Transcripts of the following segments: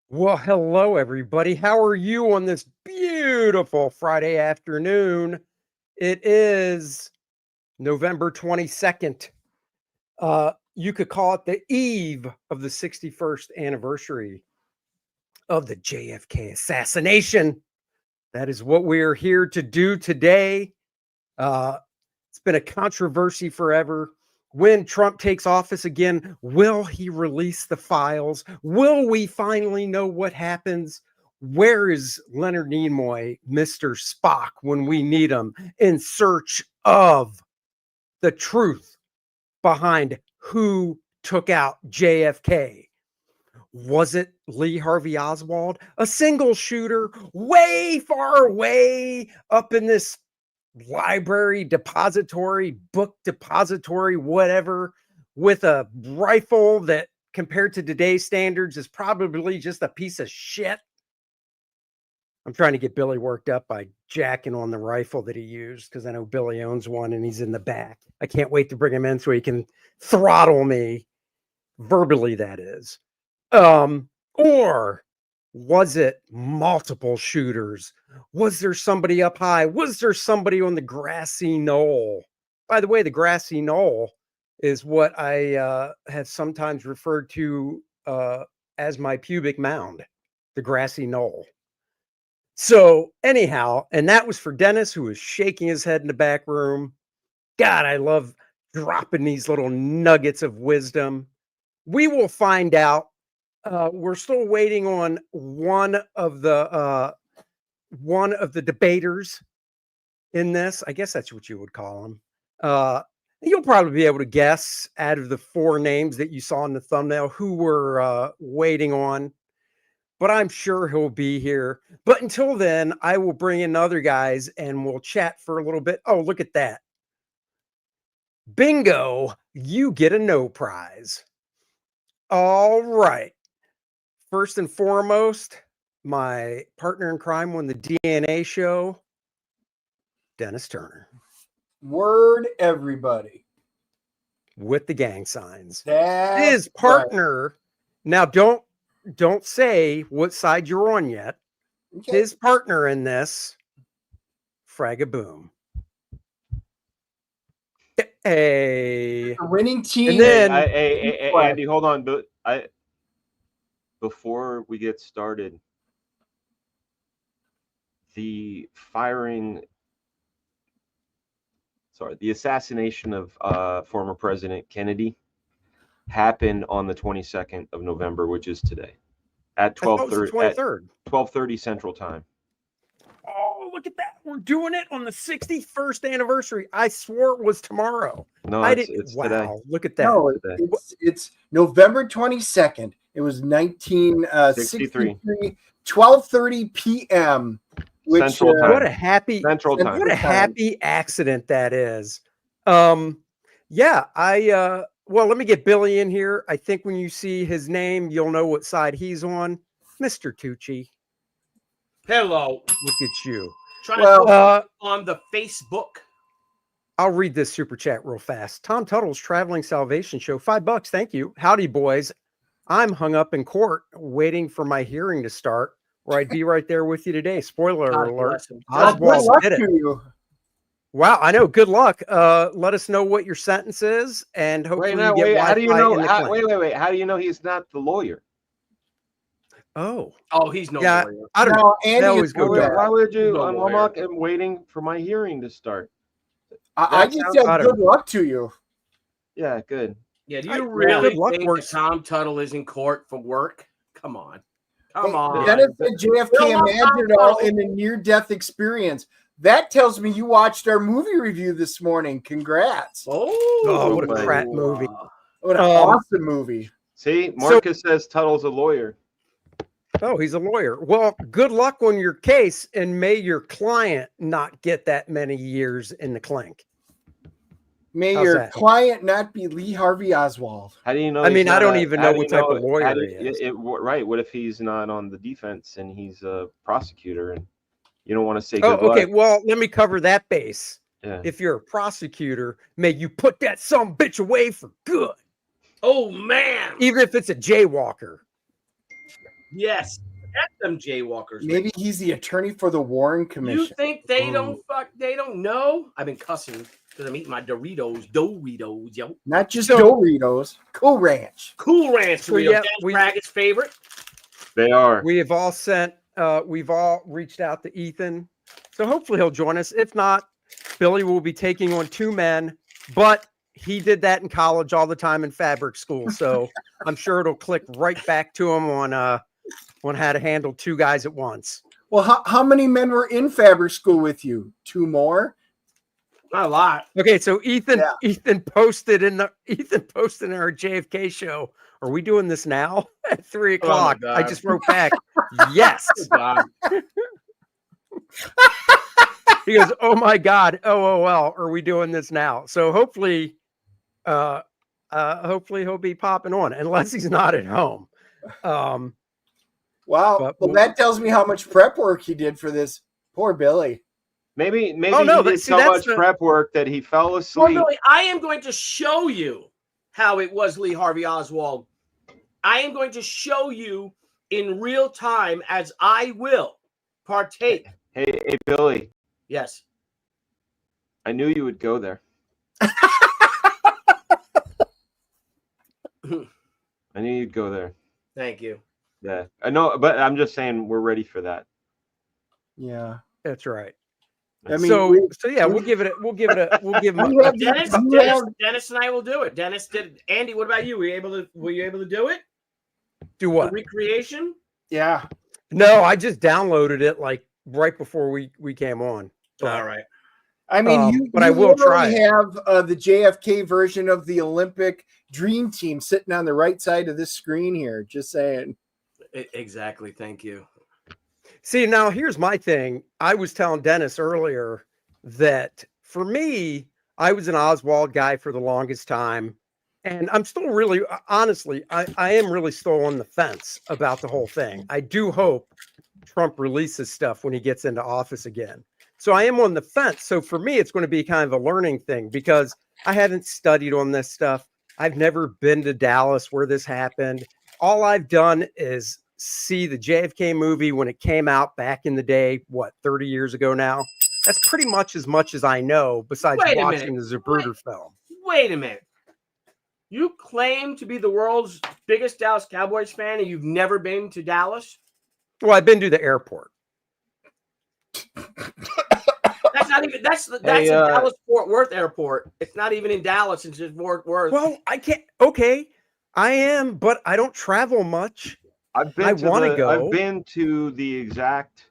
Well, hello, everybody. How are you on this beautiful Friday afternoon? It is November 22nd. You could call it the eve of the 61st anniversary of the JFK assassination. That is what we are here to do today. It's been a controversy forever. When Trump takes office again, will he release the files? Will we finally know what happens? Where is Leonard Nimoy, Mr. Spock, when we need him, in search of the truth behind who took out JFK? Was it Lee Harvey Oswald, a single shooter way far away up in this library depository, book depository, whatever, with a rifle that compared to today's standards is probably just a piece of shit? I'm trying to get Billy worked up by jacking on the rifle that he used because I know Billy owns one and he's in the back. I can't wait to bring him in so he can throttle me verbally, that is. Or was it multiple shooters? Was there somebody up high? Was there somebody on the grassy knoll? By the way, the grassy knoll is what I have sometimes referred to as my pubic mound, the grassy knoll. So anyhow, and that was for Dennis, who was shaking his head in the back room. God, I love dropping these little nuggets of wisdom. We will find out. We're still waiting on one of the debaters in this. I guess that's what you would call him. You'll probably be able to guess out of the four names that you saw in the thumbnail who we're waiting on. But I'm sure he'll be here. But until then, I will bring in other guys and we'll chat for a little bit. Oh, look at that. Bingo, you get a no prize. All right. First and foremost, my partner in crime on the DNA show, Dennis Turner. Word, everybody. With the gang signs. That's his partner. Right. Now, don't say what side you're on yet. Okay. His partner in this, Fraga Boom. Hey, a winning team. And then, hey, Andy, hold on. But before we get started, the assassination of former President Kennedy happened on the 22nd of November, which is today, at 12:30 Central Time. Oh, look at that! We're doing it on the 61st anniversary. I swore it was tomorrow. No, it's wow, today. Look at that. No, it's November 22nd. It was 1963, 12:30 p.m. Central Time. What a happy Central Time. What a happy accident that is. Yeah, well, let me get Billy in here. I think when you see his name, you'll know what side he's on. Mr. Tucci. Hello. Look at you. On the Facebook. I'll read this super chat real fast. Tom Tuttle's Traveling Salvation Show. $5. Thank you. Howdy, boys. I'm hung up in court waiting for my hearing to start, or I'd be right there with you today. Spoiler alert. Oswald did it. Wow, I know. Good luck. Let us know what your sentence is, and hopefully you get how do you know? wait. How do you know he's not the lawyer? Oh, he's no yeah, lawyer. I don't know. Andy, why would you? I'm waiting for my hearing to start. I just said good luck to you. Yeah, good. Yeah, do you really think that Tom Tuttle is in court for work? Come on. Dennis and JFK imagined it all in a near-death experience. That tells me you watched our movie review this morning. Congrats. Oh, what a crap movie. What an awesome movie. See, Marcus says Tuttle's a lawyer. Oh, he's a lawyer. Well, good luck on your case, and may your client not get that many years in the clink. May your client not be Lee Harvey Oswald. How do you know? I mean, I don't even know what type of lawyer he is. Right. What if he's not on the defense and he's a prosecutor and you don't want to say good okay. luck? Well, let me cover that base. Yeah. If you're a prosecutor, may you put that some bitch away for good. Oh, man. Even if it's a jaywalker. Yes. That's them jaywalkers. Maybe he's the attorney for the Warren Commission. You think they don't know? I've been cussing because I'm eating my Doritos, yo. Not just Doritos, Cool Ranch. Cool Ranch Doritos. That's Fraga's favorite. They are. We have all we've all reached out to Ethan. So hopefully he'll join us. If not, Billy will be taking on 2 men, but he did that in college all the time in fabric school. So I'm sure it'll click right back to him on how to handle 2 guys at once. Well, how many men were in fabric school with you? 2 more? Not a lot. Okay, so Ethan posted in our JFK show. Are we doing this now at 3 o'clock? I just wrote back, yes. He goes, oh my God, LOL, are we doing this now? So hopefully he'll be popping on, unless he's not at home. Wow. Well, that tells me how much prep work he did for this. Poor Billy. Maybe he did so much prep work that he fell asleep. Well, Billy, I am going to show you how it was Lee Harvey Oswald. I am going to show you in real time as I will partake. Hey, Billy. Yes. I knew you would go there. I knew you'd go there. Thank you. Yeah, I know, but I'm just saying we're ready for that. Yeah, that's right. I mean, we'll give him. Dennis and I will do it. Dennis did. Andy, what about you? Were you able to do it? Do what? The recreation? Yeah. No, I just downloaded it like right before we came on. So, all right. I mean, I will try. Have the JFK version of the Olympic Dream Team sitting on the right side of this screen here. Just saying. Exactly. Thank you. See, now here's my thing. I was telling Dennis earlier that for me, I was an Oswald guy for the longest time. And I'm still really, honestly, I am really still on the fence about the whole thing. I do hope Trump releases stuff when he gets into office again. So I am on the fence. So for me, it's going to be kind of a learning thing because I haven't studied on this stuff. I've never been to Dallas where this happened. All I've done is see the JFK movie when it came out back in the day, 30 years ago now? That's pretty much as I know besides watching the Zapruder film. Wait a minute. You claim to be the world's biggest Dallas Cowboys fan and you've never been to Dallas? Well, I've been to the airport. That's not even that's in Dallas Fort Worth airport. It's not even in Dallas, it's just Fort Worth. Well, I can't I am, but I don't travel much. I've been to the exact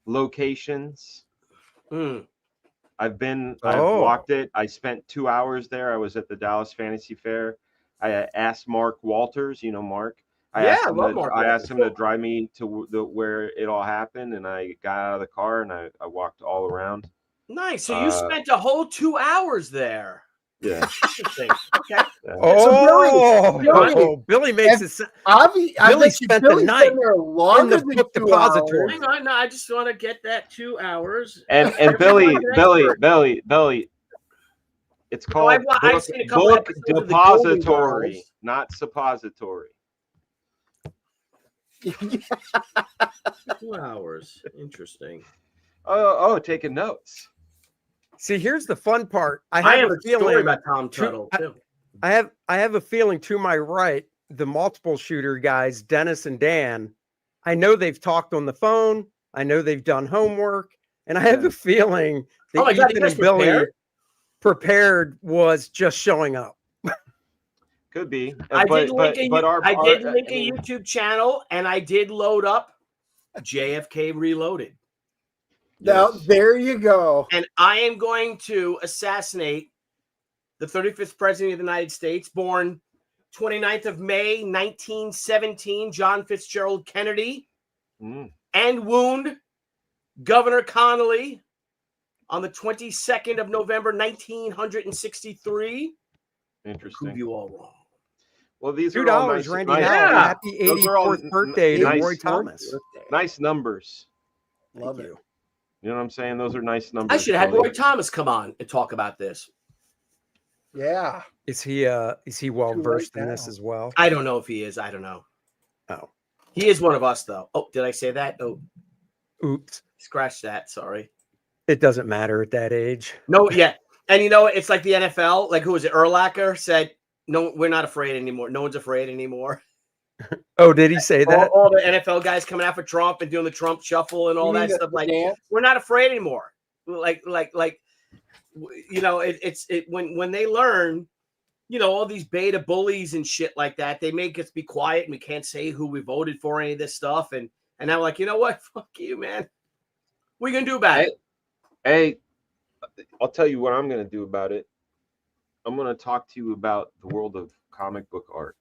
locations. I've walked it. I spent 2 hours there. I was at the Dallas Fantasy Fair. I asked Mark Walters, you know Mark. I asked him to drive me to where it all happened, and I got out of the car and I walked all around. Nice. So you spent a whole 2 hours there. Yeah. Interesting. Okay. Billy makes it. Billy spent the night in the book depository. Hang on, no, I just want to get that 2 hours. And Billy, it's called book depository, not suppository. 2 hours. Interesting. Oh, taking notes. See, here's the fun part. I have a feeling about Tom Tuttle too. I have a feeling to my right, the multiple shooter guys, Dennis and Dan. I know they've talked on the phone. I know they've done homework, and I have a feeling that Ethan and Billy prepared was just showing up. Could be. I did link a YouTube channel, and I did load up JFK Reloaded. Now, there you go. And I am going to assassinate the 35th president of the United States, born 29th of May, 1917, John Fitzgerald Kennedy and wound Governor Connolly. On the 22nd of November, 1963. Interesting. Prove you all wrong. Well, these are all nice. Randy. Nice, Happy 84th birthday to Roy Thomas. Nice numbers. Love it. You know what I'm saying? Those are nice numbers. I should have had Roy Thomas come on and talk about this. Yeah. Is he well versed in this as well? I don't know if he is. I don't know. Oh. He is one of us, though. Oh, did I say that? Oh. Oops. Scratch that. Sorry. It doesn't matter at that age. No, yeah. And you know, it's like the NFL. Like, who was it? Urlacher said, no, we're not afraid anymore. No one's afraid anymore. Oh, did he say that? All the NFL guys coming out for Trump and doing the Trump shuffle and all that stuff. Like, we're not afraid anymore. Like, you know, it's when they learn, you know, all these beta bullies and shit like that, they make us be quiet and we can't say who we voted for, any of this stuff. And I'm like, you know what? Fuck you, man. What are you going to do about it? Hey, I'll tell you what I'm going to do about it. I'm going to talk to you about the world of comic book art.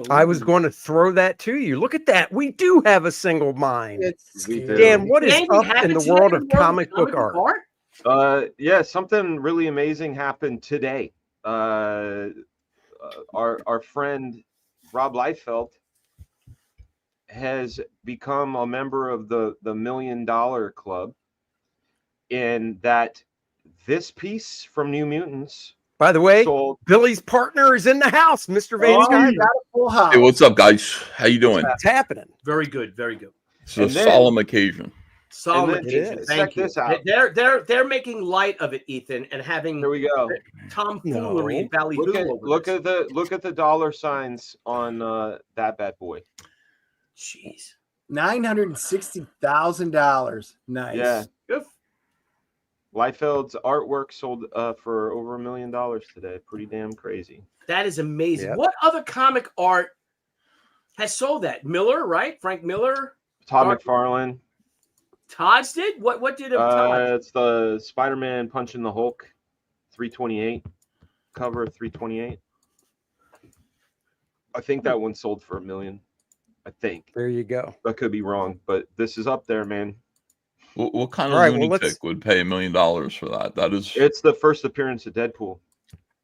I was going to throw that to you. Look at that. We do have a single mind. Dan, Dan, what is up in the world of comic book art? Yeah, something really amazing happened today. Our friend Rob Liefeld has become a member of the $1 Million Club. In that this piece from New Mutants, by the way, Billy's partner is in the house, Mr. Vane Sciver. Hey, what's up, guys? How you doing? What's happening? Very good, very good. It's a solemn occasion. Solemn occasion. Thank you. This out. They're making light of it, Ethan, and having here we go. Tomfoolery and ballyhoo. Look at the dollar signs on that bad boy. Jeez, $960,000. Nice. Yeah. Good. Liefeld's artwork sold for over $1 million today. Pretty damn crazy. That is amazing. Yep. What other comic art has sold that? Miller, right? Frank Miller? Todd McFarlane. Todd's did? What did Todd? It's the Spider-Man punching the Hulk, 328. Cover of 328. I think that one sold for $1 million. I think. There you go. I could be wrong, but this is up there, man. What kind of lunatic would pay $1 million for that? It's the first appearance of Deadpool.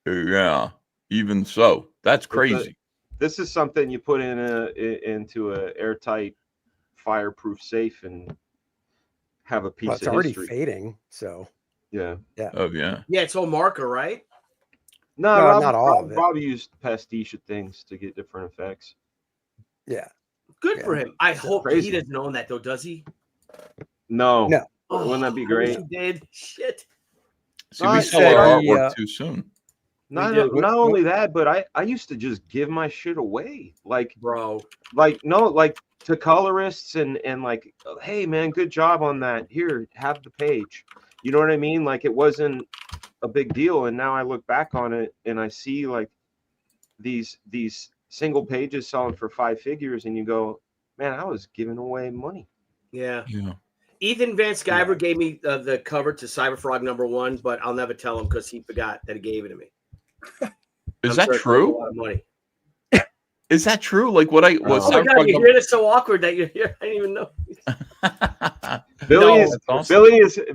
Yeah, even so, that's crazy. This is something you put into a airtight, fireproof safe and have a piece of history. It's already fading, so yeah. Oh yeah. Yeah, it's all marker, right? No, not all of it. Rob used pastiche things to get different effects. Yeah. Good for him. I hope he doesn't own that though, does he? No. Oh, wouldn't that be great? He did. Shit. See, we saw our artwork too soon. Not only that, but I used to just give my shit away, like to colorists and like, hey man, good job on that. Here, have the page. You know what I mean? Like it wasn't a big deal, and now I look back on it and I see like these single pages selling for 5 figures, and you go, man, I was giving away money. Yeah. Ethan Van Sciver gave me the cover to Cyber Frog #1, but I'll never tell him because he forgot that he gave it to me. Is that true? A lot of money. Is that true? Like what I was. Oh my God, you hear this so awkward that you're here. I didn't even know.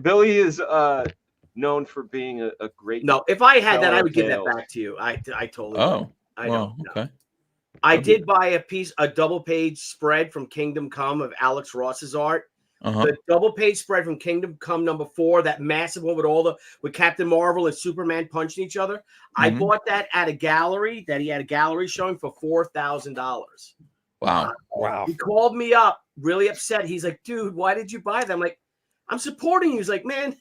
Billy is known for being a great. No, if I had that, I would give that back to you. I totally. Oh, I know. Okay. I did buy a double page spread from Kingdom Come of Alex Ross's art. The double page spread from Kingdom Come #4, that massive one with Captain Marvel and Superman punching each other. I bought that at a gallery that he had a gallery showing for $4,000. Wow. He called me up really upset. He's like, dude, why did you buy that? I'm like, I'm supporting you. He's like, man,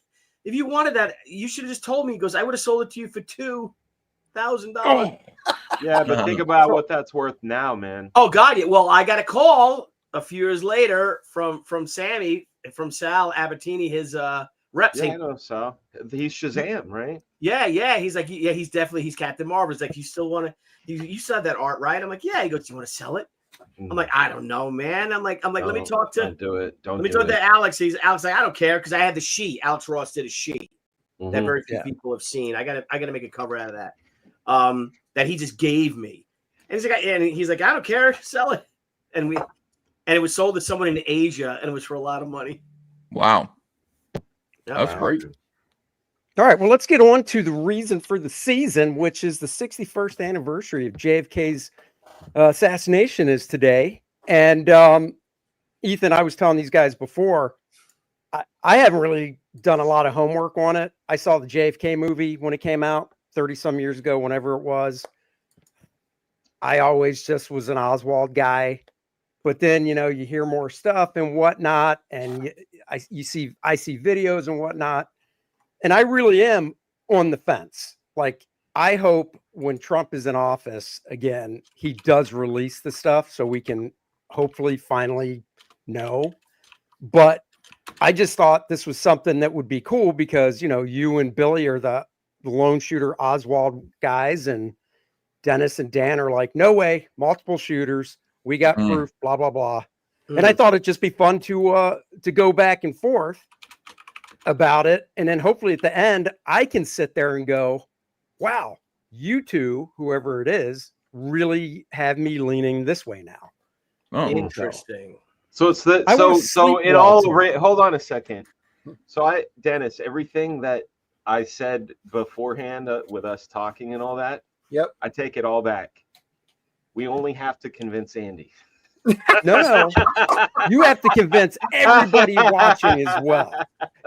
if you wanted that, you should have just told me. He goes, I would have sold it to you for $2,000. Yeah, but think about what that's worth now, man. Oh God, yeah. Well, I got a call a few years later from Sammy, from Sal Abertini, his rep. Yeah, I know Sal. He's Shazam, right? Yeah. He's like, yeah, he's Captain Marvel. He's like, you still want to? You saw that art, right? I'm like, yeah. He goes, you want to sell it? I'm like, I don't know, man. I'm like, let me talk to. Don't do it. Let me talk to Alex. Alex like, I don't care because I had the sheet. Alex Ross did a sheet that very few people have seen. I gotta make a cover out of that. That he just gave me. And he's like, I don't care, sell it. And it was sold to someone in Asia, and it was for a lot of money. Wow. Yeah, that's great. All right, well, let's get on to the reason for the season, which is the 61st anniversary of JFK's assassination is today. And Ethan, I was telling these guys before, I haven't really done a lot of homework on it. I saw the JFK movie when it came out 30 some years ago, whenever it was. I always just was an Oswald guy. But then, you hear more stuff and whatnot, and I see videos and whatnot. And I really am on the fence. Like, I hope when Trump is in office again, he does release the stuff so we can hopefully finally know. But I just thought this was something that would be cool because, you and Billy are the lone shooter Oswald guys, and Dennis and Dan are like, no way, multiple shooters. We got proof, blah, blah, blah. And I thought it'd just be fun to go back and forth about it. And then hopefully at the end, I can sit there and go, wow, you two, whoever it is, really have me leaning this way now. Oh, interesting. So it's the so in all hold on a second. So Dennis, everything that I said beforehand with us talking and all that, yep, I take it all back. We only have to convince Andy. No, you have to convince everybody watching as well.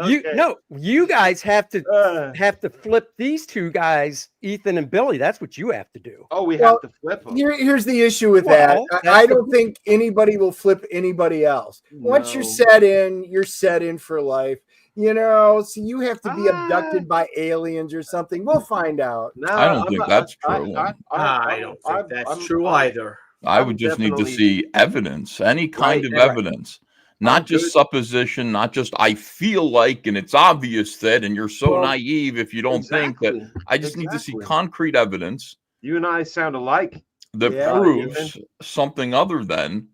Okay. You guys have to flip these two guys, Ethan and Billy. That's what you have to do. Oh, we have to flip them. Here's the issue with that. I don't think anybody will flip anybody else. Once you're set in for life. So you have to be abducted by aliens or something. We'll find out. No, I don't think that's true. I don't think that's true either. I would just need to see evidence, any kind of evidence, not just supposition, not just I feel like, and it's obvious that, and you're so naive if you don't think that. I just need to see concrete evidence. You and I sound alike. That proves something other than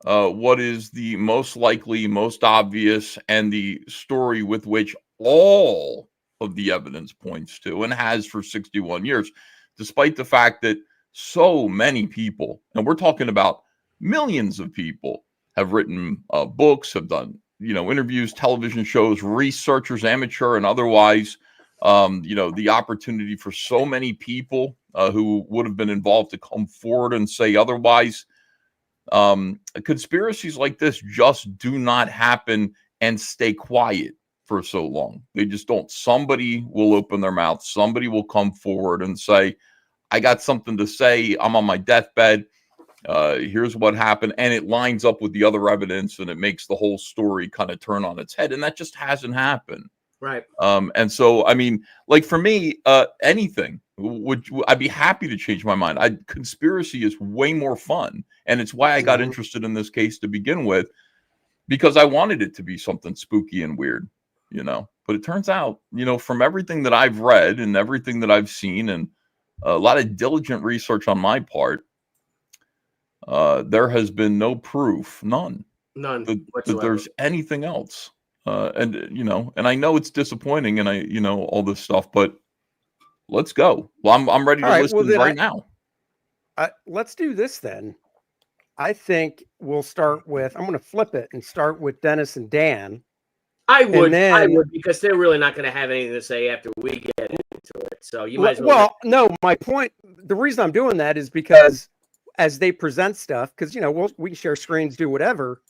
what is the most likely, most obvious, and the story with which all of the evidence points to and has for 61 years, despite the fact that so many people, and we're talking about millions of people, have written books, have done, interviews, television shows, researchers, amateur and otherwise, the opportunity for so many people who would have been involved to come forward and say otherwise. Conspiracies like this just do not happen and stay quiet for so long. They just don't. Somebody will open their mouth. Somebody will come forward and say, I got something to say. I'm on my deathbed. Here's what happened. And it lines up with the other evidence and it makes the whole story kind of turn on its head. And that just hasn't happened. Right. And so, I mean, like for me, anything I'd be happy to change my mind. Conspiracy is way more fun. And it's why I got interested in this case to begin with, because I wanted it to be something spooky and weird, but it turns out, from everything that I've read and everything that I've seen and a lot of diligent research on my part, there has been no proof, none that there's anything else. And I know it's disappointing and all this stuff, but let's go. Well, I'm ready to listen right now. Let's do this then. I think we'll start with, I'm going to flip it and start with Dennis and Dan. I would because they're really not going to have anything to say after we get into it. So you might as well. Well, no, my point, the reason I'm doing that is because as they present stuff, because, we can share screens, do whatever.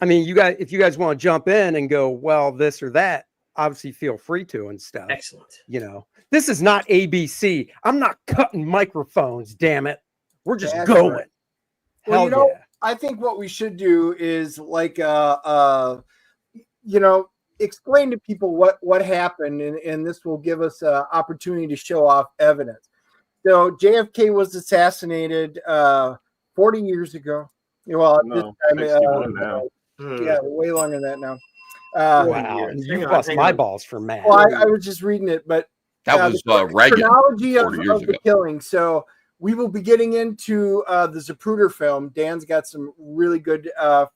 I mean, if you guys want to jump in and go, well, this or that, obviously feel free to and stuff. Excellent. This is not ABC. I'm not cutting microphones, damn it. We're just going. Right. Well, I think what we should do is explain to people what happened, and this will give us an opportunity to show off evidence. So JFK was assassinated 40 years ago. Well, this time, now. Yeah, way longer than that now. Wow, you bust my balls for mad. Well, I was just reading it, but that was Reagan. Chronology of the killing. So we will be getting into the Zapruder film. Dan's got some really good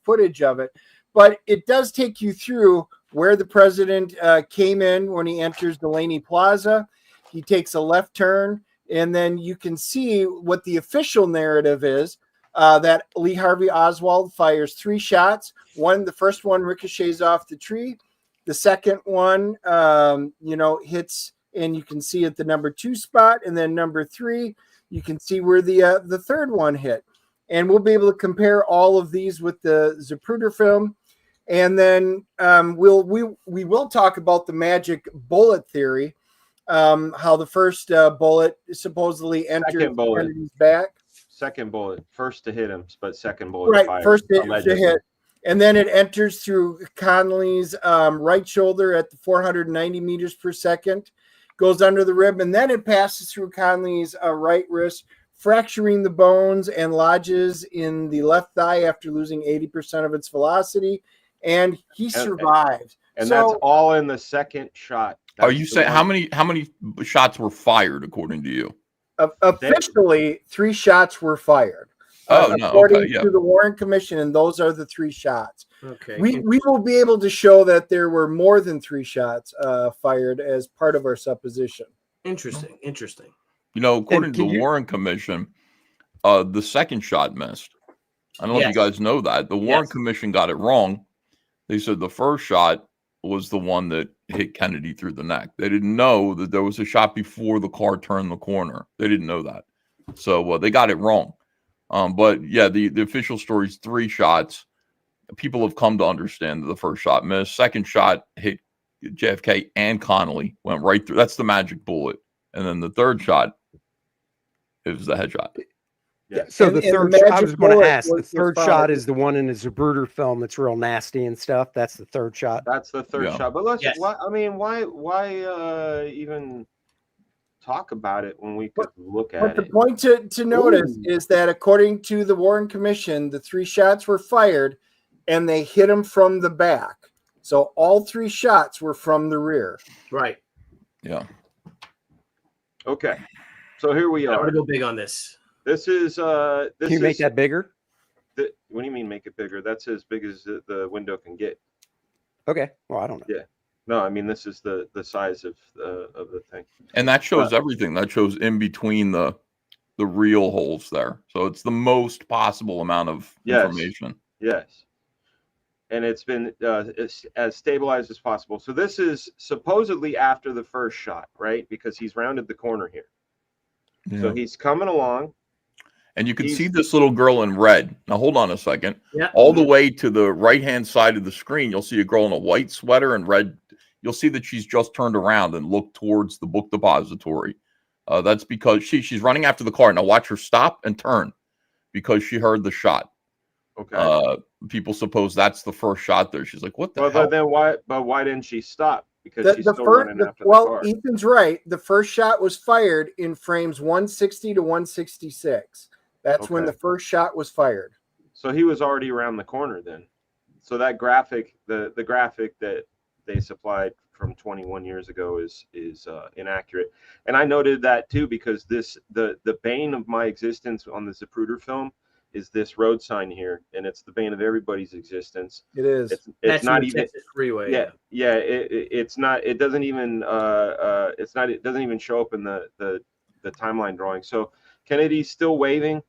footage of it, but it does take you through where the president came in when he enters Delaney Plaza. He takes a left turn. And then you can see what the official narrative is, that Lee Harvey Oswald fires 3 shots. The first one ricochets off the tree. The second one, hits, and you can see at the number 2 spot. And then number 3, you can see where the third one hit. And we'll be able to compare all of these with the Zapruder film. And then we will talk about the magic bullet theory, how the first bullet supposedly entered Kennedy's back. Second bullet, first to hit him, but second bullet right, fired, first to hit. And then it enters through Connolly's right shoulder at the 490 meters per second, goes under the rib, and then it passes through Connolly's right wrist, fracturing the bones and lodges in the left thigh after losing 80% of its velocity. And he survived. And that's all in the second shot. Are you saying how many shots were fired according to you? Officially, 3 shots were fired. According to the Warren Commission, and those are the 3 shots. Okay. We will be able to show that there were more than 3 shots fired as part of our supposition. Interesting. According to the Warren Commission, the second shot missed. I don't know if you guys know that. The Warren Commission got it wrong. They said the first shot was the one that hit Kennedy through the neck. They didn't know that there was a shot before the car turned the corner. They didn't know that. So they got it wrong. But yeah, the official story is 3 shots. People have come to understand that the first shot missed. Second shot hit JFK and Connolly, went right through. That's the magic bullet. And then the third shot is the headshot. Yeah. So the third shot, I was going to ask, the third shot is the one in the Zapruder film that's real nasty and stuff. That's the third shot. That's the third shot. But why even talk about it when we could look at it? But the point to notice is that according to the Warren Commission, the 3 shots were fired and they hit him from the back. So all 3 shots were from the rear. Right. Yeah. Okay. So here we are. I'm going to go big on this. This is Can you make that bigger? What do you mean make it bigger? That's as big as the window can get. Okay. Well, I don't know. Yeah. No, I mean this is the size of the thing. And that shows everything. That shows in between the real holes there. So it's the most possible amount of information. Yes. And it's been as stabilized as possible. So this is supposedly after the first shot, right? Because he's rounded the corner here. Yeah. So he's coming along. And you can see this little girl in red. Now, hold on a second. Yeah. All the way to the right-hand side of the screen, you'll see a girl in a white sweater and red. You'll see that she's just turned around and looked towards the book depository. That's because she's running after the car. Now, watch her stop and turn because she heard the shot. Okay. People suppose that's the first shot there. She's like, what the hell? But then why didn't she stop? Because she's still running after the car. Ethan's right. The first shot was fired in frames 160 to 166. That's when the first shot was fired. So he was already around the corner then. So that graphic, the graphic that they supplied from 21 years ago is inaccurate. And I noted that too because the bane of my existence on the Zapruder film is this road sign here, and it's the bane of everybody's existence. It is. It's not even freeway. Yeah. It's not. It doesn't even. It doesn't even show up in the timeline drawing. So Kennedy's still waving.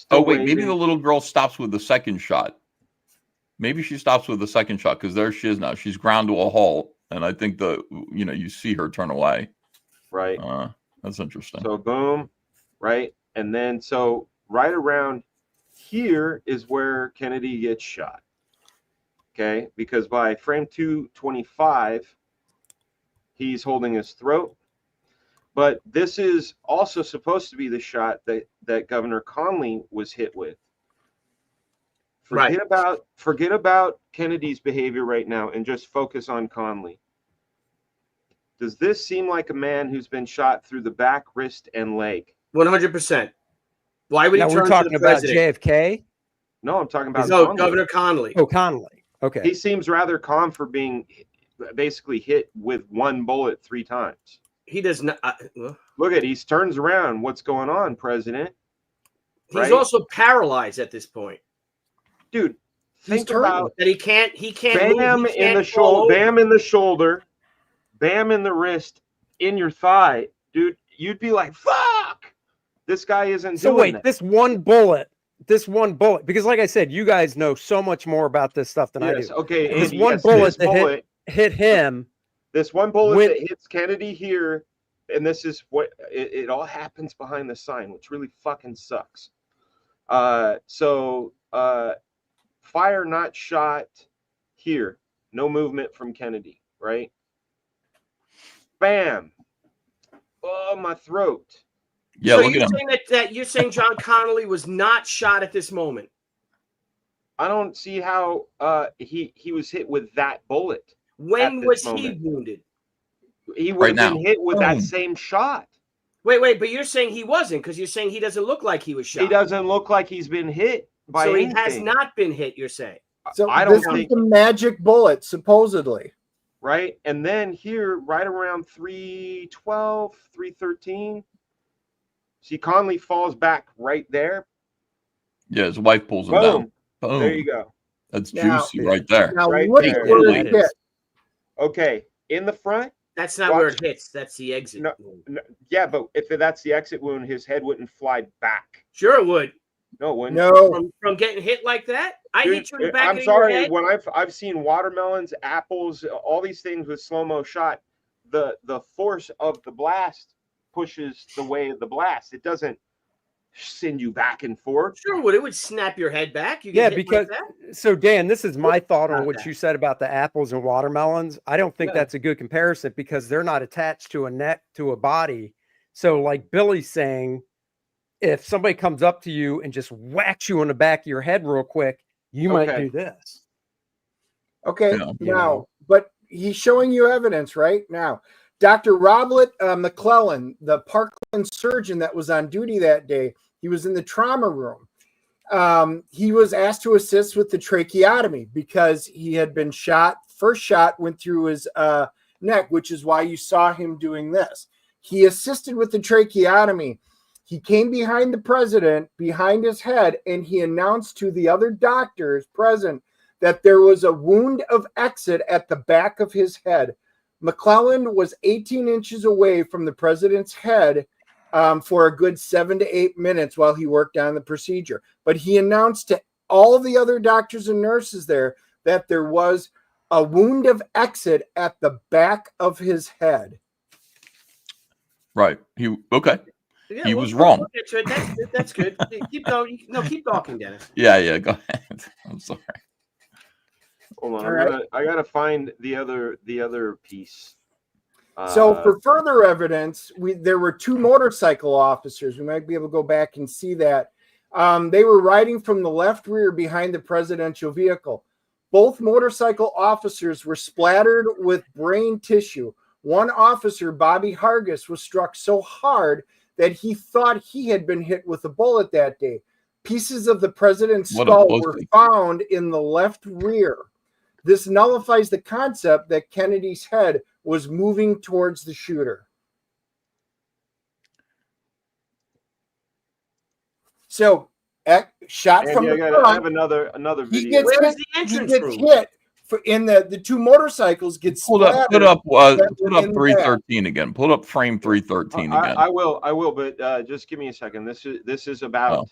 Maybe the little girl stops with the second shot. Maybe she stops with the second shot because there she is now. She's ground to a halt, and I think you see her turn away. Right. That's interesting. So boom, right, and then so right around here is where Kennedy gets shot. Okay, because by frame 225, he's holding his throat. But this is also supposed to be the shot that Governor Connolly was hit with. Forget about Kennedy's behavior right now and just focus on Connolly. Does this seem like a man who's been shot through the back, wrist, and leg? 100%. Why would he turn we're talking to the about president? JFK? No, I'm talking about Connolly. Governor Connolly. Oh, Connolly. Okay. He seems rather calm for being basically hit with 1 bullet 3 times. He does not. Look at, he turns around. What's going on, President? He's also paralyzed at this point. Dude, think about that. He can't bam in the shoulder, bam in the shoulder, bam in the wrist, in your thigh. Dude, you'd be like, fuck! This guy isn't so doing wait, that. this one bullet, because like I said, you guys know so much more about this stuff than I do. Okay, this Andy, one yes, bullet this that bullet hit him. This one bullet that hits Kennedy here, and this is what it all happens behind the sign, which really fucking sucks. Fire not shot here. No movement from Kennedy, right? Bam. Oh, my throat. Yeah, so look you're at saying that you're saying John Connolly was not shot at this moment? I don't see how he was hit with that bullet. When was he wounded? He would have been hit with that same shot. Wait, but you're saying he wasn't, because you're saying he doesn't look like he was shot. He doesn't look like he's been hit by anything. He has not been hit, you're saying. So I don't think the magic bullet, supposedly. Right? And then here, right around 3:12, 3:13, see Conley falls back right there. Yeah, his wife pulls him down. Boom. There you go. That's juicy right there. Now right look there. at where it hit. Okay, in the front. That's not where it hits. That's the exit. No, yeah, but if that's the exit wound, his head wouldn't fly back. Sure it would. No, it wouldn't. No. From getting hit like that? Dude, hit you in the back I'm of sorry. your head? When I've seen watermelons, apples, all these things with slow-mo shot, the force of the blast pushes the way of the blast. It doesn't send you back and forth. Sure would. It would snap your head back. Because so Dan, this is my thought on what you said about the apples and watermelons. I don't think that's a good comparison because they're not attached to a neck, to a body. So like Billy's saying, if somebody comes up to you and just whacks you on the back of your head real quick, you might do this. Okay, but he's showing you evidence right now. Dr. Robert McClellan, the Parkland surgeon that was on duty that day, he was in the trauma room. He was asked to assist with the tracheotomy because he had been shot. First shot went through his neck, which is why you saw him doing this. He assisted with the tracheotomy. He came behind the president, behind his head, and he announced to the other doctors present that there was a wound of exit at the back of his head. McClellan was 18 inches away from the president's head for a good 7 to 8 minutes while he worked on the procedure. But he announced to all the other doctors and nurses there that there was a wound of exit at the back of his head. Right. He was wrong. That's good. Keep going. No, keep talking, Dennis. Yeah. Go ahead. I'm sorry. Hold on. I gotta find the other piece. So for further evidence, there were two motorcycle officers. We might be able to go back and see that. They were riding from the left rear behind the presidential vehicle. Both motorcycle officers were splattered with brain tissue. One officer, Bobby Hargis, was struck so hard that he thought he had been hit with a bullet that day. Pieces of the president's skull were found in the left rear. This nullifies the concept that Kennedy's head was moving towards the shooter. So, shot from the front. I have another video. Where's the entrance room? He gets hit in the two motorcycles. Gets put up 313 again. Pull up frame 313 again. I will, but just give me a second. This is about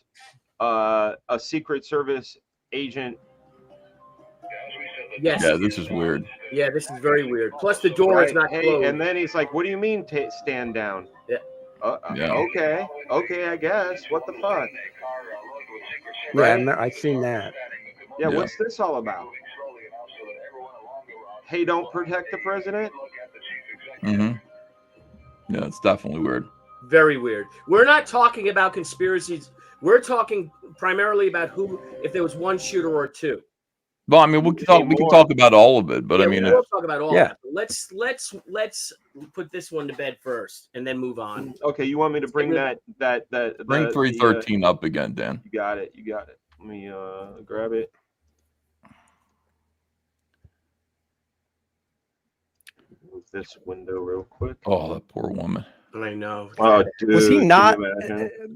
a Secret Service agent. Yes. Yeah, this is weird. Yeah, this is very weird. Plus, the door is not closed. And then he's like, "What do you mean stand down?" Yeah. Okay, I guess. What the fuck? Yeah, I've seen that. Yeah, what's this all about? Hey, don't protect the president? Mm-hmm. Yeah, it's definitely weird. Very weird. We're not talking about conspiracies. We're talking primarily about if there was one shooter or two. Well, I mean, we can talk about all of it, but I mean, we'll talk about all of it. Let's put this one to bed first, and then move on. Okay, you want me to bring that bring 313 up again, Dan? You got it. Let me grab it. Move this window real quick. Oh, that poor woman. I know. Oh, dude, was he not?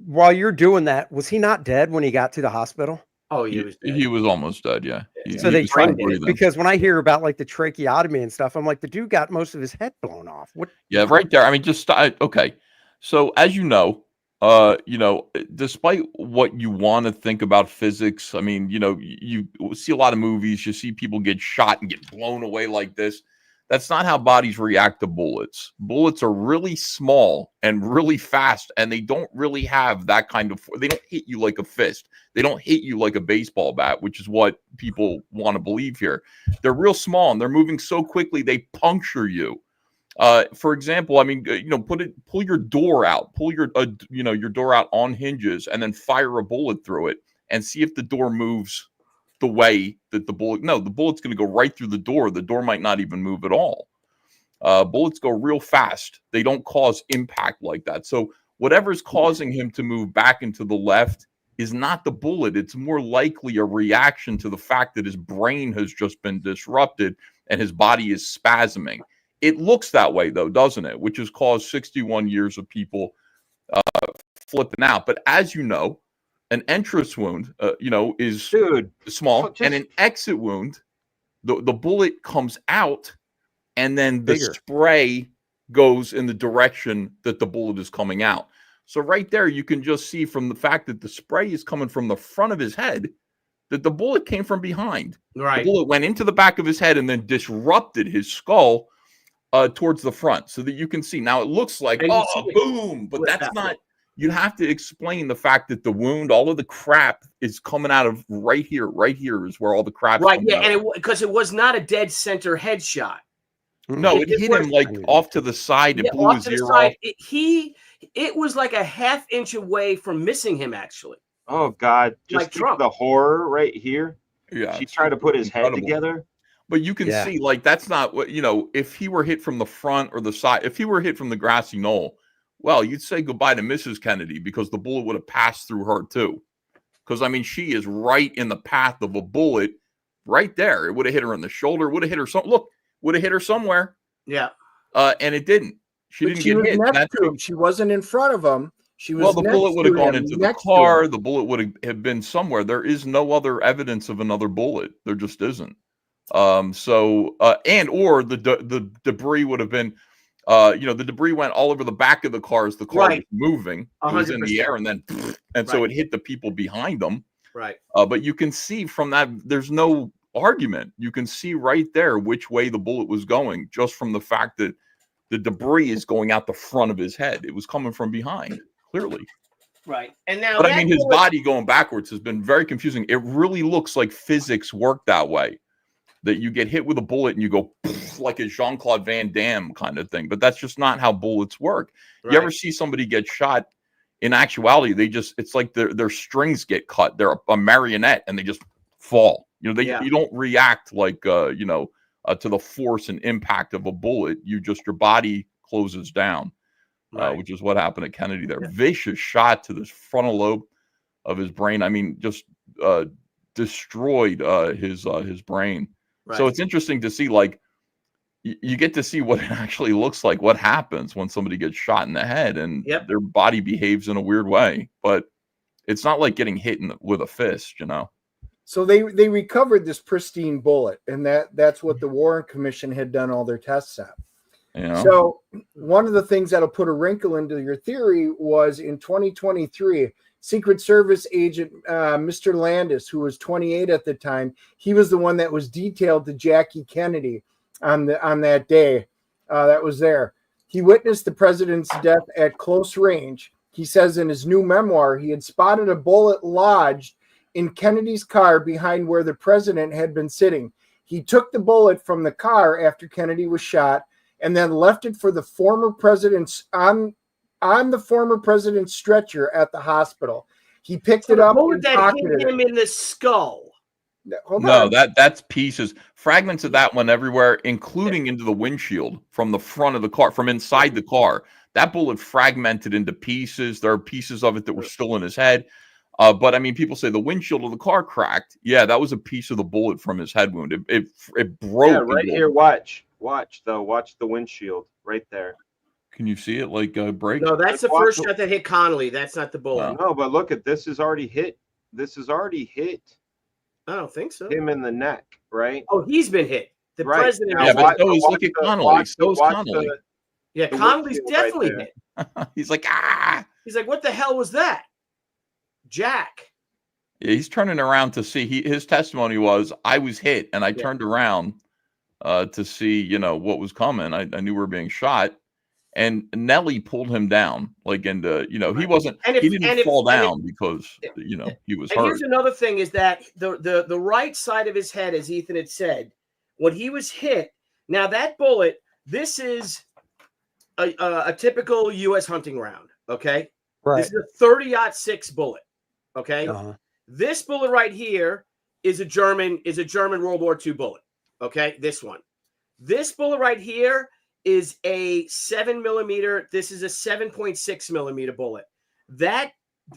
While you're doing that, was he not dead when he got to the hospital? Oh, he was dead. He was almost dead. Yeah. So they tried it because when I hear about like the tracheotomy and stuff, I'm like, the dude got most of his head blown off. What? Yeah, right there. I mean, just okay. So as you know, the Secret Service you know, despite what you want to think about physics, I mean, you know, you see a lot of movies, you see people get shot and get blown away like this. That's not how bodies react to bullets. Bullets are really small and really fast, and they don't really have that kind of, they don't hit you like a fist. They don't hit you like a baseball bat, which is what people want to believe here. They're real small, and they're moving so quickly, they puncture you. For example, I mean, you know, pull your door out, pull your, you know, your door out on hinges, and then fire a bullet through it, and see if the door moves the way that the bullet. No, the bullet's going to go right through the door. The door might not even move at all. Bullets go real fast. They don't cause impact like that. So whatever's causing him to move back into the left is not the bullet. It's more likely a reaction to the fact that his brain has just been disrupted and his body is spasming. It looks that way, though, doesn't it? Which has caused 61 years of people flipping out. But as you know, an entrance wound, you know, is small, and an exit wound, the bullet comes out, and then the spray goes in the direction that the bullet is coming out. So right there, you can just see from the fact that the spray is coming from the front of his head that the bullet came from behind. Right. The bullet went into the back of his head and then disrupted his skull towards the front, so that you can see. Now it looks like, oh, boom, but that's not. You have to explain the fact that the wound, all of the crap is coming out of right here. Right here is where all the crap. Right, yeah, and because it was not a dead center headshot. No, it hit him like off to the side. It blew his ear off. It was like a half inch away from missing him, actually. Oh God! Just like the horror right here. Yeah, she tried to put his head together. But you can see, like, that's not what, you know, if he were hit from the front or the side, if he were hit from the grassy knoll, well, you'd say goodbye to Mrs. Kennedy, because the bullet would have passed through her too. Because, I mean, she is right in the path of a bullet right there. It would have hit her in the shoulder, would have hit her would have hit her somewhere. Yeah. And it didn't. She didn't get hit. She wasn't in front of him. She was the bullet would have gone into the car. The bullet would have been somewhere. There is no other evidence of another bullet. There just isn't. Or the debris would have been, you know, the debris went all over the back of the car as the car was moving. It was in the air, and then, so it hit the people behind them. Right. But you can see from that, there's no argument. You can see right there which way the bullet was going, just from the fact that the debris is going out the front of his head. It was coming from behind, clearly. Right. And now, but I mean, his body going backwards has been very confusing. It really looks like physics work that way. That you get hit with a bullet and you go like a Jean-Claude Van Damme kind of thing. But that's just not how bullets work. Right. You ever see somebody get shot? In actuality, it's like their strings get cut. They're a marionette and they just fall. You know, you don't react like, you know, to the force and impact of a bullet. Your body closes down, which is what happened at Kennedy there. Yeah. Vicious shot to the frontal lobe of his brain. I mean, just destroyed his brain. Right. So it's interesting to see, like, you get to see what it actually looks like, what happens when somebody gets shot in the head, and their body behaves in a weird way. But it's not like getting hit with a fist, you know. So they recovered this pristine bullet, and that's what the Warren Commission had done all their tests at. Yeah. So one of the things that'll put a wrinkle into your theory was in 2023, Secret Service agent Mr. Landis, who was 28 at the time, he was the one that was detailed to Jackie Kennedy on that day that was there. He witnessed the president's death at close range. He says in his new memoir, he had spotted a bullet lodged in Kennedy's car behind where the president had been sitting. He took the bullet from the car after Kennedy was shot and then left it for the former president's on the former president's stretcher at the hospital. He picked it up and pocketed him in the skull. No, that's pieces, fragments of that one everywhere, including into the windshield from the front of the car, from inside the car. That bullet fragmented into pieces. There are pieces of it that were still in his head. But I mean, people say the windshield of the car cracked. Yeah, that was a piece of the bullet from his head wound. It broke. Yeah, right here. Watch the windshield right there. Can you see it like break? No, that's the first shot that hit Connolly. That's not the bullet. No, but look at this. Is already hit. This is already hit. I don't think so. Him in the neck, right? Oh, he's been hit. The president. Yeah, but look at Connolly. So is Connolly. Yeah, Connolly's definitely hit. He's like, ah. He's like, what the hell was that? Jack. Yeah, he's turning around to see. His testimony was, I was hit, and I turned around to see, you know, what was coming. I knew we were being shot. And Nelly pulled him down, like, and you know, he wasn't. He didn't fall down because, you know, he was hurt. Here's another thing: is that the right side of his head, as Ethan had said, when he was hit. Now that bullet, this is a typical U.S. hunting round. Okay, right. This is a 30-06 bullet. Okay, this bullet right here is a German World War II bullet. Okay, this one. This bullet right here is a 7mm. This is a 7.6 millimeter bullet. That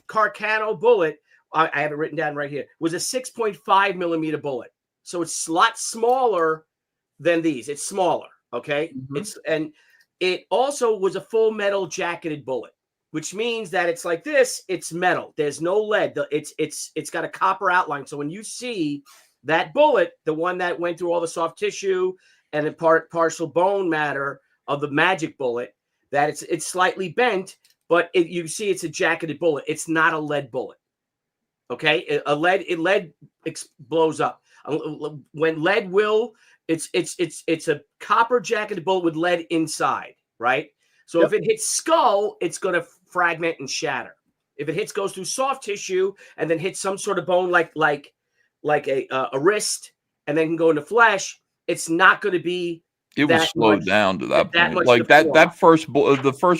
Carcano bullet, I have it written down right here, was a 6.5 millimeter bullet. So it's a lot smaller than these. It's smaller. Okay. And it also was a full metal jacketed bullet, which means that it's like this. It's metal. There's no lead. It's got a copper outline. So when you see that bullet, the one that went through all the soft tissue and the partial bone matter of the magic bullet, that it's slightly bent, but you see it's a jacketed bullet. It's not a lead bullet. Okay, lead blows up. When lead will, it's a copper jacketed bullet with lead inside, right? So if it hits skull, it's going to fragment and shatter. If it goes through soft tissue and then hits some sort of bone like a wrist and then can go into flesh, it's not going to be. It was slowed down to that point. Like the first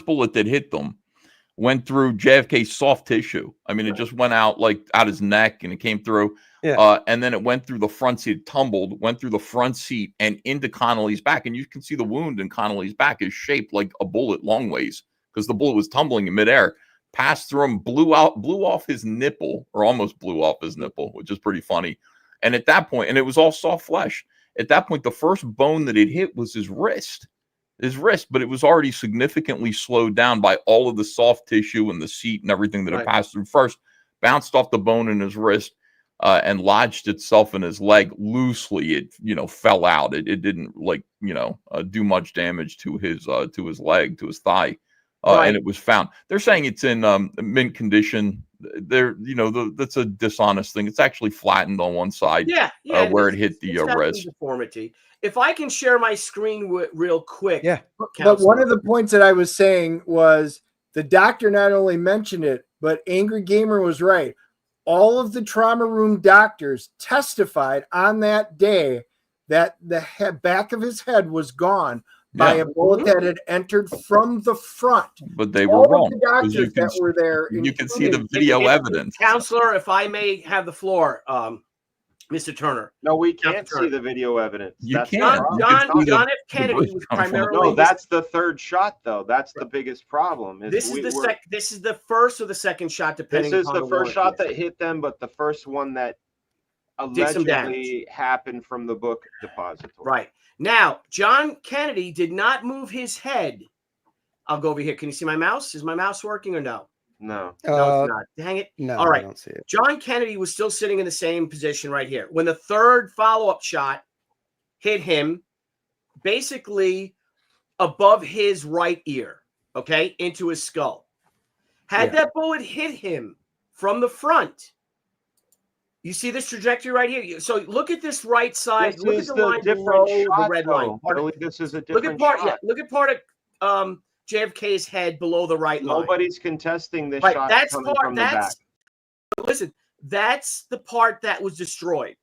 bullet that hit them went through JFK's soft tissue. I mean, it just went out his neck and it came through. Yeah. And then it went through the front seat, went through the front seat and into Connolly's back. And you can see the wound in Connolly's back is shaped like a bullet long ways because the bullet was tumbling in midair, passed through him, blew off his nipple, or almost blew off his nipple, which is pretty funny. And at that point, and it was all soft flesh. At that point, the first bone that it hit was his wrist, but it was already significantly slowed down by all of the soft tissue and the seat and everything that it passed through first, bounced off the bone in his wrist and lodged itself in his leg loosely. It, you know, fell out. It didn't do much damage to his leg, to his thigh. And it was found. They're saying it's in mint condition. That's a dishonest thing. It's actually flattened on one side. Where it hit the wrist. Deformity. If I can share my screen real quick. Yeah. But one of the points that I was saying was the doctor not only mentioned it, but Angry Gamer was right. All of the trauma room doctors testified on that day that the back of his head was gone by a bullet that had entered from the front. But they were wrong. The doctors that were there. You can see the video evidence. Counselor, if I may have the floor, Mr. Turner. No, we can't see the video evidence. You can't. John F. Kennedy was primarily. No, that's the third shot, though. That's the biggest problem. This is the first or the second shot, depending. This is the first shot that hit them, but the first one that allegedly happened from the book depository. Right. Now, John Kennedy did not move his head. I'll go over here. Can you see my mouse? Is my mouse working or no? No. No, it's not. Dang it. No, all right. I don't see it. John Kennedy was still sitting in the same position right here. When the third follow-up shot hit him, basically above his right ear, okay, into his skull. Had that bullet hit him from the front, you see this trajectory right here. So look at this right side. Look at the line below the red line. This is a different shot. Yeah, look at part of JFK's head below the right line. Nobody's contesting this shot coming from the back. Listen, that's the part that was destroyed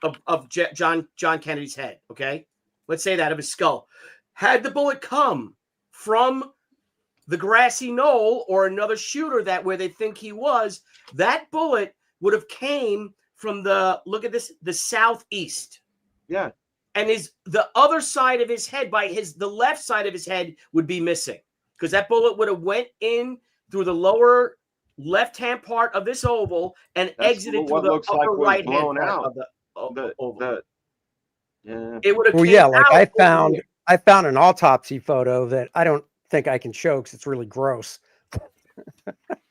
of John Kennedy's head. Okay, let's say that, of his skull. Had the bullet come from the grassy knoll or another shooter that where they think he was, that bullet would have came from the, look at this, the southeast. Yeah. And the other side of his head, the left side of his head would be missing, because that bullet would have went in through the lower left-hand part of this oval and exited through the upper right-hand part of the oval. It would have. Well, yeah, like I found an autopsy photo that I don't think I can show because it's really gross.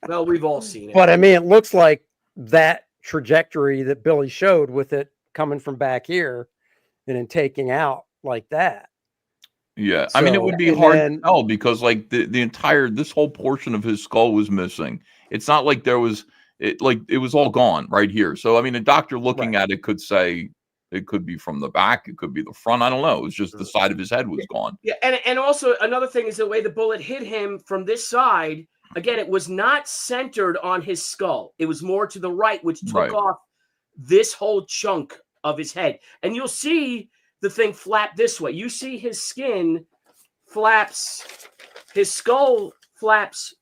Well, we've all seen it. But I mean, it looks like that trajectory that Billy showed with it coming from back here and then taking out like that. Yeah, So, I mean, it would be hard to tell because like this whole portion of his skull was missing. It's not like there was it was all gone right here. So I mean, a doctor looking at it could say it could be from the back, it could be the front. I don't know. It was just the side of his head was gone. Yeah, and also another thing is the way the bullet hit him from this side. Again, it was not centered on his skull. It was more to the right, which took off this whole chunk of his head. And you'll see the thing flap this way. You see his skin flaps, his skull flaps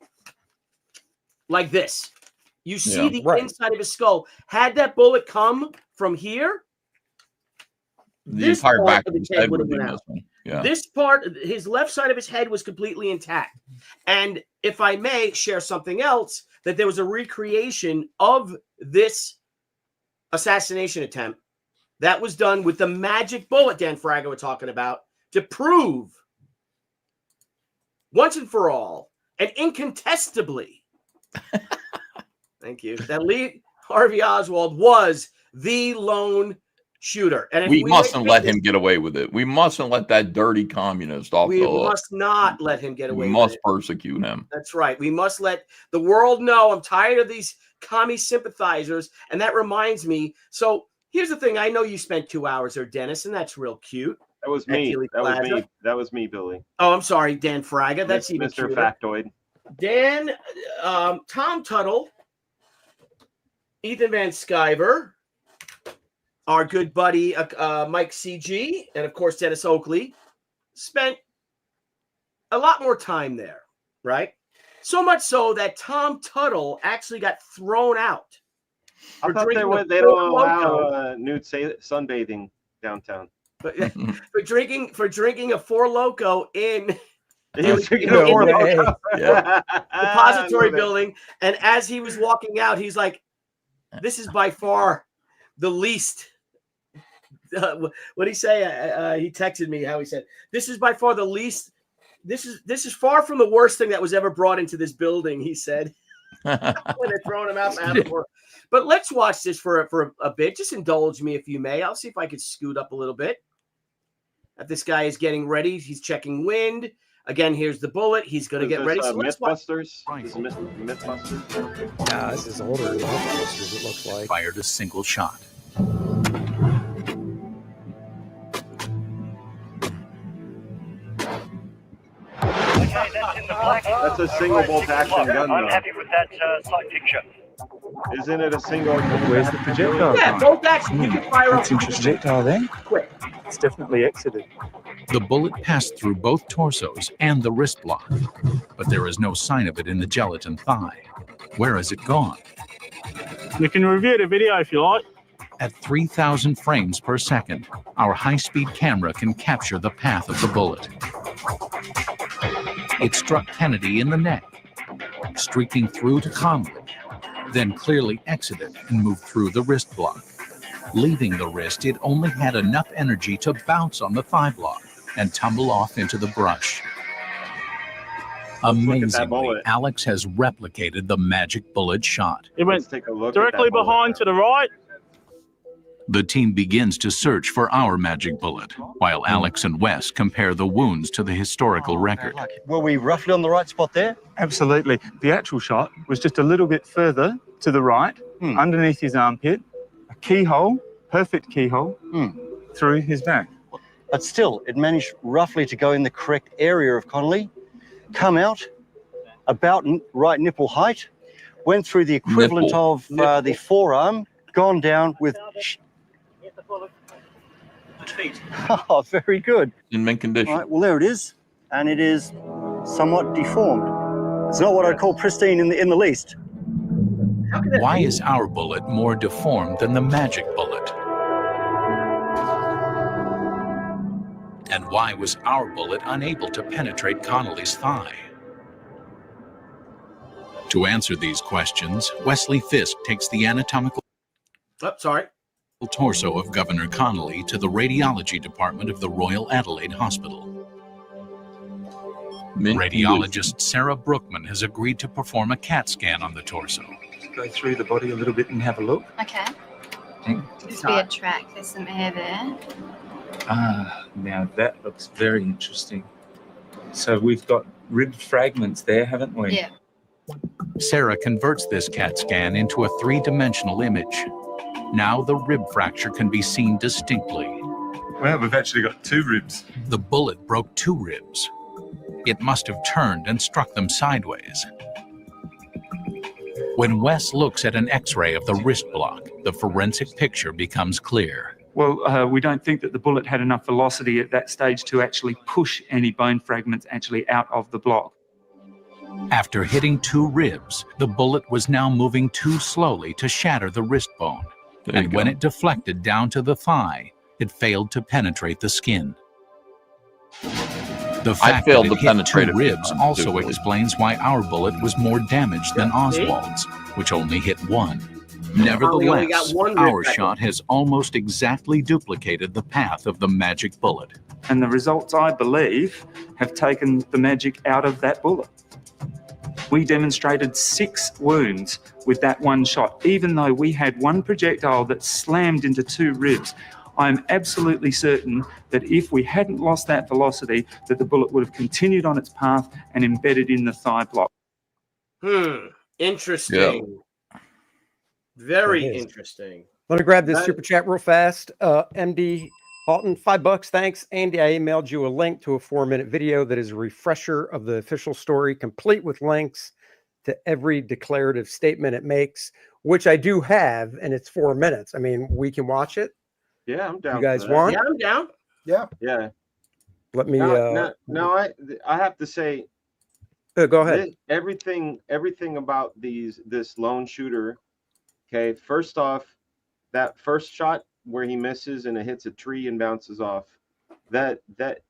like this. You see the inside of his skull. Had that bullet come from here, the entire back of his head would have been out. Yeah. This part, his left side of his head was completely intact. And if I may share something else, that there was a recreation of this assassination attempt that was done with the magic bullet Dan Fraga was talking about to prove once and for all and incontestably, thank you, that Lee Harvey Oswald was the lone shooter. And we mustn't let him get away with it. We mustn't let that dirty communist off the hook. We must not let him get away with it. We must persecute him. That's right. We must let the world know. I'm tired of these commie sympathizers. And that reminds me. So here's the thing. I know you spent 2 hours there, Dennis, and that's real cute. That was me. That was me. That was me, Billy. Oh, I'm sorry, Dan Fraga. That's even Mr. cuter. Factoid. Dan, Tom Tuttle, Ethan Van Sciver, our good buddy Mike CG, and of course Dennis Oakley, spent a lot more time there, right? So much so that Tom Tuttle actually got thrown out. I thought they don't allow nude sunbathing downtown. But for drinking a Four Loko in the depository building, and as he was walking out, he's like, "This is by far the least." What did he say? He texted me how he said, "This is by far the least. This is far from the worst thing that was ever brought into this building." He said when they're throwing him out before. But let's watch this for a bit. Just indulge me if you may. I'll see if I could scoot up a little bit. If this guy is getting ready, he's checking wind. Again, here's the bullet. He's going to get ready. So Mythbusters? This is Mythbusters? Yeah, this is older than Mythbusters, it looks like. Fired a single shot. That's a single bolt action gun, though. I'm happy with that side picture. Isn't it a single? Where's the projectile? Yeah, bolt action. You can fire up. Projectile then? Quick. It's definitely exited. The bullet passed through both torsos and the wrist block, but there is no sign of it in the gelatin thigh. Where has it gone? You can review the video if you like. At 3,000 frames per second, our high-speed camera can capture the path of the bullet. It struck Kennedy in the neck, streaking through to Conley, then clearly exited and moved through the wrist block. Leaving the wrist, it only had enough energy to bounce on the thigh block and tumble off into the brush. Amazingly, Alex has replicated the magic bullet shot. It went directly behind to the right. The team begins to search for our magic bullet, while Alex and Wes compare the wounds to the historical record. Were we roughly on the right spot there? Absolutely. The actual shot was just a little bit further to the right, underneath his armpit, a keyhole, perfect keyhole, through his back. But still, it managed roughly to go in the correct area of Connolly, come out about right nipple height, went through the equivalent of the forearm, gone down with... Oh, very good. In mint condition. All right, well, there it is. And it is somewhat deformed. It's not what I call pristine in the least. Why is our bullet more deformed than the magic bullet? And why was our bullet unable to penetrate Connolly's thigh? To answer these questions, Wesley Fisk takes the anatomical torso of Governor Connolly to the radiology department of the Royal Adelaide Hospital. Radiologist Sarah Brookman has agreed to perform a CAT scan on the torso. Go through the body a little bit and have a look. Okay. This beard track, there's some air there. Now that looks very interesting. So we've got rib fragments there, haven't we? Yeah. Sarah converts this CAT scan into a three-dimensional image. Now the rib fracture can be seen distinctly. Well, we've actually got two ribs. The bullet broke two ribs. It must have turned and struck them sideways. When Wes looks at an X-ray of the wrist block, the forensic picture becomes clear. Well, we don't think that the bullet had enough velocity at that stage to actually push any bone fragments actually out of the block. After hitting two ribs, the bullet was now moving too slowly to shatter the wrist bone. And when it deflected down to the thigh, it failed to penetrate the skin. The fact that it hit two ribs also explains why our bullet was more damaged than Oswald's, which only hit one. Nevertheless, our shot has almost exactly duplicated the path of the magic bullet. And the results, I believe, have taken the magic out of that bullet. We demonstrated 6 wounds with that one shot, even though we had one projectile that slammed into 2 ribs. I'm absolutely certain that if we hadn't lost that velocity, that the bullet would have continued on its path and embedded in the thigh block. Interesting. Yeah. Very interesting. Let me grab this super chat real fast. MD Halton, $5. Thanks. Andy, I emailed you a link to a 4-minute video that is a refresher of the official story, complete with links to every declarative statement it makes, which I do have, and it's 4 minutes. I mean, we can watch it. Yeah, I'm down. You guys want? Yeah, I'm down. Yeah. Yeah. Let me. No, I have to say. Go ahead. Everything about this lone shooter. Okay, first off, that first shot where he misses and it hits a tree and bounces off. That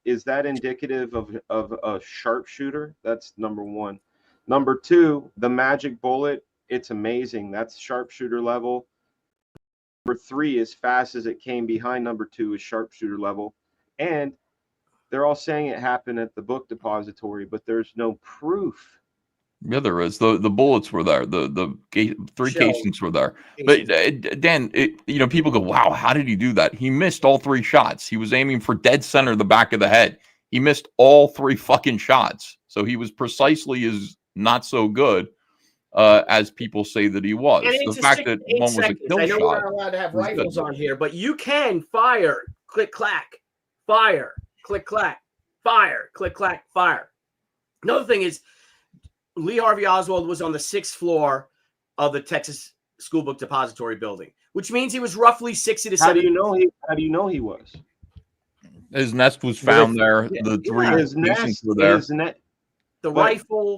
is indicative of a sharpshooter? That's number one. Number two, the magic bullet. It's amazing. That's sharpshooter level. Number three, as fast as it came behind number 2, is sharpshooter level. And they're all saying it happened at the book depository, but there's no proof. Yeah, there is. The bullets were there. The 3 casings were there. But Dan, people go, wow, how did he do that? He missed all 3 shots. He was aiming for dead center, the back of the head. He missed all 3 fucking shots. So he was precisely as not so good as people say that he was. The fact that one was a kill shot. I know we're not allowed to have rifles on here, but you can fire, click, clack, fire, click, clack, fire, click, clack, fire. Another thing is, Lee Harvey Oswald was on the 6th floor of the Texas School Book Depository building, which means he was roughly 60 to 70. How do you know he was? His nest was found there. The 3 casings were there. The rifle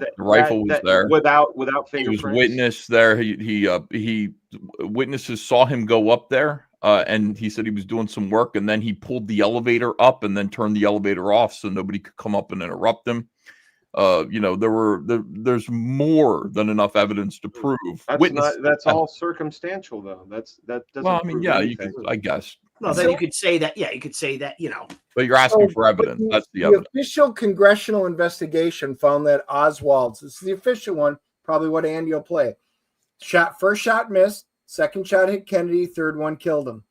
was there without fingerprints. There was witness there. He witnesses saw him go up there, and he said he was doing some work, and then he pulled the elevator up and then turned the elevator off so nobody could come up and interrupt him. There's more than enough evidence to prove. That's all circumstantial, though. That doesn't. Well, I mean, yeah, you could, I guess. Well, then you could say that. Yeah, you could say that. But you're asking for evidence. That's the evidence. The official congressional investigation found that Oswald's. This is the official one. Probably what Andy will play. First shot missed. Second shot hit Kennedy. Third one killed him.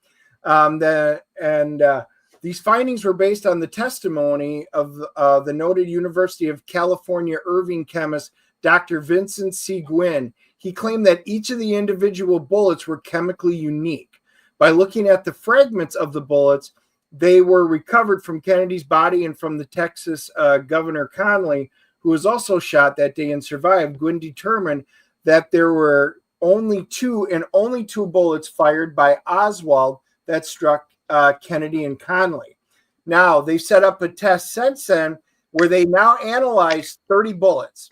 These findings were based on the testimony of the noted University of California Irvine chemist, Dr. Vincent C. Gwynn. He claimed that each of the individual bullets were chemically unique. By looking at the fragments of the bullets, they were recovered from Kennedy's body and from the Texas Governor Connally, who was also shot that day and survived. Gwynn determined that there were only two bullets fired by Oswald that struck Kennedy and Connally. Now, they set up a test since then where they now analyzed 30 bullets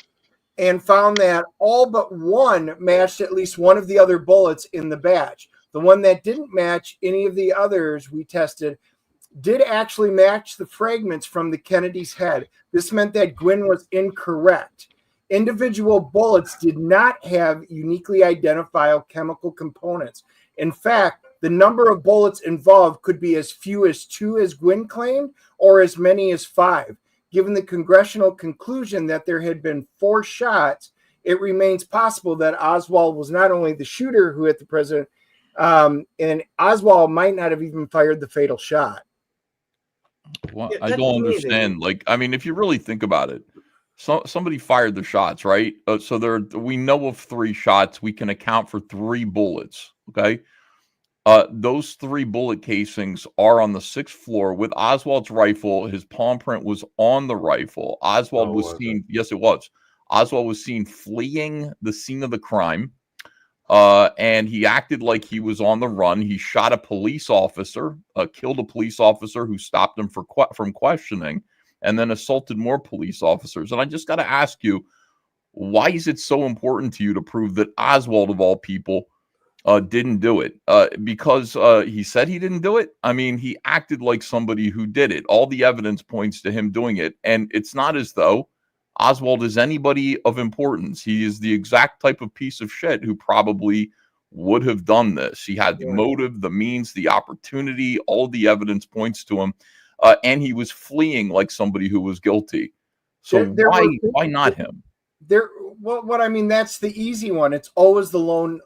and found that all but one matched at least one of the other bullets in the batch. The one that didn't match any of the others we tested did actually match the fragments from the Kennedy's head. This meant that Gwynn was incorrect. Individual bullets did not have uniquely identifiable chemical components. In fact, the number of bullets involved could be as few as 2, as Gwynn claimed, or as many as 5. Given the congressional conclusion that there had been 4 shots, it remains possible that Oswald was not only the shooter who hit the president, and Oswald might not have even fired the fatal shot. Well, I don't understand. Like, I mean, if you really think about it, somebody fired the shots, right? So we know of 3 shots. We can account for 3 bullets. Okay. Those 3 bullet casings are on the 6th floor with Oswald's rifle. His palm print was on the rifle. Oswald was seen. Yes, it was. Oswald was seen fleeing the scene of the crime. And he acted like he was on the run. He shot a police officer, killed a police officer who stopped him from questioning, and then assaulted more police officers. And I just got to ask you, why is it so important to you to prove that Oswald, of all people, didn't do it? Because he said he didn't do it? I mean, he acted like somebody who did it. All the evidence points to him doing it. And it's not as though Oswald is anybody of importance. He is the exact type of piece of shit who probably would have done this. He had the motive, the means, the opportunity. All the evidence points to him. And he was fleeing like somebody who was guilty. So why not him? What I mean, that's the easy one. It's always the lone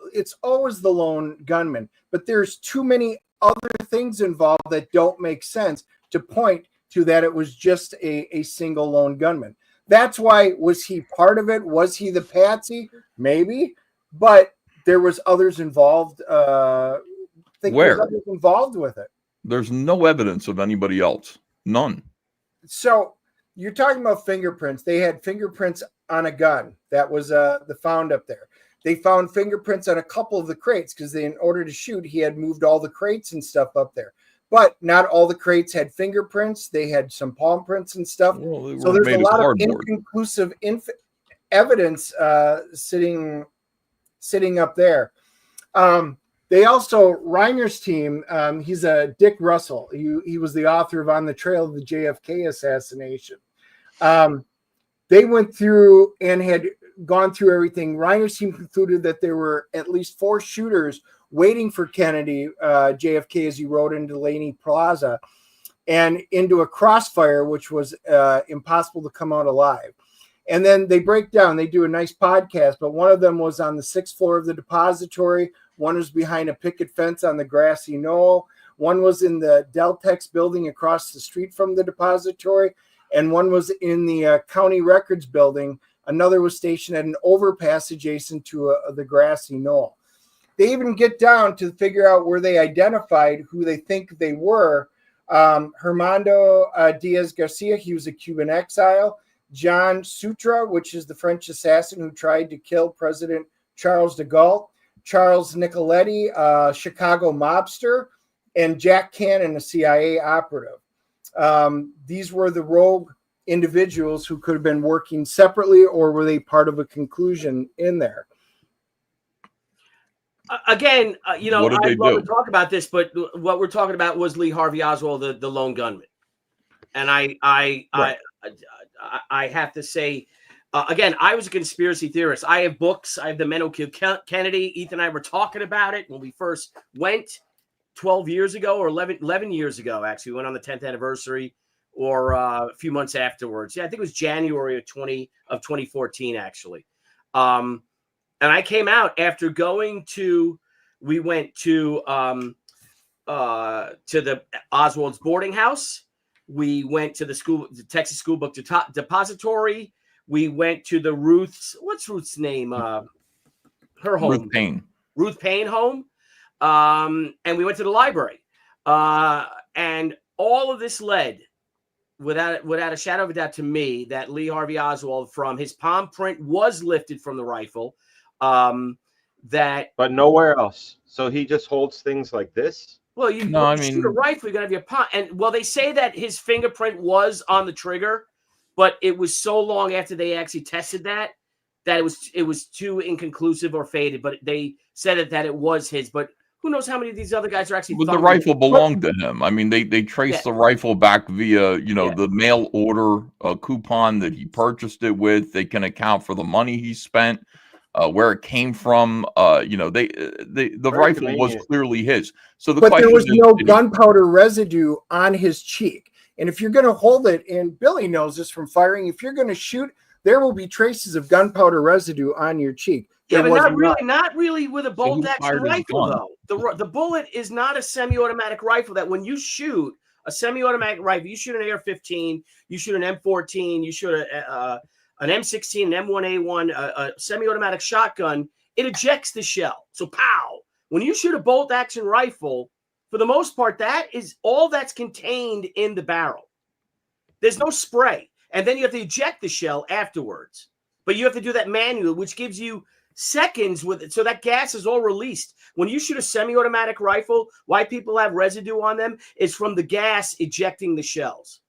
gunman. But there's too many other things involved that don't make sense to point to that it was just a single lone gunman. That's why, was he part of it? Was he the patsy? Maybe, but there was others involved. Where? Others involved with it. There's no evidence of anybody else. None. So you're talking about fingerprints. They had fingerprints on a gun that was found up there. They found fingerprints on a couple of the crates because in order to shoot, he had moved all the crates and stuff up there. But not all the crates had fingerprints. They had some palm prints and stuff. Well, so there's a lot of inconclusive evidence sitting up there. They also, Reiner's team, he's a Dick Russell. He was the author of On the Trail of the JFK assassination. They went through and had gone through everything. Reiner's team concluded that there were at least 4 shooters waiting for Kennedy, JFK, as he rode into Laney Plaza and into a crossfire, which was impossible to come out alive. And then they break down. They do a nice podcast, but one of them was on the 6th floor of the depository. One was behind a picket fence on the grassy knoll. One was in the Deltex building across the street from the depository. And one was in the county records building. Another was stationed at an overpass adjacent to the grassy knoll. They even get down to figure out where they identified who they think they were. Hermando Diaz Garcia, he was a Cuban exile. John Sutra, which is the French assassin who tried to kill President Charles de Gaulle. Charles Nicoletti, Chicago mobster. And Jack Cannon, a CIA operative. These were the rogue individuals who could have been working separately, or were they part of a conclusion in there? Again, I'd love to talk about this, but what we're talking about was Lee Harvey Oswald, the lone gunman. And I have to say, again, I was a conspiracy theorist. I have books. I have The Men Who Killed Kennedy. Ethan and I were talking about it when we first went 12 years ago or 11 years ago, actually. We went on the 10th anniversary or a few months afterwards. Yeah, I think it was January of 2014, actually. And I came out after we went to the Oswald's boarding house. We went to the Texas School Book Depository. We went to the what's Ruth's name? Her home. Ruth Payne home. And we went to the library. And all of this led, without a shadow of a doubt, to me, that Lee Harvey Oswald, from his palm print, was lifted from the rifle. But nowhere else. So he just holds things like this. Well, shoot a rifle, you're gonna have your palm. And they say that his fingerprint was on the trigger, but it was so long after they actually tested that it was too inconclusive or faded. But they said that it was his. But who knows how many of these other guys are actually? But the rifle belonged to him. I mean, they traced the rifle back via the mail order coupon that he purchased it with. They can account for the money he spent. Where it came from, the rifle was clearly his. So but there was no gunpowder residue on his cheek. And if you're going to hold it, and Billy knows this from firing, if you're going to shoot, there will be traces of gunpowder residue on your cheek. Yeah, but not really with a bolt action rifle, though. The bullet is not a semi-automatic rifle that when you shoot a semi-automatic rifle, you shoot an AR-15, you shoot an M14, you shoot an M16, an M1A1, a semi-automatic shotgun, it ejects the shell. So pow! When you shoot a bolt-action rifle, for the most part, that is all that's contained in the barrel. There's no spray. And then you have to eject the shell afterwards. But you have to do that manually, which gives you seconds with it. So that gas is all released. When you shoot a semi-automatic rifle, why people have residue on them is from the gas ejecting the shells.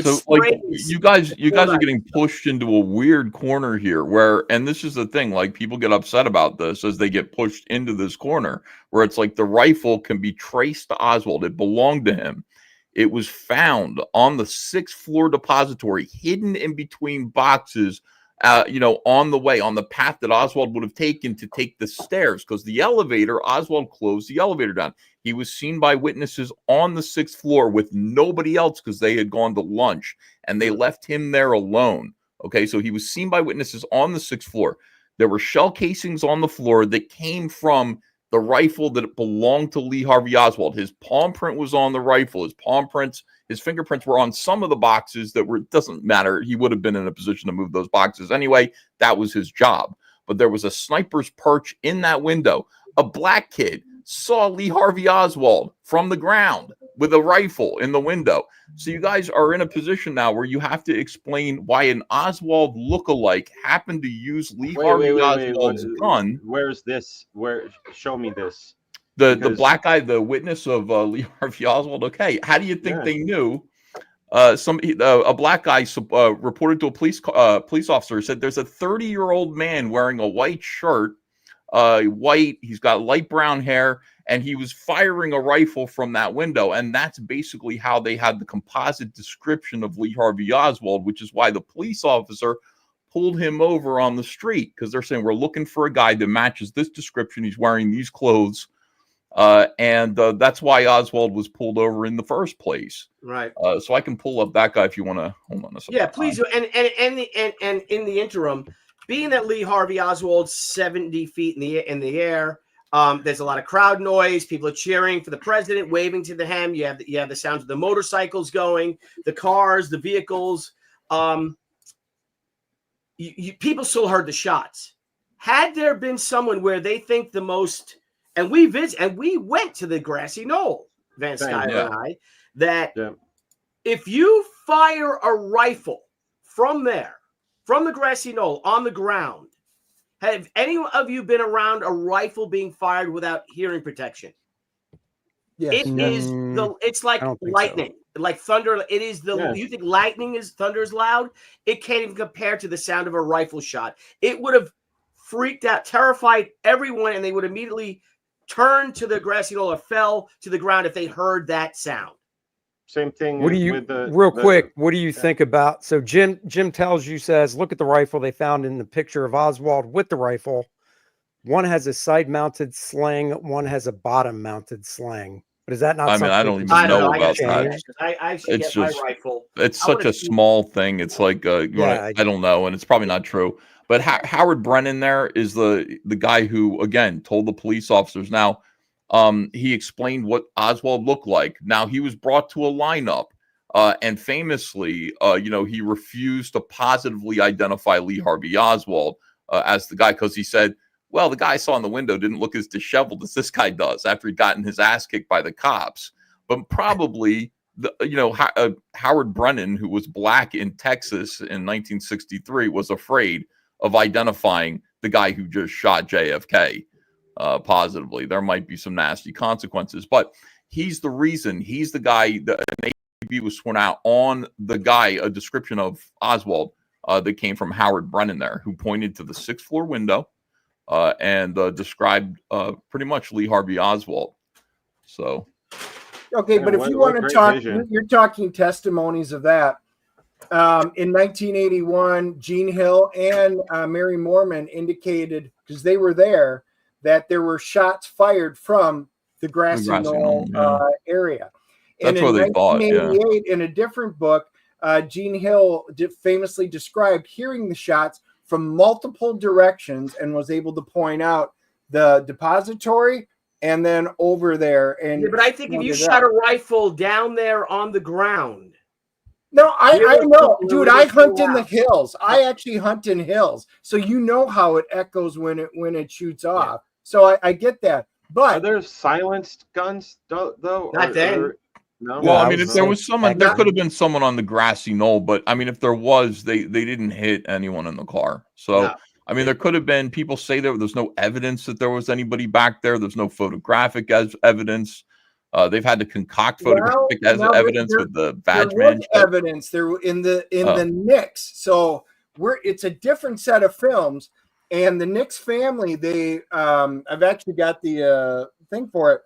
So like you guys are getting pushed into a weird corner here where, and this is the thing, like people get upset about this as they get pushed into this corner where it's like the rifle can be traced to Oswald. It belonged to him. It was found on the 6th floor depository, hidden in between boxes, on the way, on the path that Oswald would have taken to take the stairs, because the elevator, Oswald closed the elevator down. He was seen by witnesses on the 6th floor with nobody else because they had gone to lunch and they left him there alone. Okay, so he was seen by witnesses on the 6th floor. There were shell casings on the floor that came from the rifle that belonged to Lee Harvey Oswald. His palm print was on the rifle. His fingerprints were on some of the boxes that were, it doesn't matter. He would have been in a position to move those boxes anyway. That was his job. But there was a sniper's perch in that window. A black kid saw Lee Harvey Oswald from the ground with a rifle in the window. So you guys are in a position now where you have to explain why an Oswald lookalike happened to use Lee Harvey Oswald's gun. Where's this? Show me this. The black guy, the witness of Lee Harvey Oswald. Okay, how do you think they knew? A black guy reported to a police officer, said there's a 30-year-old man wearing a white shirt, he's got light brown hair, and he was firing a rifle from that window. And that's basically how they had the composite description of Lee Harvey Oswald, which is why the police officer pulled him over on the street, because they're saying we're looking for a guy that matches this description. He's wearing these clothes. And that's why Oswald was pulled over in the first place. Right. So I can pull up that guy if you want to. Hold on a second. Yeah, please do. And in the interim, being that Lee Harvey Oswald's 70 feet in the air, there's a lot of crowd noise. People are cheering for the president, waving to him. You have the sounds of the motorcycles going, the cars, the vehicles. People still heard the shots. Had there been someone where they think the most. And we went to the grassy knoll, Van Sciver and I, that if you fire a rifle from there, from the grassy knoll on the ground, have any of you been around a rifle being fired without hearing protection? Yes. It's like lightning, like thunder. It is you think thunder is loud? It can't even compare to the sound of a rifle shot. It would have freaked out, terrified everyone, and they would immediately turn to the grassy knoll or fell to the ground if they heard that sound. Same thing. What do you what do you think about? So Jim says, look at the rifle they found in the picture of Oswald with the rifle. One has a side-mounted sling. One has a bottom-mounted sling. But is that not? I mean, I don't even know about that. I should get my rifle. It's such a small thing. It's like I don't know, and it's probably not true. But Howard Brennan there is the guy who, again, told the police officers. Now, he explained what Oswald looked like. Now, he was brought to a lineup, and famously, he refused to positively identify Lee Harvey Oswald as the guy, because he said, well, the guy I saw in the window didn't look as disheveled as this guy does after he'd gotten his ass kicked by the cops. But probably, Howard Brennan, who was black in Texas in 1963, was afraid of identifying the guy who just shot JFK positively. There might be some nasty consequences, but he's the reason. He's the guy that an ABB was sworn out on the guy, a description of Oswald that came from Howard Brennan there, who pointed to the 6th floor window and described pretty much Lee Harvey Oswald. So. Okay, but if you want to talk, you're talking testimonies of that. In 1981, Gene Hill and Mary Mormon indicated, because they were there, that there were shots fired from the grassy knoll area. And that's what they thought. In a different book, Gene Hill famously described hearing the shots from multiple directions and was able to point out the depository, and then over there. And yeah, but I think if you shot a rifle down there on the ground. No, I know, dude. I hunt in the hills. I actually hunt in hills, so you know how it echoes when it shoots off. Yeah. So I get that. But are there silenced guns though? Not then. No. Well, I mean, if there was someone, there could have been someone on the grassy knoll, but I mean, if there was, they didn't hit anyone in the car. So, no. I mean, there could have been. People say there's no evidence that there was anybody back there. There's no photographic evidence. They've had to concoct photographic evidence with the badge man. Evidence there in the Knicks. So it's a different set of films. And the Knicks family, I've actually got the thing for it.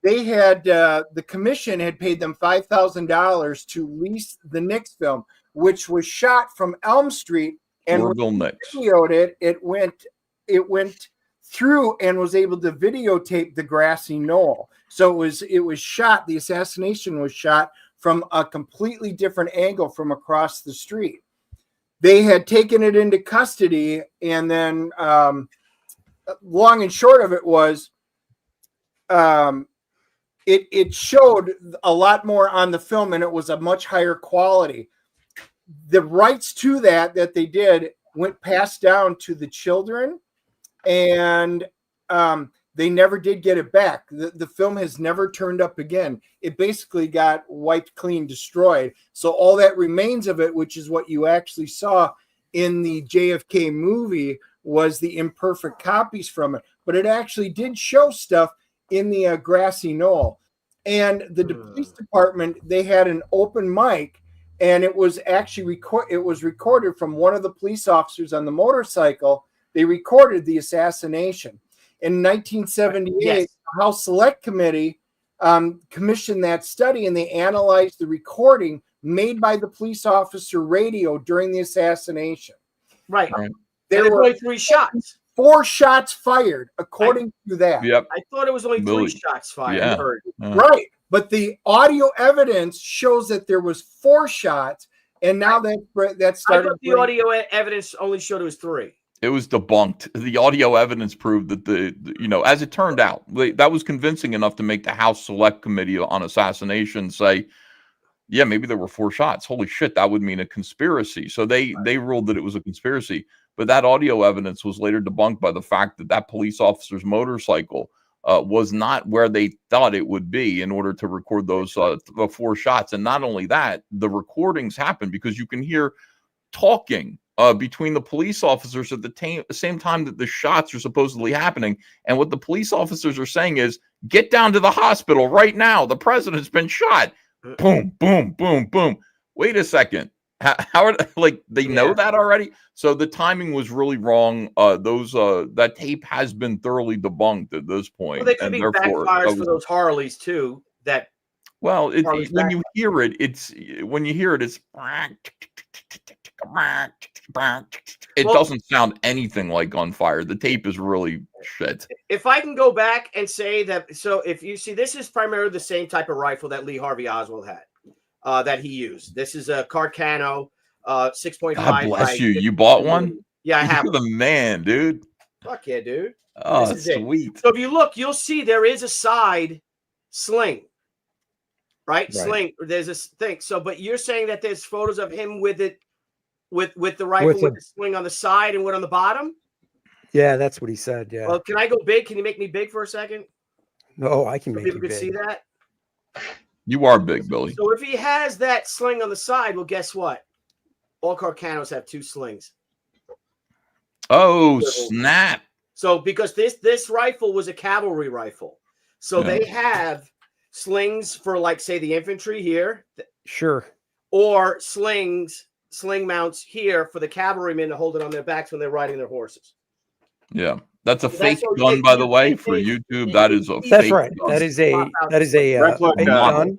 They had the commission had paid them $5,000 to lease the Knicks film, which was shot from Elm Street, and when they videoed it, it went through and was able to videotape the grassy knoll. So it was shot. The assassination was shot from a completely different angle from across the street. They had taken it into custody, and then long and short of it was, it showed a lot more on the film, and it was a much higher quality. The rights to that they did went passed down to the children, and they never did get it back. The film has never turned up again. It basically got wiped clean, destroyed. So all that remains of it, which is what you actually saw in the JFK movie, was the imperfect copies from it. But it actually did show stuff in the grassy knoll. And the police department, they had an open mic, and it was actually recorded from one of the police officers on the motorcycle. They recorded the assassination. In 1978, yes. The House Select Committee commissioned that study, and they analyzed the recording made by the police officer radio during the assassination. Right. There were only 3 shots. 4 shots fired, according to that. Yep. I thought it was only 3 shots fired. Yeah. Right. But the audio evidence shows that there was 4 shots, and now that started. I thought the audio evidence only showed it was 3. It was debunked. The audio evidence proved that as it turned out, that was convincing enough to make the House Select Committee on Assassination say, yeah, maybe there were 4 shots. Holy shit, that would mean a conspiracy. So they ruled that it was a conspiracy. But that audio evidence was later debunked by the fact that police officer's motorcycle was not where they thought it would be in order to record those 4 shots. And not only that, the recordings happen because you can hear talking between the police officers at the same time that the shots are supposedly happening. And what the police officers are saying is, get down to the hospital right now. The president's been shot. Boom, boom, boom, boom. Wait a second. How are they know that already? So the timing was really wrong. That tape has been thoroughly debunked at this point. Well, they could be backfires for those Harleys too. When you hear it, it's it doesn't sound anything like gunfire. The tape is really shit. If I can go back and say that, so if you see, this is primarily the same type of rifle that Lee Harvey Oswald had. That he used. This is a Carcano 6.5. God bless you. You bought one? Yeah, I have. You're the man, dude. Fuck yeah, dude. Oh, that's sweet. So if you look, you'll see there is a side sling. Right? Sling. There's a thing. So, but you're saying that there's photos of him with it, with the rifle with the sling on the side and what on the bottom? Yeah, that's what he said. Yeah. Well, can I go big? Can you make me big for a second? No, I can make you big. People could see that. You are big, Billy. So if he has that sling on the side, well, guess what? All Carcanos have 2 slings. Oh, snap. So because this rifle was a cavalry rifle. So they have slings for, like, say, the infantry here. Sure. Or sling mounts here for the cavalrymen to hold it on their backs when they're riding their horses. Yeah. That's a fake gun, by the way, for YouTube. That is a That's fake right. gun. That is a replica gun.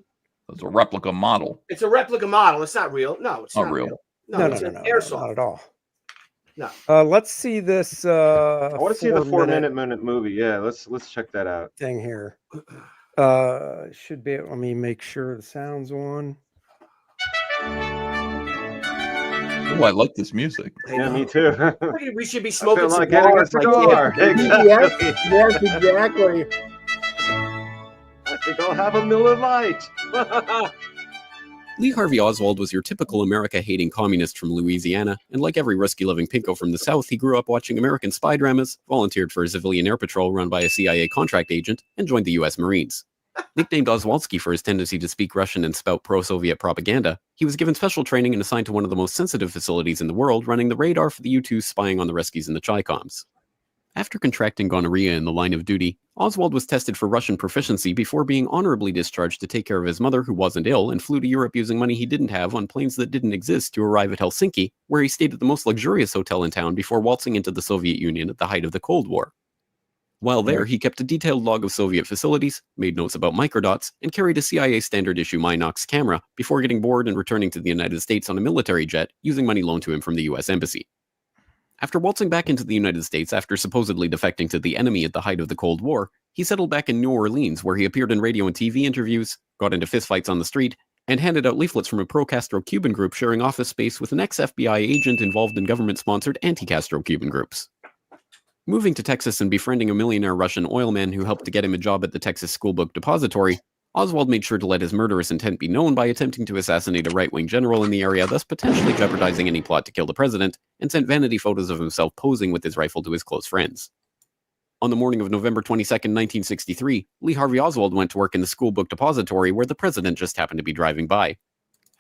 It's a replica model. It's a replica model. It's not real. No, it's not real. No, it's an airsoft. Not at all. No. Let's see this. I want to see the 4-minute movie. Yeah, let's check that out. Thing here. Should be. Let me make sure the sound's on. Oh, I like this music. Yeah, me too. We should be smoking like cigars. Yes, exactly. I think I'll have a Miller Lite. Lee Harvey Oswald was your typical America-hating communist from Louisiana, and like every risky-living pinko from the South, he grew up watching American spy dramas, volunteered for a civilian air patrol run by a CIA contract agent, and joined the U.S. Marines. Nicknamed Oswaldsky for his tendency to speak Russian and spout pro-Soviet propaganda, he was given special training and assigned to one of the most sensitive facilities in the world, running the radar for the U-2 spying on the Ruskies and the Chi-Coms. After contracting gonorrhea in the line of duty, Oswald was tested for Russian proficiency before being honorably discharged to take care of his mother, who wasn't ill, and flew to Europe using money he didn't have on planes that didn't exist to arrive at Helsinki, where he stayed at the most luxurious hotel in town before waltzing into the Soviet Union at the height of the Cold War. While there, he kept a detailed log of Soviet facilities, made notes about microdots, and carried a CIA standard-issue Minox camera before getting bored and returning to the United States on a military jet using money loaned to him from the U.S. Embassy. After waltzing back into the United States after supposedly defecting to the enemy at the height of the Cold War, he settled back in New Orleans, where he appeared in radio and TV interviews, got into fistfights on the street, and handed out leaflets from a pro-Castro Cuban group sharing office space with an ex-FBI agent involved in government-sponsored anti-Castro Cuban groups. Moving to Texas and befriending a millionaire Russian oil man who helped to get him a job at the Texas Schoolbook Depository, Oswald made sure to let his murderous intent be known by attempting to assassinate a right-wing general in the area, thus potentially jeopardizing any plot to kill the president, and sent vanity photos of himself posing with his rifle to his close friends. On the morning of November 22, 1963, Lee Harvey Oswald went to work in the Schoolbook Depository where the president just happened to be driving by.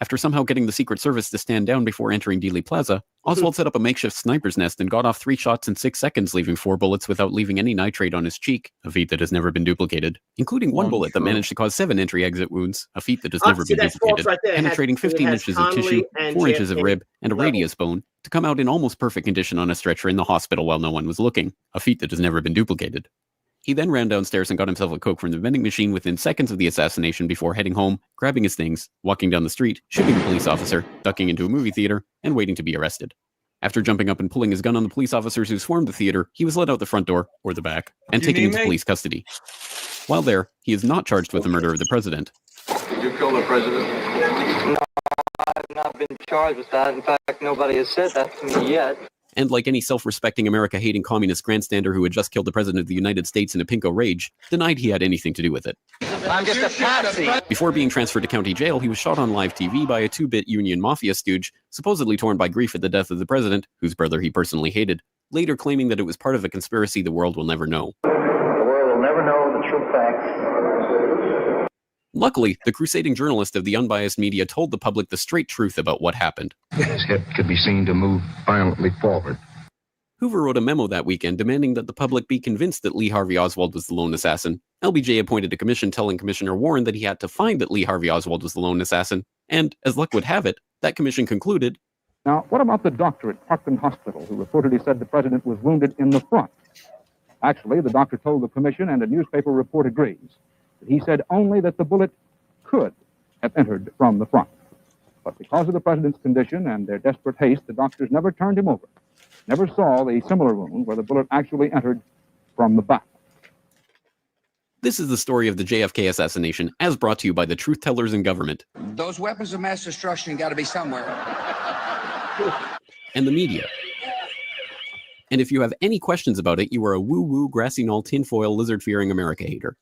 After somehow getting the Secret Service to stand down before entering Dealey Plaza, Oswald set up a makeshift sniper's nest and got off 3 shots in 6 seconds, leaving 4 bullets without leaving any nitrate on his cheek, a feat that has never been duplicated, including 1 bullet that managed to cause 7 entry-exit wounds, a feat that has never been duplicated, penetrating 15 inches of tissue, 4 inches of rib, and a radius bone, to come out in almost perfect condition on a stretcher in the hospital while no one was looking, a feat that has never been duplicated. He then ran downstairs and got himself a Coke from the vending machine within seconds of the assassination before heading home, grabbing his things, walking down the street, shooting a police officer, ducking into a movie theater, and waiting to be arrested. After jumping up and pulling his gun on the police officers who swarmed the theater, he was led out the front door, or the back, and taken into police custody. While there, he is not charged with the murder of the president. Did you kill the president? No, I've not been charged with that. In fact, nobody has said that to me yet. And like any self-respecting America-hating communist grandstander who had just killed the president of the United States in a pinko rage, denied he had anything to do with it. I'm just a patsy. Before being transferred to county jail, he was shot on live TV by a 2-bit Union Mafia stooge, supposedly torn by grief at the death of the president, whose brother he personally hated, later claiming that it was part of a conspiracy the world will never know. The world will never know the true facts. Luckily, the crusading journalist of the unbiased media told the public the straight truth about what happened. His head could be seen to move violently forward. Hoover wrote a memo that weekend demanding that the public be convinced that Lee Harvey Oswald was the lone assassin. LBJ appointed a commission telling Commissioner Warren that he had to find that Lee Harvey Oswald was the lone assassin, and, as luck would have it, that commission concluded, "Now, what about the doctor at Parkland Hospital who reportedly said the president was wounded in the front? Actually, the doctor told the commission, and a newspaper report agrees. He said only that the bullet could have entered from the front. But because of the president's condition and their desperate haste, the doctors never turned him over, never saw the similar wound where the bullet actually entered from the back." This is the story of the JFK assassination, as brought to you by the truth tellers in government. Those weapons of mass destruction got to be somewhere. And the media. And if you have any questions about it, you are a woo-woo, grassy knoll, tinfoil, lizard-fearing America hater.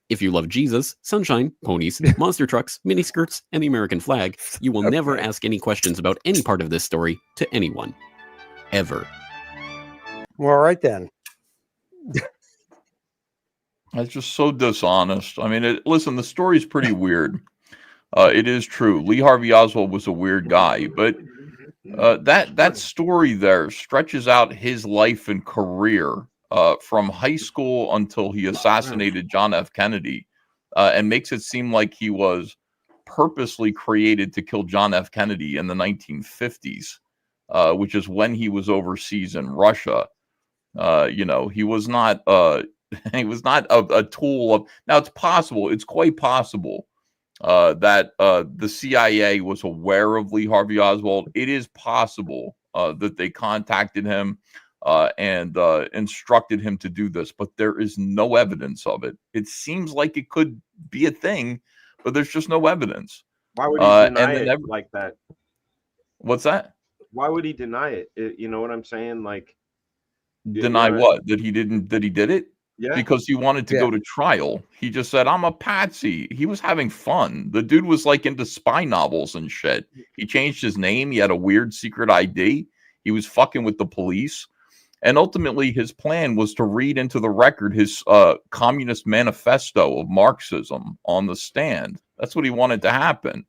If you love Jesus, sunshine, ponies, monster trucks, miniskirts, and the American flag, you will never ask any questions about any part of this story to anyone. Ever. Well, all right then. That's just so dishonest. I mean, listen, the story's pretty weird. It is true. Lee Harvey Oswald was a weird guy, but that story there stretches out his life and career from high school until he assassinated John F. Kennedy, and makes it seem like he was purposely created to kill John F. Kennedy in the 1950s, which is when he was overseas in Russia. He was not he was not a tool of. Now it's possible, it's quite possible that the CIA was aware of Lee Harvey Oswald. It is possible that they contacted him and instructed him to do this, but there is no evidence of it. It seems like it could be a thing, but there's just no evidence. Why would he deny it like that? What's that? Why would he deny it? You know what I'm saying? Like, deny what? That he did it? Yeah. Because he wanted to go to trial. He just said, I'm a patsy. He was having fun. The dude was like into spy novels and shit. He changed his name. He had a weird secret ID. He was fucking with the police. And ultimately, his plan was to read into the record his communist manifesto of Marxism on the stand. That's what he wanted to happen.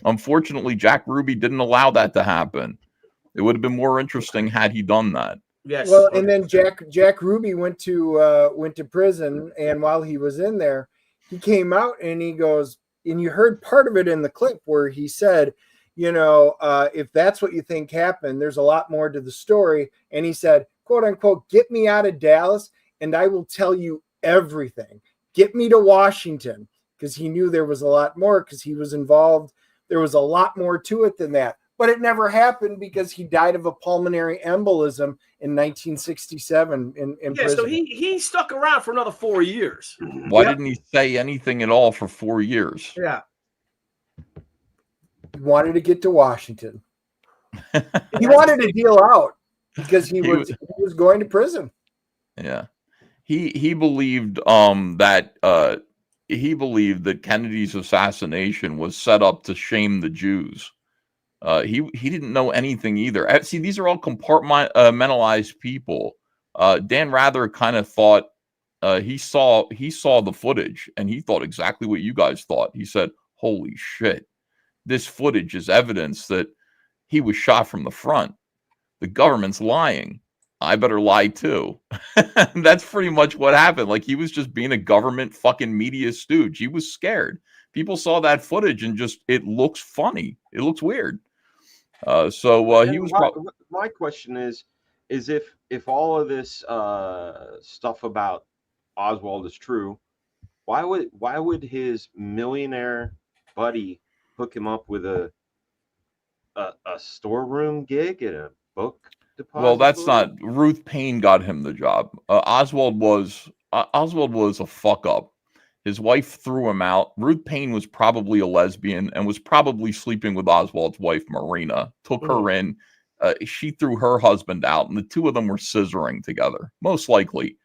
Unfortunately, Jack Ruby didn't allow that to happen. It would have been more interesting had he done that. Yes. Well, and then Jack Ruby went to prison, and while he was in there, he came out and he goes, and you heard part of it in the clip where he said, if that's what you think happened, there's a lot more to the story. And he said, quote unquote, get me out of Dallas and I will tell you everything. Get me to Washington, because he knew there was a lot more, because he was involved. There was a lot more to it than that. But it never happened because he died of a pulmonary embolism in 1967 in prison. So he stuck around for another 4 years. Why didn't he say anything at all for 4 years? Yeah. He wanted to get to Washington. He wanted to deal out because he was going to prison. Yeah. He believed that Kennedy's assassination was set up to shame the Jews. He didn't know anything either. See, these are all compartmentalized people. Dan Rather kind of thought he saw the footage and he thought exactly what you guys thought. He said, "Holy shit, this footage is evidence that he was shot from the front. The government's lying. I better lie too." That's pretty much what happened. Like, he was just being a government fucking media stooge. He was scared. People saw that footage and just, it looks funny. It looks weird. He was. My question is if all of this stuff about Oswald is true, why would his millionaire buddy hook him up with a storeroom gig at a book depository? Well, that's not. Ruth Payne got him the job. Oswald was a fuck up. His wife threw him out. Ruth Payne was probably a lesbian and was probably sleeping with Oswald's wife, Marina. Took her in. She threw her husband out, and the two of them were scissoring together, most likely.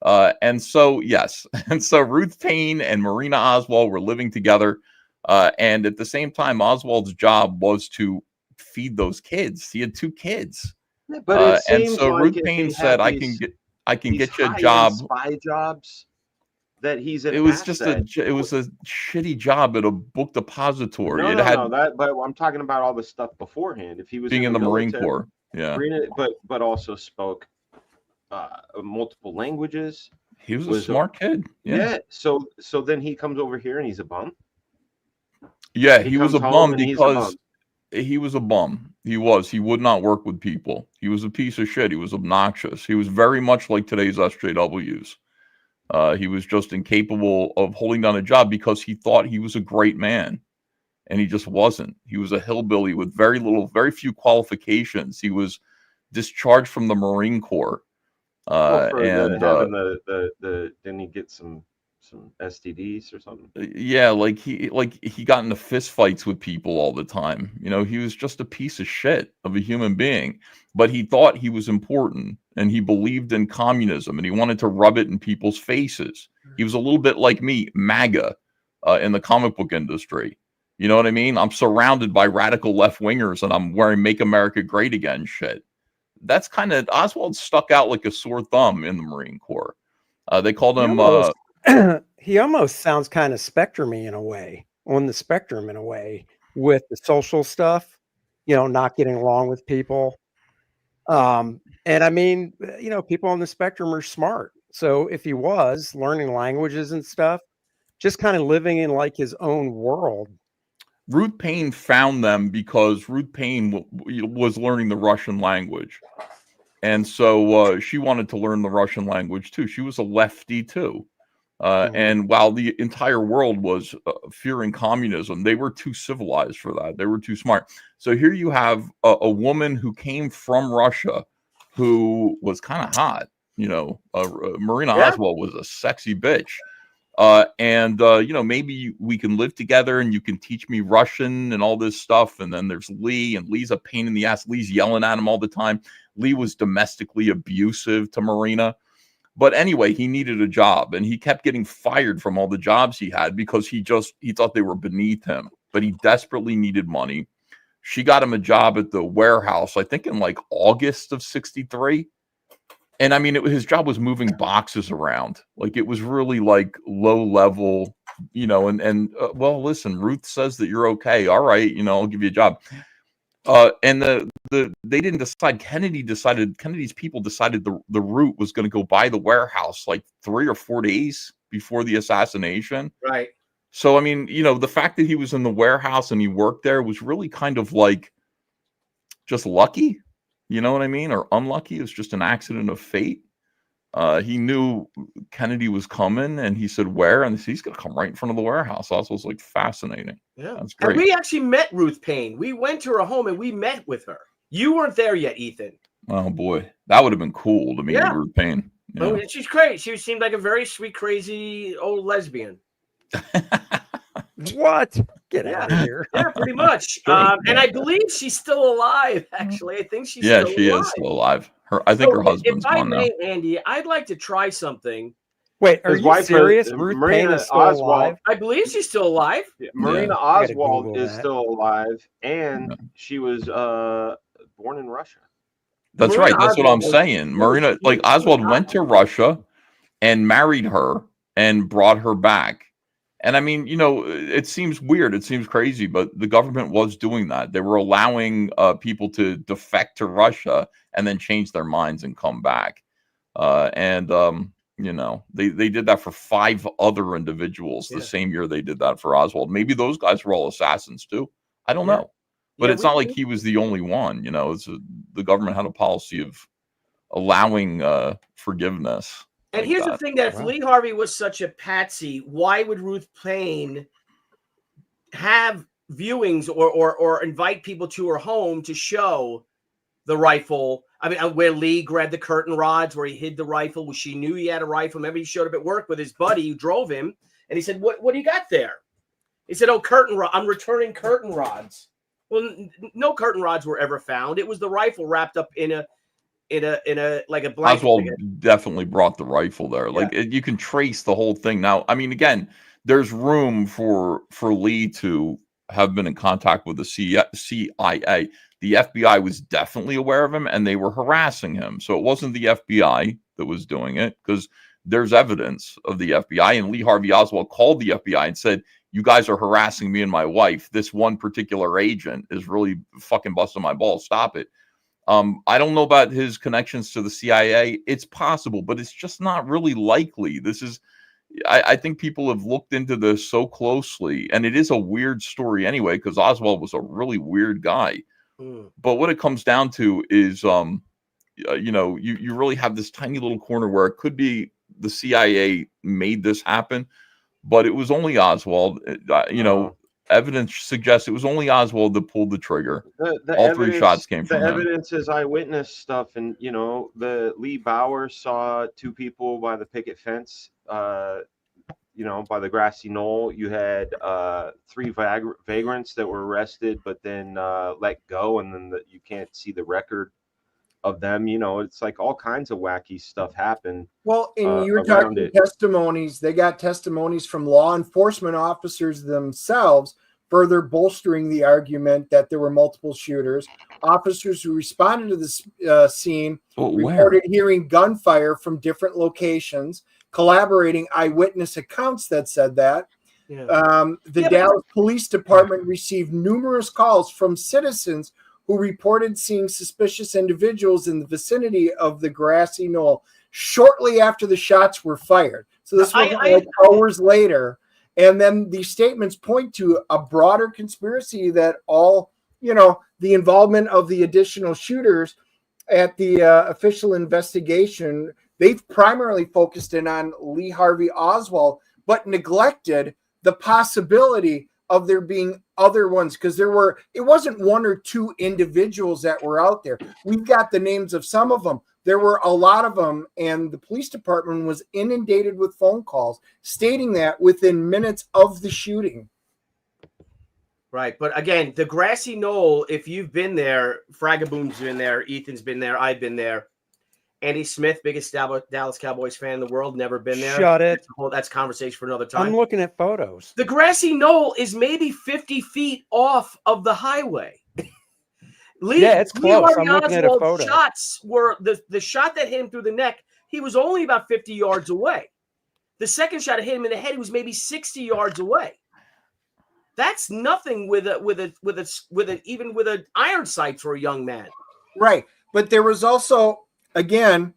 And so Ruth Payne and Marina Oswald were living together. And at the same time, Oswald's job was to feed those kids. He had 2 kids. Yeah, but and so like Ruth Payne said, "I can get you a job." Spy jobs that he's an It was asset. it was a shitty job at a book depository. But I'm talking about all the stuff beforehand. If he was being in the Marine military, Corps, yeah, but also spoke multiple languages. He was a smart kid. Yeah. So then he comes over here and he's a bum. Yeah, he was a bum because he was a bum. He would not work with people. He was a piece of shit. He was obnoxious. He was very much like today's SJWs. He was just incapable of holding down a job because he thought he was a great man, and he just wasn't. He was a hillbilly with very few qualifications. He was discharged from the Marine Corps. Didn't he get some STDs or something? Yeah, he got into fist fights with people all the time. He was just a piece of shit of a human being, but he thought he was important and he believed in communism and he wanted to rub it in people's faces. He was a little bit like me, MAGA, in the comic book industry. You know what I mean? I'm surrounded by radical left wingers and I'm wearing "Make America Great Again" shit. That's kind of, Oswald stuck out like a sore thumb in the Marine Corps. They called him he almost sounds kind of spectrum-y in a way, on the spectrum in a way, with the social stuff, not getting along with people. And I mean, people on the spectrum are smart. So if he was learning languages and stuff, just kind of living in like his own world. Ruth Payne found them because Ruth Payne was learning the Russian language. And so she wanted to learn the Russian language too. She was a lefty too. And while the entire world was fearing communism, they were too civilized for that. They were too smart. So here you have a woman who came from Russia who was kind of hot. Marina Oswald was a sexy bitch. Maybe we can live together and you can teach me Russian and all this stuff. And then there's Lee, and Lee's a pain in the ass. Lee's yelling at him all the time. Lee was domestically abusive to Marina. But anyway, he needed a job, and he kept getting fired from all the jobs he had because he thought they were beneath him. But he desperately needed money. She got him a job at the warehouse, I think in like August of 63. And I mean, his job was moving boxes around. Like, it was really like low level, well, listen, Ruth says that you're okay. All right. I'll give you a job. And they didn't decide. Kennedy's people decided the route was going to go by the warehouse like 3 or 4 days before the assassination. Right. So, I mean, the fact that he was in the warehouse and he worked there was really kind of like just lucky. You know what I mean? Or unlucky. It was just an accident of fate. He knew Kennedy was coming, and he said, where? And he's going to come right in front of the warehouse. Also, was like fascinating. Yeah. That's great. And we actually met Ruth Payne. We went to her home and we met with her. You weren't there yet, Ethan. Oh, boy. That would have been cool to meet Ruth Payne. Yeah. Oh, she's great. She seemed like a very sweet, crazy old lesbian. What? Get out of here. Yeah, pretty much. And I believe she's still alive, actually. I think she's still alive. Yeah, she is still alive. I think her husband's gone now. If I may, Andy, I'd like to try something. Wait, are you serious? Ruth Payne is still alive? I believe she's still alive. Yeah, Marina Oswald is still alive, and she was born in Russia. That's Marina right. That's Oswald what I'm saying. Marina, like Oswald went to Russia and married her and brought her back. And I mean, it seems weird. It seems crazy, but the government was doing that. They were allowing people to defect to Russia and then change their minds and come back. They did that for 5 other individuals the same year they did that for Oswald. Maybe those guys were all assassins too. I don't know. But it's not like he was the only one. The government had a policy of allowing forgiveness. And here's the thing, that if Lee Harvey was such a patsy, why would Ruth Payne have viewings or invite people to her home to show the rifle? I mean, where Lee grabbed the curtain rods, where he hid the rifle, where she knew he had a rifle. Maybe he showed up at work with his buddy who drove him, and he said, "What do you got there?" He said, "Oh, curtain rod. I'm returning curtain rods." Well, no curtain rods were ever found. It was the rifle wrapped up in a like a blanket. Oswald definitely brought the rifle there. Like you can trace the whole thing. Now, I mean, again, there's room for Lee to have been in contact with the CIA. The FBI was definitely aware of him, and they were harassing him. So it wasn't the FBI that was doing it, because there's evidence of the FBI. And Lee Harvey Oswald called the FBI and said, "You guys are harassing me and my wife. This one particular agent is really fucking busting my balls. Stop it." I don't know about his connections to the CIA. It's possible, but it's just not really likely. I think people have looked into this so closely, and it is a weird story anyway, because Oswald was a really weird guy. But what it comes down to is, you really have this tiny little corner where it could be the CIA made this happen, but it was only Oswald. Evidence suggests it was only Oswald that pulled the trigger. All 3 shots came from him. The evidence is eyewitness stuff, and the Lee Bauer saw 2 people by the picket fence. By the grassy knoll. You had 3 vagrants that were arrested, but then let go, and then you can't see the record of them. It's like all kinds of wacky stuff happened. Well, and you were talking testimonies. They got testimonies from law enforcement officers themselves, further bolstering the argument that there were multiple shooters. Officers who responded to this scene reported hearing gunfire from different locations, collaborating eyewitness accounts that said that. The Dallas Police Department received numerous calls from citizens who reported seeing suspicious individuals in the vicinity of the grassy knoll shortly after the shots were fired. So this was like hours later. And then these statements point to a broader conspiracy that all, the involvement of the additional shooters at the official investigation, they've primarily focused in on Lee Harvey Oswald, but neglected the possibility of there being other ones, because it wasn't 1 or 2 individuals that were out there. We've got the names of some of them, there were a lot of them, and the police department was inundated with phone calls stating that within minutes of the shooting. Right. But again, the grassy knoll, if you've been there, Fragaboom's been there, Ethan's been there, I've been there. Andy Smith, biggest Dallas Cowboys fan in the world, never been there. Shut it. That's conversation for another time. I'm looking at photos. The grassy knoll is maybe 50 feet off of the highway. Yeah, it's close. I'm looking at a Oswald's photo. shots were the shot that hit him through the neck. He was only about 50 yards away. The second shot that hit him in the head, he was maybe 60 yards away. That's nothing with even with an iron sight for a young man. Right. But there was also, again,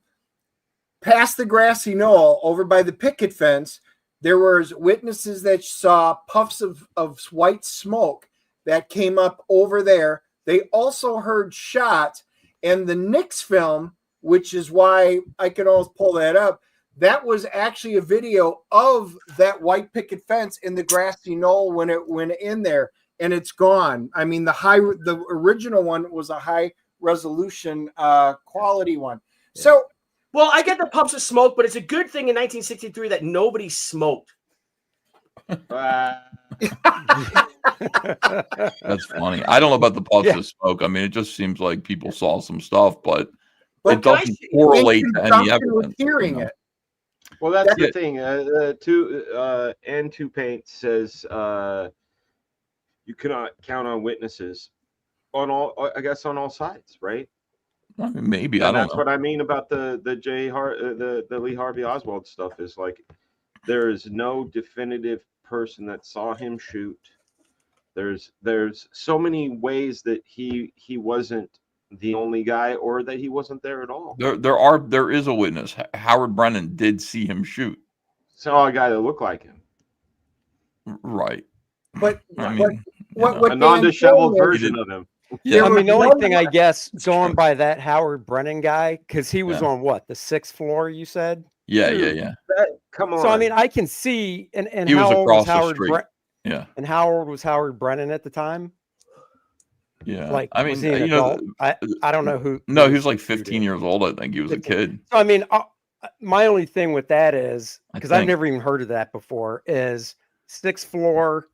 past the grassy knoll over by the picket fence, there was witnesses that saw puffs of white smoke that came up over there. They also heard shots, and the Knicks film, which is why I can always pull that up, that was actually a video of that white picket fence in the grassy knoll when it went in there, and it's gone. I mean, the original one was a high resolution quality one. Yeah. So, well, I get the puffs of smoke, but it's a good thing in 1963 that nobody smoked. That's funny. I don't know about the puffs of smoke. I mean, it just seems like people saw some stuff, but it doesn't correlate to any evidence. Hearing it. Well, that's the thing. Two Paint says you cannot count on witnesses on all. I guess on all sides, right? I mean, maybe and I don't that's know. what I mean about the Lee Harvey Oswald stuff. Is like there is no definitive person that saw him shoot. There's so many ways that he wasn't the only guy, or that he wasn't there at all. There is a witness. Howard Brennan did see him shoot. Saw a guy that looked like him. Right. But I mean, a non-disheveled version of him. Yeah, I mean, the only thing I guess going by that Howard Brennan guy, because he was on what, the 6th floor, you said? Yeah. Come on. So I mean, I can see, and he was across the Howard street. Yeah. And how old was Howard Brennan at the time? Yeah. Like, I mean, was he an adult? I don't know who. No, he was like 15 years old. I think he was a kid. So I mean, my only thing with that is, because I've never even heard of that before, is 6th floor,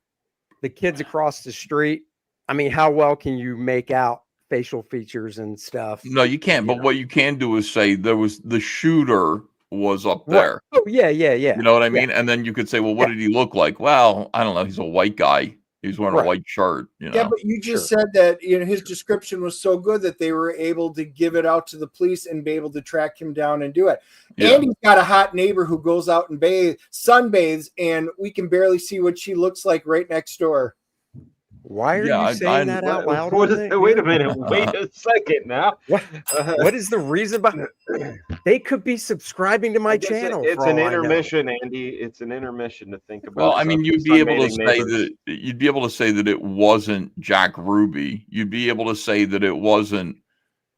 the kids across the street. I mean, how well can you make out facial features and stuff? No, you can't. But what you can do is say the shooter was up there. Oh, yeah. You know what I mean? And then you could say, well, what did he look like? Well, I don't know. He's a white guy. He's wearing a white shirt. You know? Yeah, but you just said that his description was so good that they were able to give it out to the police and be able to track him down and do it. Yeah. And he's got a hot neighbor who goes out and sunbathes, and we can barely see what she looks like right next door. Why are you saying that out loud? Wait a minute. Wait a second now. What is the reason behind it? They could be subscribing to my channel. It's an intermission, Andy. It's an intermission to think about. Well, I mean, you'd be able to say that it wasn't Jack Ruby. You'd be able to say that it wasn't,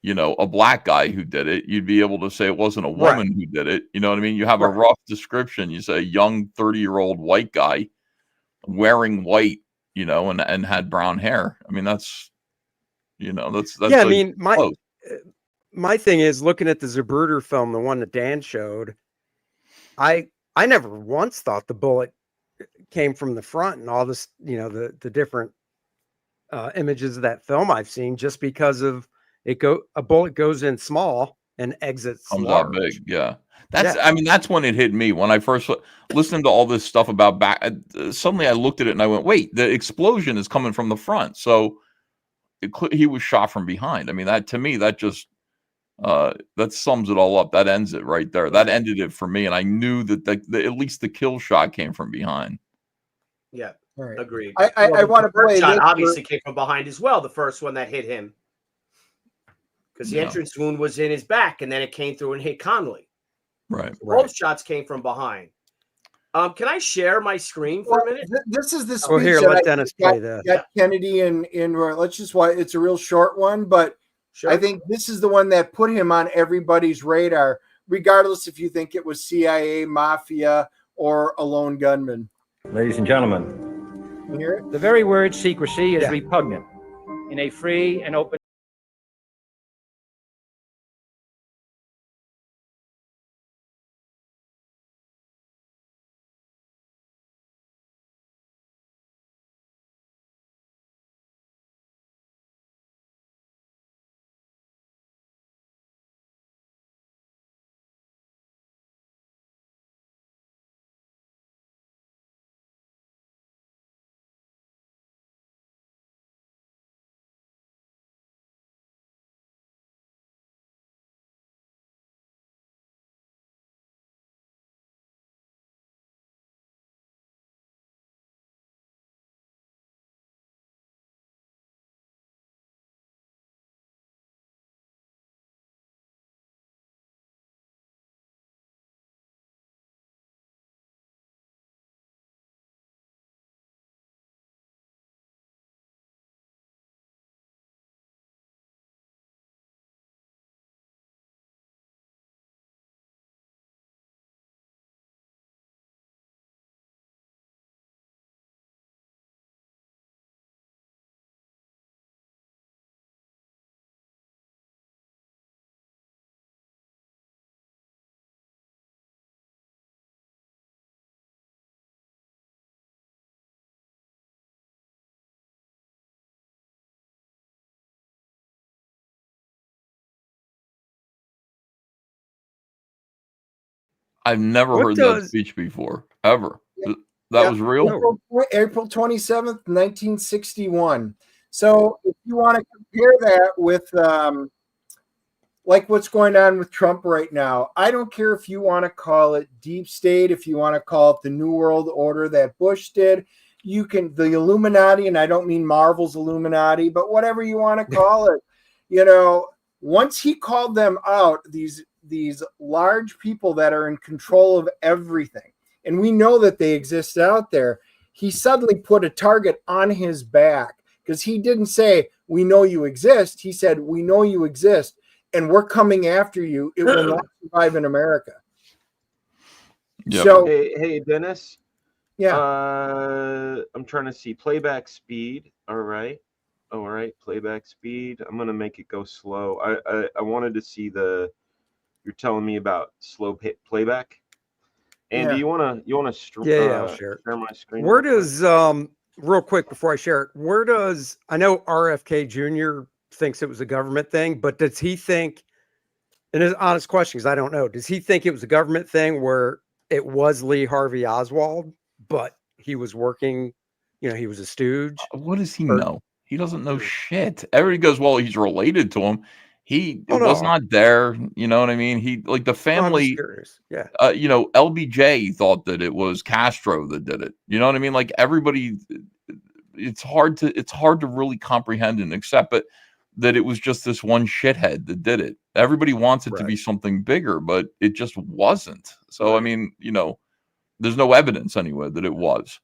a black guy who did it. You'd be able to say it wasn't a woman who did it. You know what I mean? You have a rough description. You say a young 30-year-old white guy wearing white, and had brown hair. I mean, that's yeah. I mean, my thing is looking at the Zapruder film, the one that Dan showed. I never once thought the bullet came from the front, and all this, the different images of that film I've seen, just because of a bullet goes in small and exits comes large. Out big. Yeah. I mean, that's when it hit me when I first listened to all this stuff about back. Suddenly I looked at it and I went, wait, the explosion is coming from the front. So he was shot from behind. I mean, that to me, that just, that sums it all up. That ends it right there. That ended it for me. And I knew that at least the kill shot came from behind. Yeah. Agreed. I want to play shot obviously came from behind as well. The first one that hit him. Because the entrance wound was in his back, and then it came through and hit Connolly. Right. Both shots came from behind. Can I share my screen for a minute? This is the speech. Oh, here, let Dennis play this. Got Kennedy in. Let's just watch. It's a real short one, but I think this is the one that put him on everybody's radar, regardless if you think it was CIA, mafia, or a lone gunman. Ladies and gentlemen, you hear it? The very word secrecy is repugnant in a free and open I've never heard that speech before, ever. That was real? April 27th, 1961. So if you want to compare that with like what's going on with Trump right now, I don't care if you want to call it deep state, if you want to call it the New World Order that Bush did, you can, the Illuminati, and I don't mean Marvel's Illuminati, but whatever you want to call it, you know, once he called them out, these large people that are in control of everything, and we know that they exist out there, he suddenly put a target on his back, because he didn't say, we know you exist. He said, we know you exist, and we're coming after you. It will not survive in America. Yep. So, hey, Dennis. Yeah. I'm trying to see playback speed. All right. Playback speed. I'm gonna make it go slow. I wanted to see you're telling me about slow playback. Andy, Yeah. you wanna I'll share my screen? Where does real quick before I share it, where does, I know RFK Jr. thinks it was a government thing, but does he think, and it's an honest question because I don't know, does he think it was a government thing where it was Lee Harvey Oswald, but he was working, you know, he was a stooge? What does he know? He doesn't know shit. Everybody goes, well, he's related to him. He was not there. You know what I mean? He, like, the family, yeah. You know, LBJ thought that it was Castro that did it. You know what I mean? Like, everybody, it's hard to really comprehend and accept it, that it was just this one shithead that did it. Everybody wants it to be something bigger, but it just wasn't. So, I mean, you know, there's no evidence anyway that it was.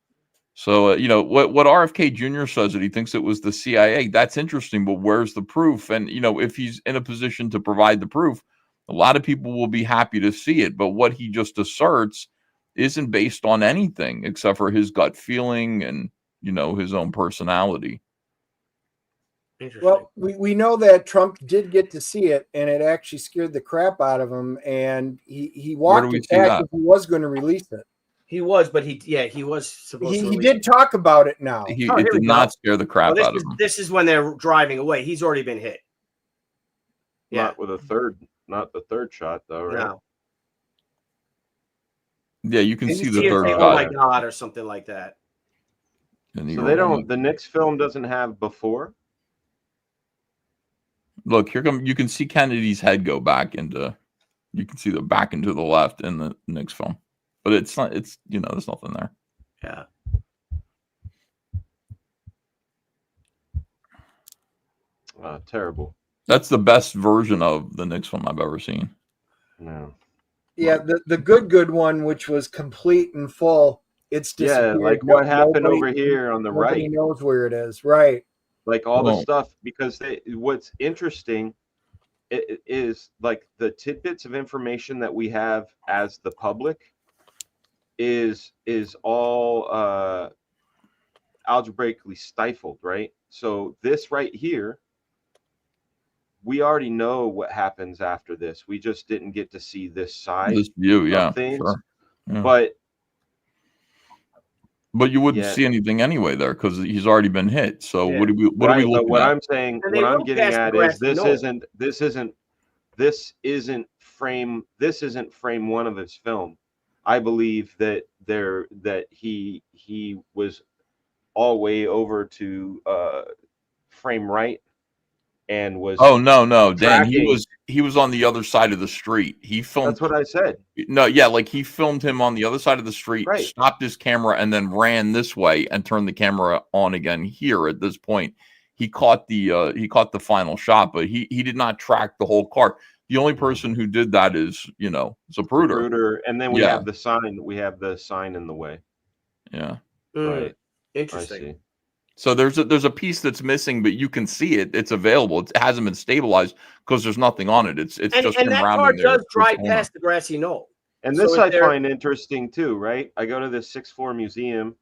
So, you know, what RFK Jr. says that he thinks it was the CIA, that's interesting, but where's the proof? And, you know, if he's in a position to provide the proof, a lot of people will be happy to see it. But what he just asserts isn't based on anything except for his gut feeling and, you know, his own personality. Well, we know that Trump did get to see it, and it actually scared the crap out of him, and he walked it back if he was going to release it. He was, but he was supposed to. He did talk about it now. It did not scare the crap out of him. This is when they're driving away. He's already been hit. Not with not the third shot though, right? No. Yeah, you can see the third shot. Oh my God, or something like that. So they don't. The next film doesn't have before. Look, here you can see Kennedy's head go back into. You can see the back into the left in the next film. But it's not, it's, you know, there's nothing there. Yeah. Terrible. That's the best version of the Knicks film I've ever seen. No. Yeah, the good one, which was complete and full, it's disappeared. Yeah, like what happened over here on the right. Nobody knows where it is. Right. Like all the stuff, because what's interesting is like the tidbits of information that we have as the public is all algebraically stifled, right? So this right here, we already know what happens after this. We just didn't get to see this side, this view, of things. Sure. Yeah. But you wouldn't see anything anyway there because he's already been hit. So what are we looking at? What I'm saying, what I'm getting at is this isn't frame one of his film. I believe that he was all way over to frame right and was no, Dan, he was on the other side of the street. He filmed. That's what I said. No, yeah, like he filmed him on the other side of the street, stopped his camera, and then ran this way and turned the camera on again here. At this point, he caught the final shot, but he did not track the whole car. The only person who did that is, you know, Zapruder. And then we have the sign. We have the sign in the way. Yeah. Right. Interesting. So there's a piece that's missing, but you can see it. It's available. It hasn't been stabilized because there's nothing on it. It's just and that car does drive past the grassy knoll. And this I find interesting too, right? I go to this 6'4" museum,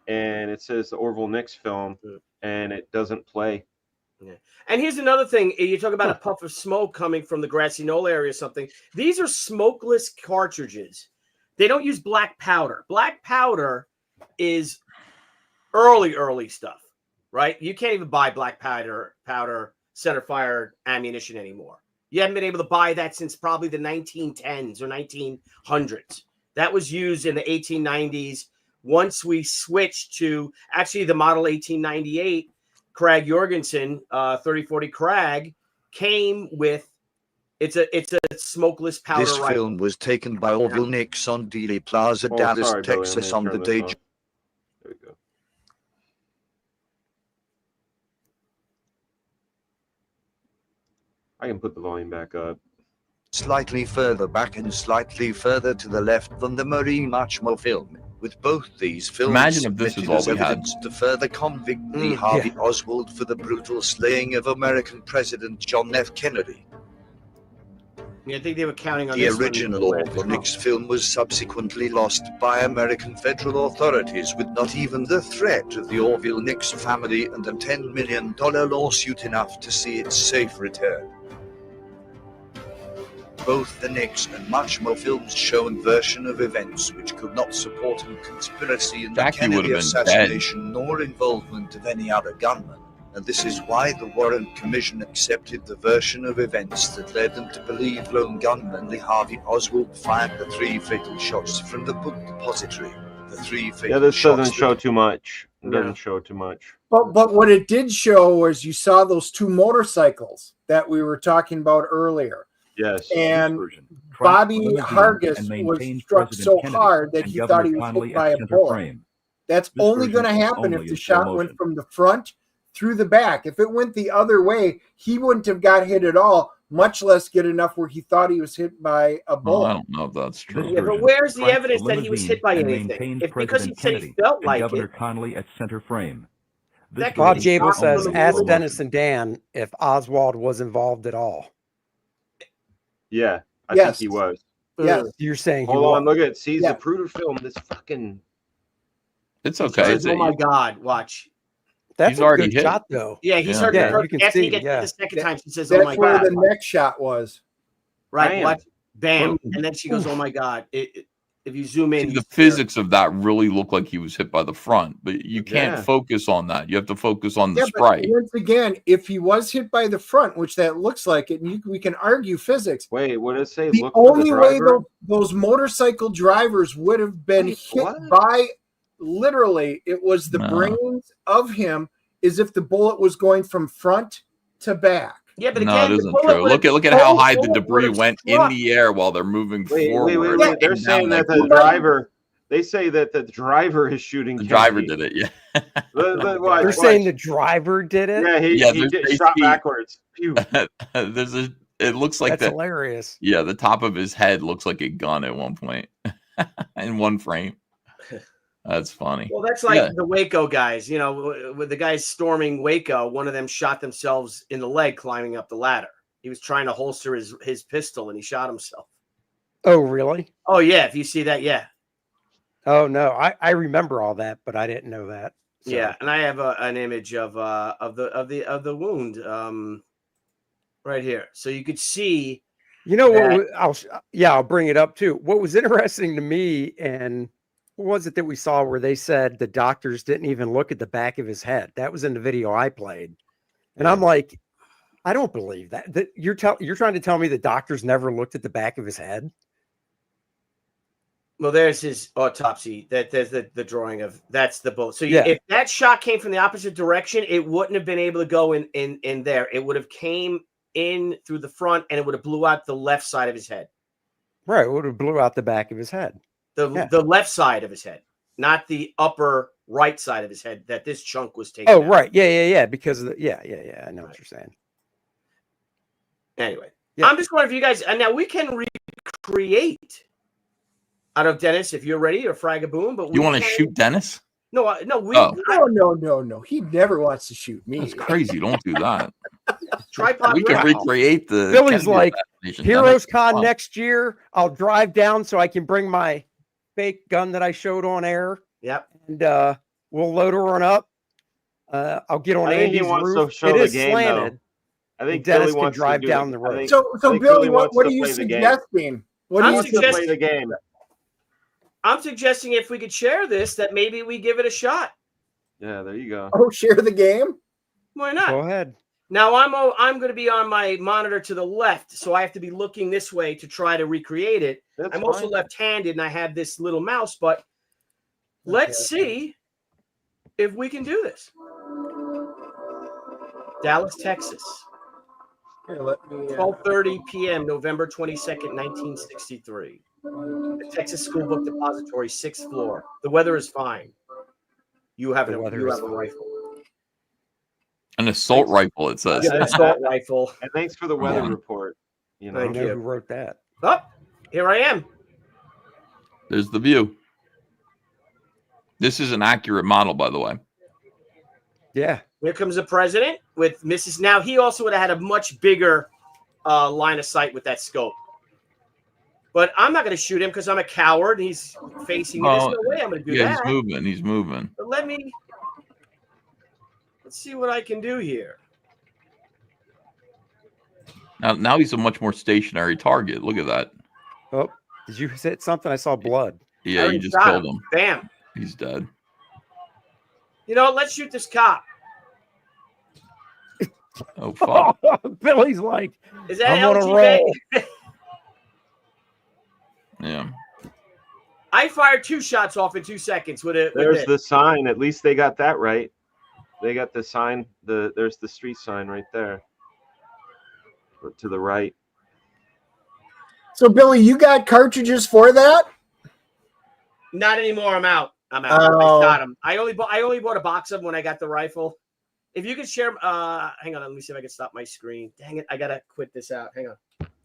and it says the Orville Knicks film, and it doesn't play. Yeah. And here's another thing. You talk about a puff of smoke coming from the grassy knoll area or something. These are smokeless cartridges. They don't use black powder. Black powder is early stuff, right? You can't even buy black powder center fire ammunition anymore. You haven't been able to buy that since probably the 1910s or 1900s. That was used in the 1890s. Once we switched to actually the model 1898, Krag Jorgensen 3040 Krag came with it's a smokeless powder This rifle. film was taken by Orville Nix on Dealey Plaza, Dallas, sorry, Billy, Texas on the day. There we go. I can put the volume back up. Slightly further back and slightly further to the left than the Marie Marchmo film, with both these films Imagine if this is submitted all as we had. evidence to further convict Lee Harvey Oswald for the brutal slaying of American President John F. Kennedy. I think they were counting on The this original Orville Nix film was subsequently lost by American federal authorities with not even the threat of the Orville Nix family and a $10 million lawsuit enough to see its safe return. Both the Nix and Marchmo films show a version of events which could not support a conspiracy in the Jackie Kennedy would have been assassination nor involvement of any other gunman. And this is why the Warren Commission accepted the version of events that led them to believe lone gunman Lee Harvey Oswald fired the 3 fatal shots from the book depository. The 3 fatal This shots doesn't show too much. It doesn't show too much. But what it did show was you saw those 2 motorcycles that we were talking about earlier. Yes. And Bobby Hargis was struck so hard that he thought he was hit by a bullet. That's only going to happen if the shot went from the front through the back. If it went the other way, he wouldn't have got hit at all, much less get enough where he thought he was hit by a bullet. I don't know if that's true. Yeah, but where's the evidence that he was hit by anything? If because he said he felt like Governor it. Connolly at center frame. Bob Jabel says, ask Dennis and Dan if Oswald was involved at all. Yeah, I think he was. Yeah, you're saying. Hold on, look at it. See Yeah. the Zapruder film. This fucking. It's okay. Oh my God! Watch. That's He's a already good hit. shot, though. Yeah, he's heard it. You can After see, he gets hit the second time, she says, "Oh That's my where God!" the next shot was. Right. Bam. Watch. Bam. And then she goes, "Oh my God!" If you zoom in, See, the physics of that really look like he was hit by the front, but you can't focus on that. You have to focus on the But sprite. once again, if he was hit by the front, which that looks like it, and we can argue physics. Wait, what did it say? The Look for only the way driver? those motorcycle drivers would have been hit by, literally, it was the brains of him, is if the bullet was going from front to back. Yeah, but No, again, it isn't true. Look at how high the debris went in the air while they're moving forward. Wait. They're and saying down that the driver. They say that the driver is shooting. The driver Kennedy. did it. Yeah. They're saying the driver did it. Yeah, he did shot backwards. Pew. It looks like That's hilarious. Yeah, the top of his head looks like a gun at one point in one frame. That's funny. Well, that's like the Waco guys. You know, with the guys storming Waco, one of them shot themselves in the leg climbing up the ladder. He was trying to holster his pistol and he shot himself. Oh, really? Oh, yeah. If you see that, yeah. Oh no, I remember all that, but I didn't know that. So. Yeah, and I have an image of the wound right here, so you could see. You know what? I'll bring it up too. What was interesting to me, and what was it that we saw where they said the doctors didn't even look at the back of his head? That was in the video I played, and I'm like, I don't believe that. That you're trying to tell me the doctors never looked at the back of his head. Well, there's his autopsy. There's the drawing of that's the bullet. So if that shot came from the opposite direction, it wouldn't have been able to go in there. It would have came in through the front, and it would have blew out the left side of his head. Right, it would have blew out the back of his head. The left side of his head, not the upper right side of his head. That this chunk was taken. Oh, out. right, yeah. Because of the, I know what you're saying. Anyway, I'm just wondering if you guys, and now we can recreate. I don't know, Dennis, if you're ready or Fraga Boom, but you want to shoot Dennis? No, No. He never wants to shoot me. That's crazy. Don't do that. Tripod. We can recreate the. Billy's Kennedy like assassination. Heroes Dennis, Con come on. next year. I'll drive down so I can bring my fake gun that I showed on air. Yep. And we'll load her on up. I'll get on Andy's roof. Show it the is game, slanted. Though. I think Dennis Billy can wants to drive do down it. the road. So Billy, what are you suggesting? What I'm do you suggesting play the game? I'm suggesting if we could share this, that maybe we give it a shot. Yeah, there you go. Oh, share the game? Why not? Go ahead. Now I'm going to be on my monitor to the left, so I have to be looking this way to try to recreate it. I'm also left-handed, and I have this little mouse. But let's see if we can do this. Dallas, Texas. Here, let me. 12:30 p.m. November 22nd, 1963. The Texas School Book Depository, 6th floor. The weather is fine. You have a rifle. An assault rifle, it says. An assault rifle. And thanks for the weather report. You know, I know who wrote that. Oh, here I am. There's the view. This is an accurate model, by the way. Yeah. Here comes the president with Mrs. Now, he also would have had a much bigger line of sight with that scope. But I'm not going to shoot him because I'm a coward. He's facing me. There's no way I'm going to do that. He's moving. But let's see what I can do here. Now he's a much more stationary target. Look at that. Oh, did you hit something? I saw blood. Yeah, you just killed him. Bam. He's dead. You know, let's shoot this cop. Oh, fuck. Billy's like, is that I'm on a LTV? roll. Yeah. I fired 2 shots off in 2 seconds with it. There's the sign. At least they got that right. They got the sign. There's the street sign right there. To the right. So, Billy, you got cartridges for that? Not anymore. I'm out. I shot him. I only bought a box of them when I got the rifle. If you could share, hang on. Let me see if I can stop my screen. Dang it! I gotta quit this out. Hang on.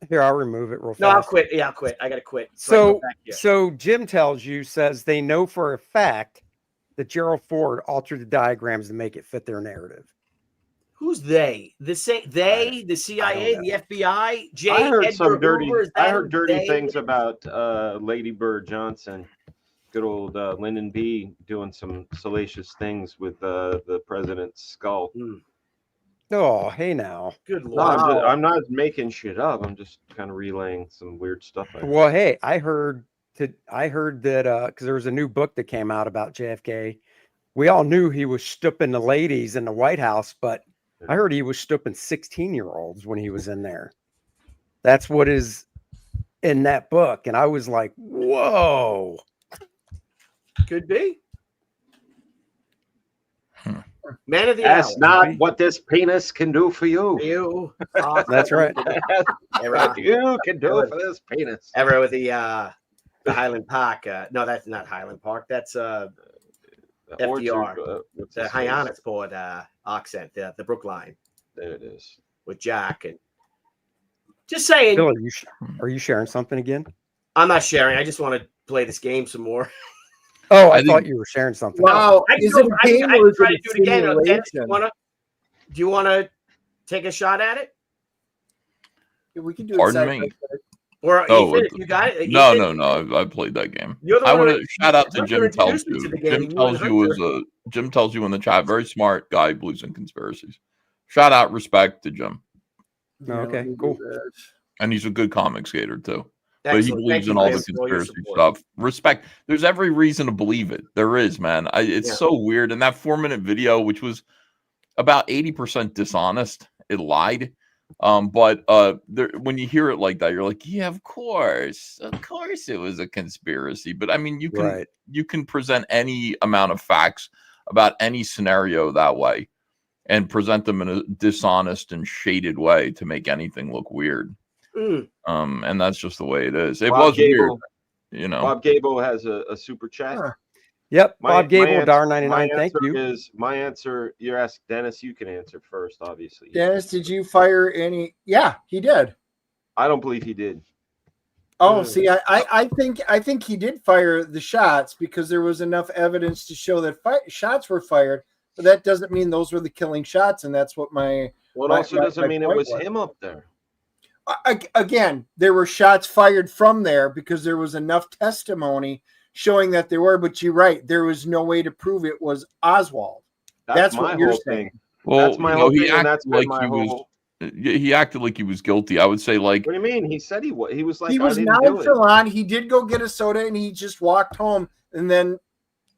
Here, I'll remove it real fast. No, I'll quit. Yeah, I'll quit. I gotta quit. So Jim says they know for a fact that Gerald Ford altered the diagrams to make it fit their narrative. Who's they? The CIA, the FBI, I heard some dirty. I heard dirty things about Lady Bird Johnson. Good old Lyndon B. doing some salacious things with the president's skull. Oh, hey now. Good No, Lord. I'm not making shit up. I'm just kind of relaying some weird stuff. Well, hey, I heard that because there was a new book that came out about JFK. We all knew he was stooping the ladies in the White House, but I heard he was stooping 16-year-olds when he was in there. That's what is in that book. And I was like, whoa. Could be. Man of the That's hour. not what this penis can do for you. You. That's right. What you can do for this penis. Ever with the Highland Park. No, that's not Highland Park. That's FDR. The Hyannisport accent, the Brookline. There it is. With Jack. And just saying. Bill, are you sharing something again? I'm not sharing. I just want to play this game some more. Oh, I thought you were sharing something. Wow. I can try to do it again. Dennis, do you want to take a shot at it? Yeah, we can do Pardon it. me. Or Ethan, if you got it. No. I played that game. I want to shout out to Jim Tells You. Jim tells you in the chat. Very smart guy, believes in conspiracies. Shout out, respect to Jim. Okay, cool. And he's a good comic skater too. Excellent. But he believes in all the conspiracy stuff. Respect. There's every reason to believe it. There is, man. It's so weird. And that 4-minute video, which was about 80% dishonest, it lied. But when you hear it like that, you're like, yeah, of course it was a conspiracy. But I mean, you can present any amount of facts about any scenario that way and present them in a dishonest and shaded way to make anything look weird. And that's just the way it is. It was weird, you know. Bob Gable has a super chat. Yep, Bob Gable, $1.99. Thank you. My answer, you're asking Dennis, you can answer first, obviously. Dennis, did you fire any? Yeah, he did. I don't believe he did. Oh, see, I think he did fire the shots because there was enough evidence to show that shots were fired, but that doesn't mean those were the killing shots, and that's what my. Well, it also doesn't mean it was him up there. Again, there were shots fired from there because there was enough testimony showing that there were, but you're right. There was no way to prove it was Oswald. That's what you're saying. Well, that's my whole thing, and that's like my whole... He acted like he was guilty. I would say, like, what do you mean? He said he was like, he was nonchalant. He did go get a soda and he just walked home, and then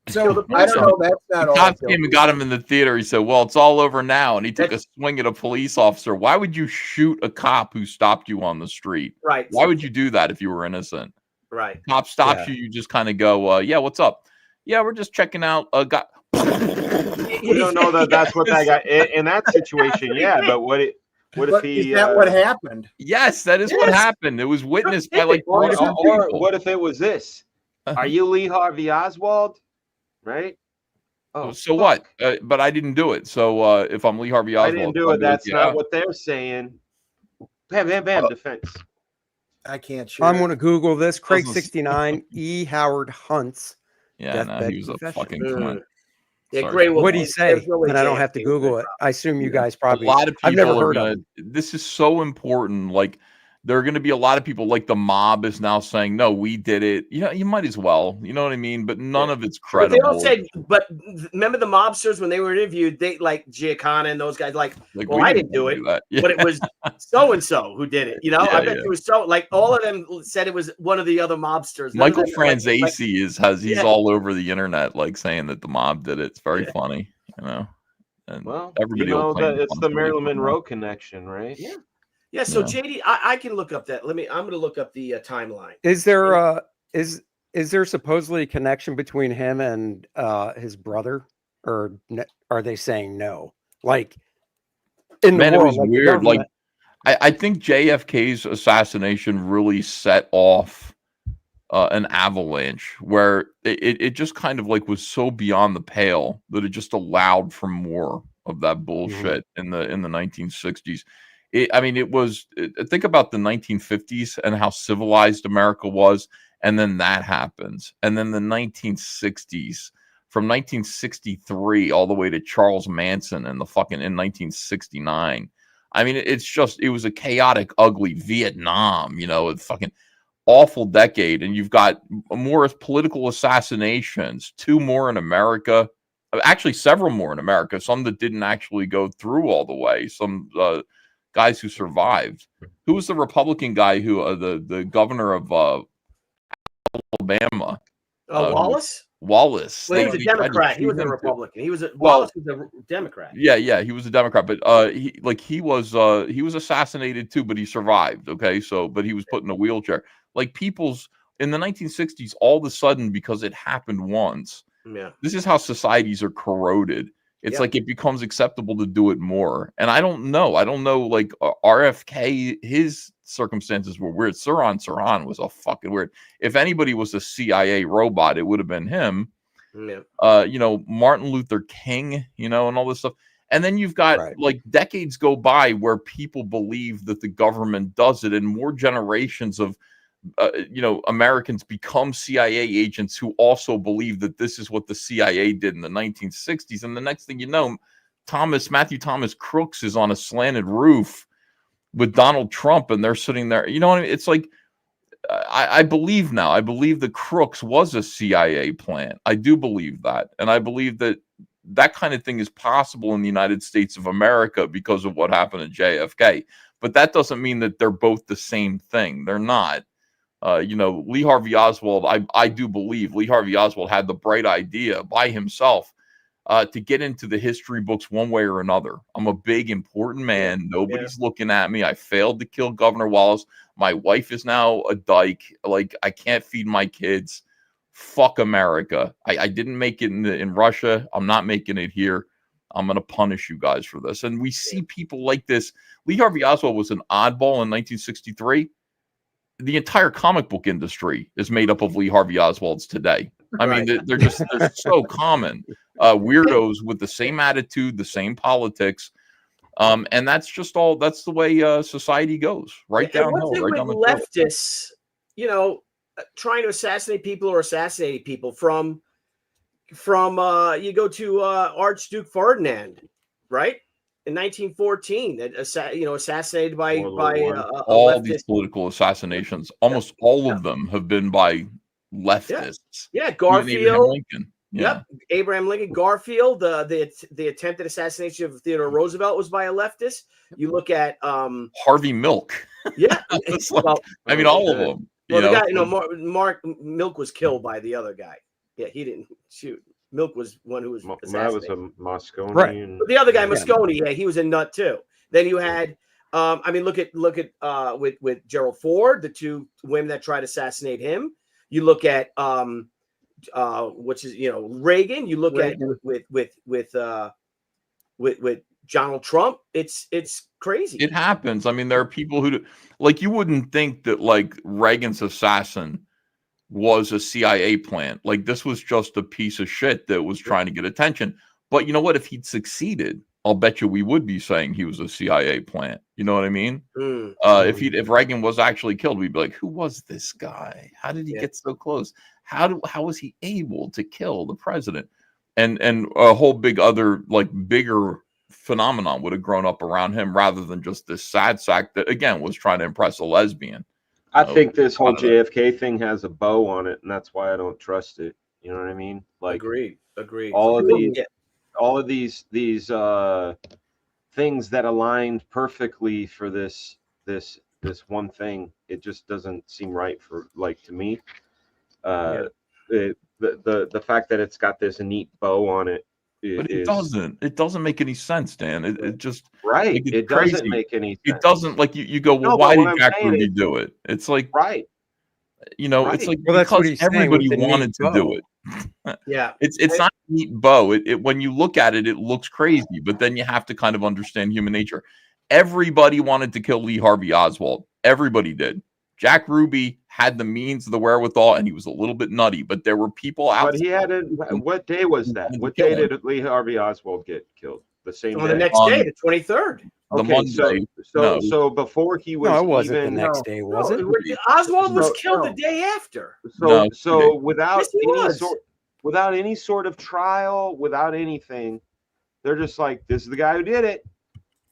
So I don't know. That's not all. Cops came and got him in the theater. He said, "Well, it's all over now," and he took a swing at a police officer. Why would you shoot a cop who stopped you on the street? Right. Why would you do that if you were innocent? Right. Cop stops you, you just kind of go, "Yeah, what's up? Yeah, we're just checking out a guy." We don't know that that's what that guy in that situation. Yeah, but what if he? Is that what happened? Yes, that is what happened. It was witnessed by like or people. What if it was this? Are you Lee Harvey Oswald? Right? Oh, so what? But I didn't do it. So if I'm Lee Harvey Oswald, I didn't do it. That's not what they're saying. Bam, bam, bam. Defense. I can't share. I'm going to Google this. Craig 69 E. Howard Hunt's. Yeah, no, he was a fucking cunt. Yeah, great. What did he say? And I don't have to Google it. I assume you guys probably. A lot of people I've never heard of it. This is so important. Like, there are going to be a lot of people, like the mob is now saying, "No, we did it." You know, you might as well. You know what I mean? But none of it's credible. But they all said, but remember the mobsters when they were interviewed, they like Giancana and those guys, like well, I didn't do it, Yeah. but it was so and so who did it. You know, I bet it was so. Like all of them said it was one of the other mobsters. Michael Franzese he's all over the internet, like saying that the mob did it. It's very funny, you know. And everybody it's the Marilyn Monroe connection, right? Yeah. Yeah, so JD, I can look up that. I'm going to look up the timeline. Is there is there supposedly a connection between him and his brother, or are they saying no? Like in the world, it was weird. Like I think JFK's assassination really set off an avalanche where it just kind of like was so beyond the pale that it just allowed for more of that bullshit in the 1960s. It was, think about the 1950s and how civilized America was. And then that happens. And then the 1960s, from 1963 all the way to Charles Manson and in 1969. I mean, it was a chaotic, ugly Vietnam, you know, a fucking awful decade. And you've got more political assassinations, 2 more in America, actually several more in America, some that didn't actually go through all the way. Some, guys who survived. Who was the Republican guy who the governor of Alabama? Wallace. Wallace. Well, he was a Democrat. He was a Republican. Wallace was a Democrat. Yeah, he was a Democrat, but he was assassinated too, but he survived. Okay, but he was put in a wheelchair. Like in the 1960s, all of a sudden, because it happened once. Yeah. This is how societies are corroded. It's like it becomes acceptable to do it more. And I don't know. Like RFK, his circumstances were weird. Sirhan was a fucking weird. If anybody was a CIA robot, it would have been him. Yeah. You know, Martin Luther King, you know, and all this stuff. And then you've got like decades go by where people believe that the government does it, and more generations of Americans become CIA agents who also believe that this is what the CIA did in the 1960s. And the next thing you know, Matthew Thomas Crooks is on a slanted roof with Donald Trump, and they're sitting there. You know what I mean? It's like, I believe now. I believe that Crooks was a CIA plant. I do believe that. And I believe that that kind of thing is possible in the United States of America because of what happened at JFK. But that doesn't mean that they're both the same thing. They're not. Lee Harvey Oswald, I do believe Lee Harvey Oswald had the bright idea by himself to get into the history books one way or another. I'm a big, important man. Nobody's looking at me. I failed to kill Governor Wallace. My wife is now a dyke. Like, I can't feed my kids. Fuck America. I didn't make it in Russia. I'm not making it here. I'm going to punish you guys for this. And we see people like this. Lee Harvey Oswald was an oddball in 1963. The entire comic book industry is made up of Lee Harvey Oswalds today. I mean, they're so common. Weirdos with the same attitude, the same politics. And that's the way society goes. Right downhill. Right down the leftists, trying to assassinate people or assassinating people from you go to Archduke Ferdinand, right? In 1914, assassinated by all these political assassinations. Almost all of them have been by leftists. Yeah, Garfield. Yep, Abraham Lincoln. Garfield. The attempted assassination of Theodore Roosevelt was by a leftist. You look at Harvey Milk. Yeah, all of them. Well, the guy, Mark Milk was killed by the other guy. Yeah, he didn't shoot. Milk was one who was That assassinated. was a Moscone. Right. And, But the other guy, Moscone, yeah, he was a nut too. Then you had, I mean, look at with Gerald Ford, the two women that tried to assassinate him. You look at which is Reagan. You look at with Donald Trump. It's crazy. It happens. I mean, there are people who like, you wouldn't think that like Reagan's assassin was a CIA plant. Like, this was just a piece of shit that was trying to get attention. But you know what? If he'd succeeded, I'll bet you we would be saying he was a CIA plant. You know what I mean? If Reagan was actually killed, we'd be like, who was this guy? How did he get so close? How was he able to kill the president? And a whole bigger phenomenon would have grown up around him, rather than just this sad sack that again was trying to impress a lesbian. I think this whole JFK thing has a bow on it, and that's why I don't trust it. You know what I mean? Like, agreed. All of these things that aligned perfectly for this one thing, it just doesn't seem right to me. The fact that it's got this neat bow on it. But it doesn't make any sense, Dan. It just it doesn't make any sense. It doesn't, like, you go, well, why did Jack Ruby do it? It's like, it's like, well, that's what because he's saying everybody with the wanted neat to do bow. it. It's not a neat bow. When you look at it, it looks crazy, but then you have to kind of understand human nature. Everybody wanted to kill Lee Harvey Oswald. Everybody did. Jack Ruby had the means, the wherewithal, and he was a little bit nutty, but there were people out. But he had what day was that? What day did Lee Harvey Oswald get killed? The same day? The next day, the 23rd. So before he was, it wasn't the next day, was it? Oswald was killed the day after. So without any sort of trial, without anything, they're just like, this is the guy who did it.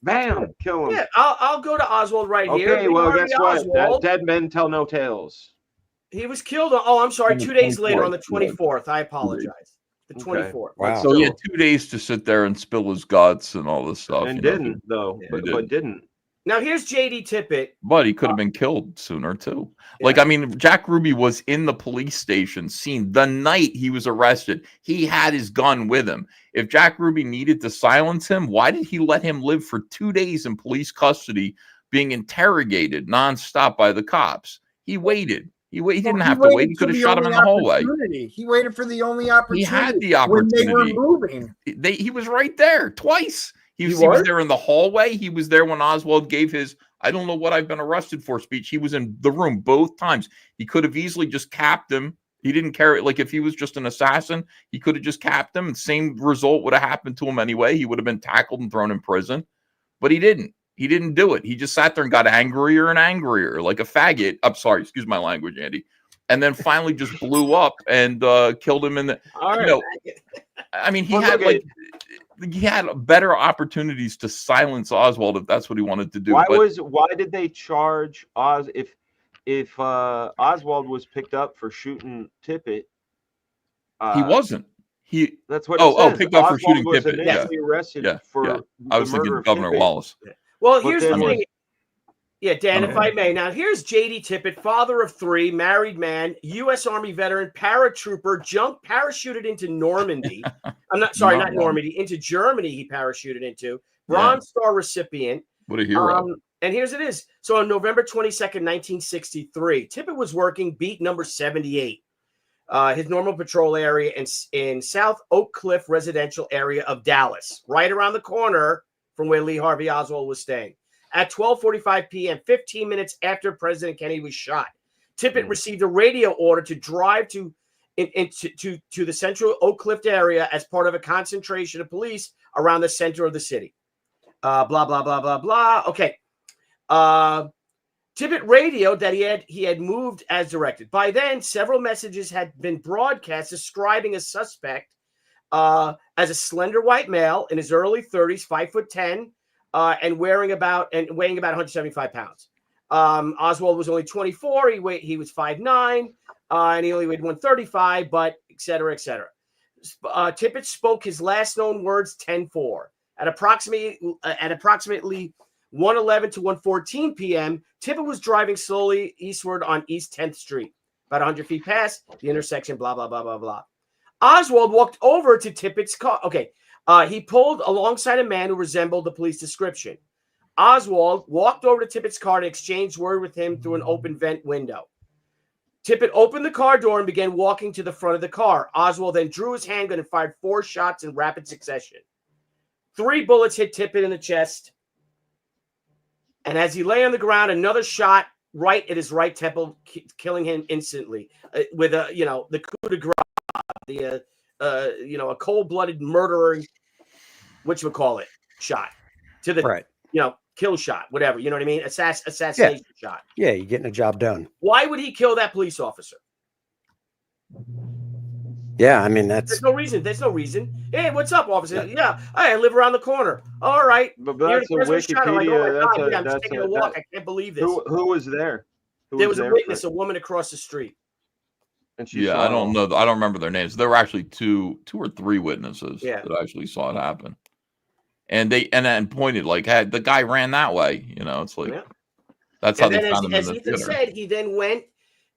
Bam, kill him. Yeah, I'll go to Oswald here. Okay, well, guess what? Dead men tell no tales. He was killed. I'm sorry. 2 days later, on the 24th. I apologize. The 24th. Wow. So he had 2 days to sit there and spill his guts and all this stuff. And didn't, though. But didn't. Now, here's JD Tippett. But he could have been killed sooner, too. Like, I mean, Jack Ruby was in the police station scene the night he was arrested. He had his gun with him. If Jack Ruby needed to silence him, why did he let him live for 2 days in police custody, being interrogated nonstop by the cops? He waited. He didn't have to wait. He could have shot him in the hallway. He waited for the only opportunity. He had the opportunity. When they were moving. He was right there twice. He was there in the hallway. He was there when Oswald gave his "I don't know what I've been arrested for" speech. He was in the room both times. He could have easily just capped him. He didn't care. Like, if he was just an assassin, he could have just capped him. And same result would have happened to him anyway. He would have been tackled and thrown in prison. But he didn't. He didn't do it. He just sat there and got angrier and angrier, like a faggot. I'm sorry, excuse my language, Andy. And then finally just blew up and killed him in the. I mean, he had better opportunities to silence Oswald if that's what he wanted to do. Why did they charge Oz if Oswald was picked up for shooting Tippett? He wasn't. That's what. It says. Picked up for Oswald shooting was Tippett. initially arrested for. I was thinking Governor Tippett. Wallace. Well, here's the thing. Yeah, Dan, if I may. Now, here's JD Tippett, father of 3, married man, U.S. Army veteran, paratrooper, parachuted into Normandy. I'm not sorry, not Normandy, into Germany. He parachuted into Bronze Star recipient. What a hero! And here's it is. So on November 22nd, 1963, Tippett was working beat number 78, his normal patrol area in South Oak Cliff residential area of Dallas, right around the corner from where Lee Harvey Oswald was staying. At 12:45 p.m., 15 minutes after President Kennedy was shot, Tippett received a radio order to drive to the central Oak Cliff area as part of a concentration of police around the center of the city. Blah, blah, blah, blah, blah. Okay. Tippett radioed that he had moved as directed. By then, several messages had been broadcast describing a suspect as a slender white male in his early 30s, 5'10", and weighing about 175 pounds. Oswald was only 24. He was 5'9", and he only weighed 135, but et cetera, et cetera. Tippett spoke his last known words 10-4. At approximately 1:11 to 1:14 p.m., Tippett was driving slowly eastward on East 10th Street, about 100 feet past the intersection, blah, blah, blah, blah, blah. Oswald walked over to Tippett's car. Okay. He pulled alongside a man who resembled the police description. Oswald walked over to Tippett's car and exchanged word with him through an open vent window. Tippett opened the car door and began walking to the front of the car. Oswald then drew his handgun and fired 4 shots in rapid succession. 3 bullets hit Tippett in the chest. And as he lay on the ground, another shot right at his right temple, killing him instantly with the coup de grace, a cold-blooded murderer, whatchamacallit, shot to the kill shot, whatever, you know what I mean? Assassination shot. Yeah, you're getting a job done. Why would he kill that police officer? Yeah, I mean, that's... There's no reason. Hey, what's up, officer? Yeah, I live around the corner. All right. But that's a Wikipedia. I'm just taking a walk. I can't believe this. Who was there? There was a witness, a woman across the street. And she I don't know. I don't remember their names. There were actually two or three witnesses that actually saw it happen. And they pointed like, hey, the guy ran that way. It's like that's how they found him in the theater. As Ethan said, he then went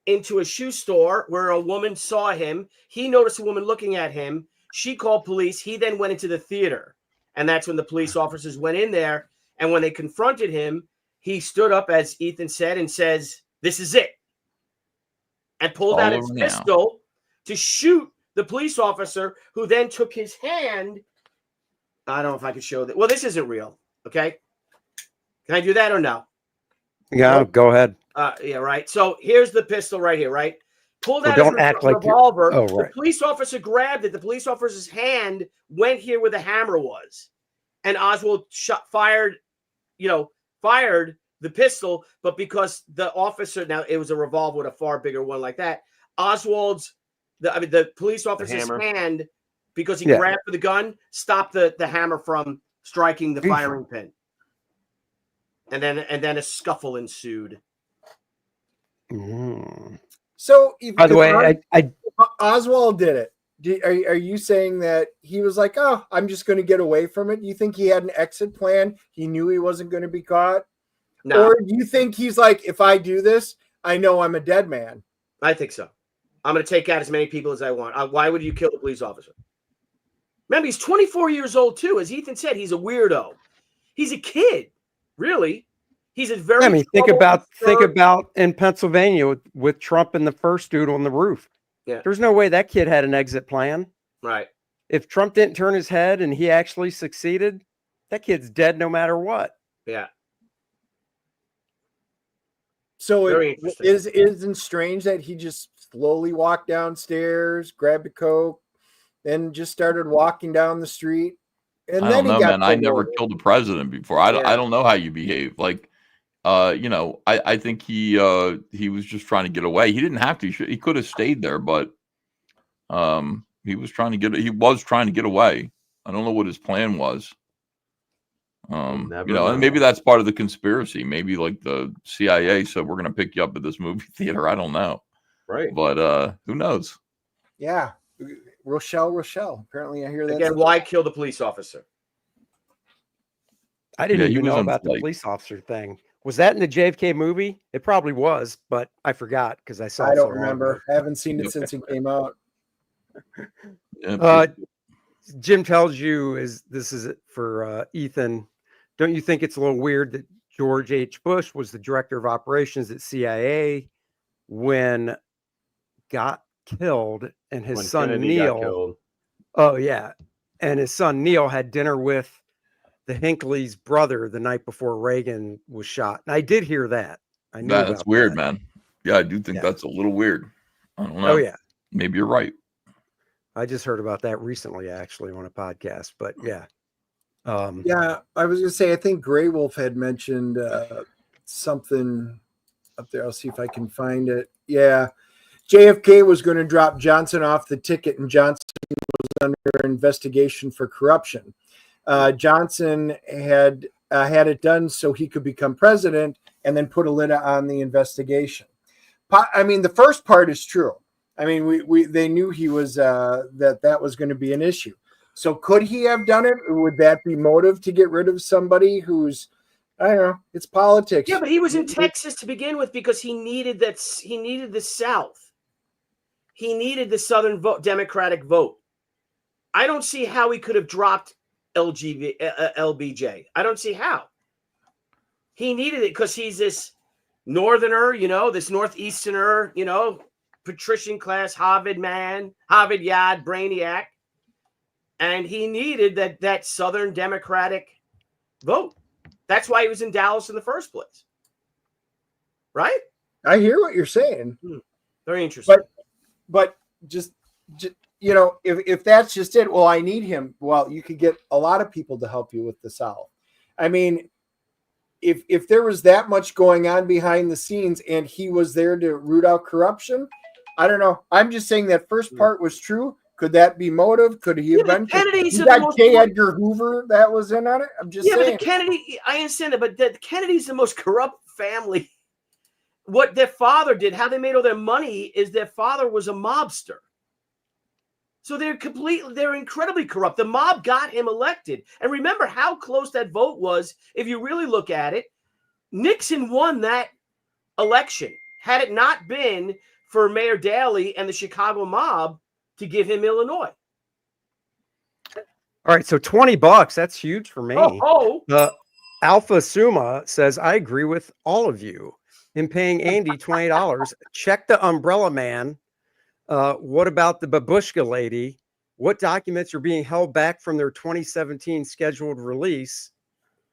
into a shoe store where a woman saw him. He noticed a woman looking at him. She called police. He then went into the theater. And that's when the police officers went in there. And when they confronted him, he stood up, as Ethan said, and says, "This is it." And pulled out his pistol to shoot the police officer, who then took his hand. I don't know if I can show that. Well, this isn't real. Okay. Can I do that or no? Yeah, go ahead. Yeah, right. So here's the pistol right here, right? Pulled out his revolver. The police officer grabbed it. The police officer's hand went here where the hammer was. And Oswald fired the pistol, but because the officer, now it was a revolver with a far bigger one like that, the police officer's hand, because he grabbed for the gun, stopped the hammer from striking the firing pin. And then a scuffle ensued. So, by the way, Oswald did it. Are you saying that he was like, "Oh, I'm just going to get away from it"? Do you think he had an exit plan? He knew he wasn't going to be caught? No. Or do you think he's like, "If I do this, I know I'm a dead man"? I think so. I'm going to take out as many people as I want. Why would you kill the police officer? Remember, he's 24 years old, too. As Ethan said, he's a weirdo. He's a kid, really. He's a very... I mean, think about in Pennsylvania with Trump and the first dude on the roof. Yeah. There's no way that kid had an exit plan. Right. If Trump didn't turn his head and he actually succeeded, that kid's dead no matter what. Yeah. So it isn't strange that he just slowly walked downstairs, grabbed a Coke, then just started walking down the street. And I don't know, man. I never killed a president before. I don't know how you behave. Like, I think he was just trying to get away. He didn't have to. He could have stayed there, but he was trying to get away. I don't know what his plan was. And maybe that's part of the conspiracy. Maybe like the CIA said, we're going to pick you up at this movie theater. I don't know. Right. But who knows? Yeah. Rochelle. Apparently I hear that. Again, why kill the police officer? I didn't even know about the police officer thing. Was that in the JFK movie? It probably was, but I forgot because I saw it. I don't remember. I haven't seen it since it came out. Jim tells you this is it for Ethan. Don't you think it's a little weird that George H. Bush was the director of operations at CIA when got killed and his son Kennedy Neil? Oh yeah, and his son Neil had dinner with the Hinckley's brother the night before Reagan was shot. And I did hear that. I knew that's weird, man. Yeah, I do think that's a little weird. I don't know. Oh yeah, maybe you're right. I just heard about that recently, actually, on a podcast. But yeah. Yeah, I was going to say, I think Grey Wolf had mentioned something up there. I'll see if I can find it. Yeah. JFK was going to drop Johnson off the ticket, and Johnson was under investigation for corruption. Johnson had it done so he could become president and then put a lid on the investigation. I mean, the first part is true. I mean, they knew he was that was going to be an issue. So could he have done it? Or would that be motive to get rid of somebody who's, I don't know, it's politics. Yeah, but he was in Texas to begin with because he needed that. He needed the South. He needed the Southern vote, Democratic vote. I don't see how he could have dropped LBJ. I don't see how. He needed it because he's this northerner, this northeasterner, patrician class, Harvard man, Harvard Yard, brainiac. And he needed that Southern Democratic vote. That's why he was in Dallas in the first place. Right? I hear what you're saying. Very interesting. But just if that's just it, well, I need him. Well, you could get a lot of people to help you with the South. I mean, if there was that much going on behind the scenes and he was there to root out corruption, I don't know. I'm just saying that first part was true. Could that be motive? Could he have been? Kennedys you got J. Edgar Hoover that was in on it. I'm just saying. But the Kennedy, I understand that, but the Kennedy's the most corrupt family. What their father did, how they made all their money, is their father was a mobster. So they're incredibly corrupt. The mob got him elected. And remember how close that vote was. If you really look at it, Nixon won that election. Had it not been for Mayor Daley and the Chicago mob to give him Illinois. All right, so $20, that's huge for me. Oh. Alpha Suma says, I agree with all of you in paying Andy $20. Check the Umbrella Man. What about the Babushka lady? What documents are being held back from their 2017 scheduled release?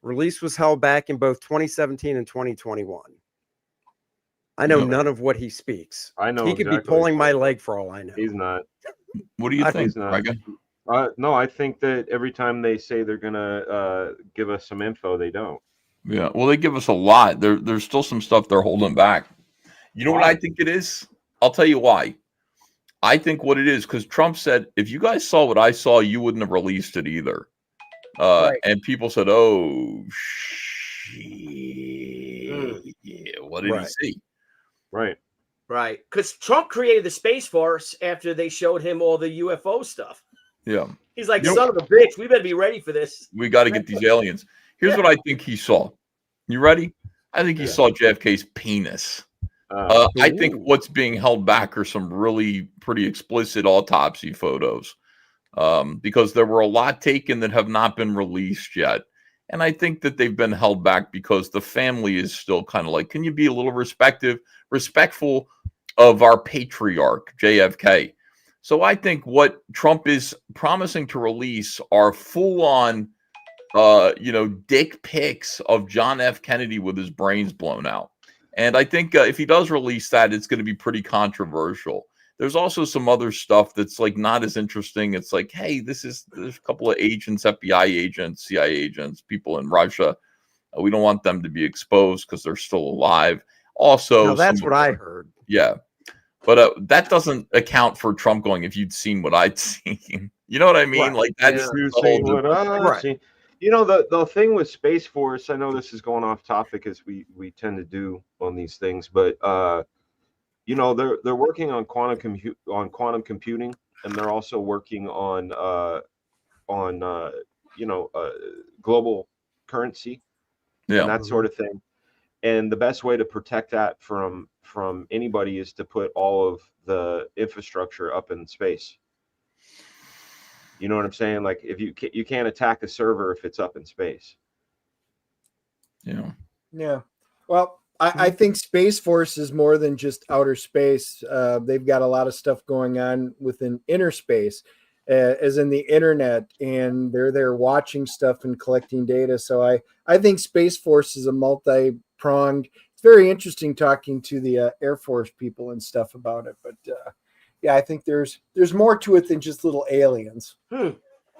Release was held back in both 2017 and 2021. I know none of what he speaks. I know he could be pulling my leg for all I know. He's not. What do you think? He's not. No, I think that every time they say they're gonna give us some info, they don't. Yeah, well, they give us a lot. There's still some stuff they're holding back. You know what I think it is? I'll tell you why. I think what it is, because Trump said, if you guys saw what I saw, you wouldn't have released it either. And people said, oh, shit. Yeah, what did he see? Right. Right. Because Trump created the Space Force after they showed him all the UFO stuff. Yeah. He's like, son of a bitch, we better be ready for this. We got to get these aliens. Here's what I think he saw. You ready? I think he saw JFK's penis. I think what's being held back are some really pretty explicit autopsy photos because there were a lot taken that have not been released yet. And I think that they've been held back because the family is still kind of like, can you be a little respectful of our patriarch, JFK? So I think what Trump is promising to release are full-on, dick pics of John F. Kennedy with his brains blown out. And I think if he does release that, it's going to be pretty controversial. There's also some other stuff that's like not as interesting. It's like, hey, there's a couple of agents, FBI agents, CIA agents, people in Russia. We don't want them to be exposed because they're still alive. Also, that's what I heard. Yeah. But that doesn't account for Trump going, if you'd seen what I'd seen. You know what I mean? Right. Like, that's the whole seen. You know, the thing with Space Force, I know this is going off topic as we tend to do on these things, but they're working on quantum computing, and they're also working on global currency, and that sort of thing. And the best way to protect that from anybody is to put all of the infrastructure up in space. You know what I'm saying? Like, if you can't attack a server if it's up in space. Yeah. Yeah. Well, I think Space Force is more than just outer space. They've got a lot of stuff going on within inner space, as in the internet, and they're there watching stuff and collecting data. So I think Space Force is a multi-pronged. It's very interesting talking to the Air Force people and stuff about it. But I think there's more to it than just little aliens.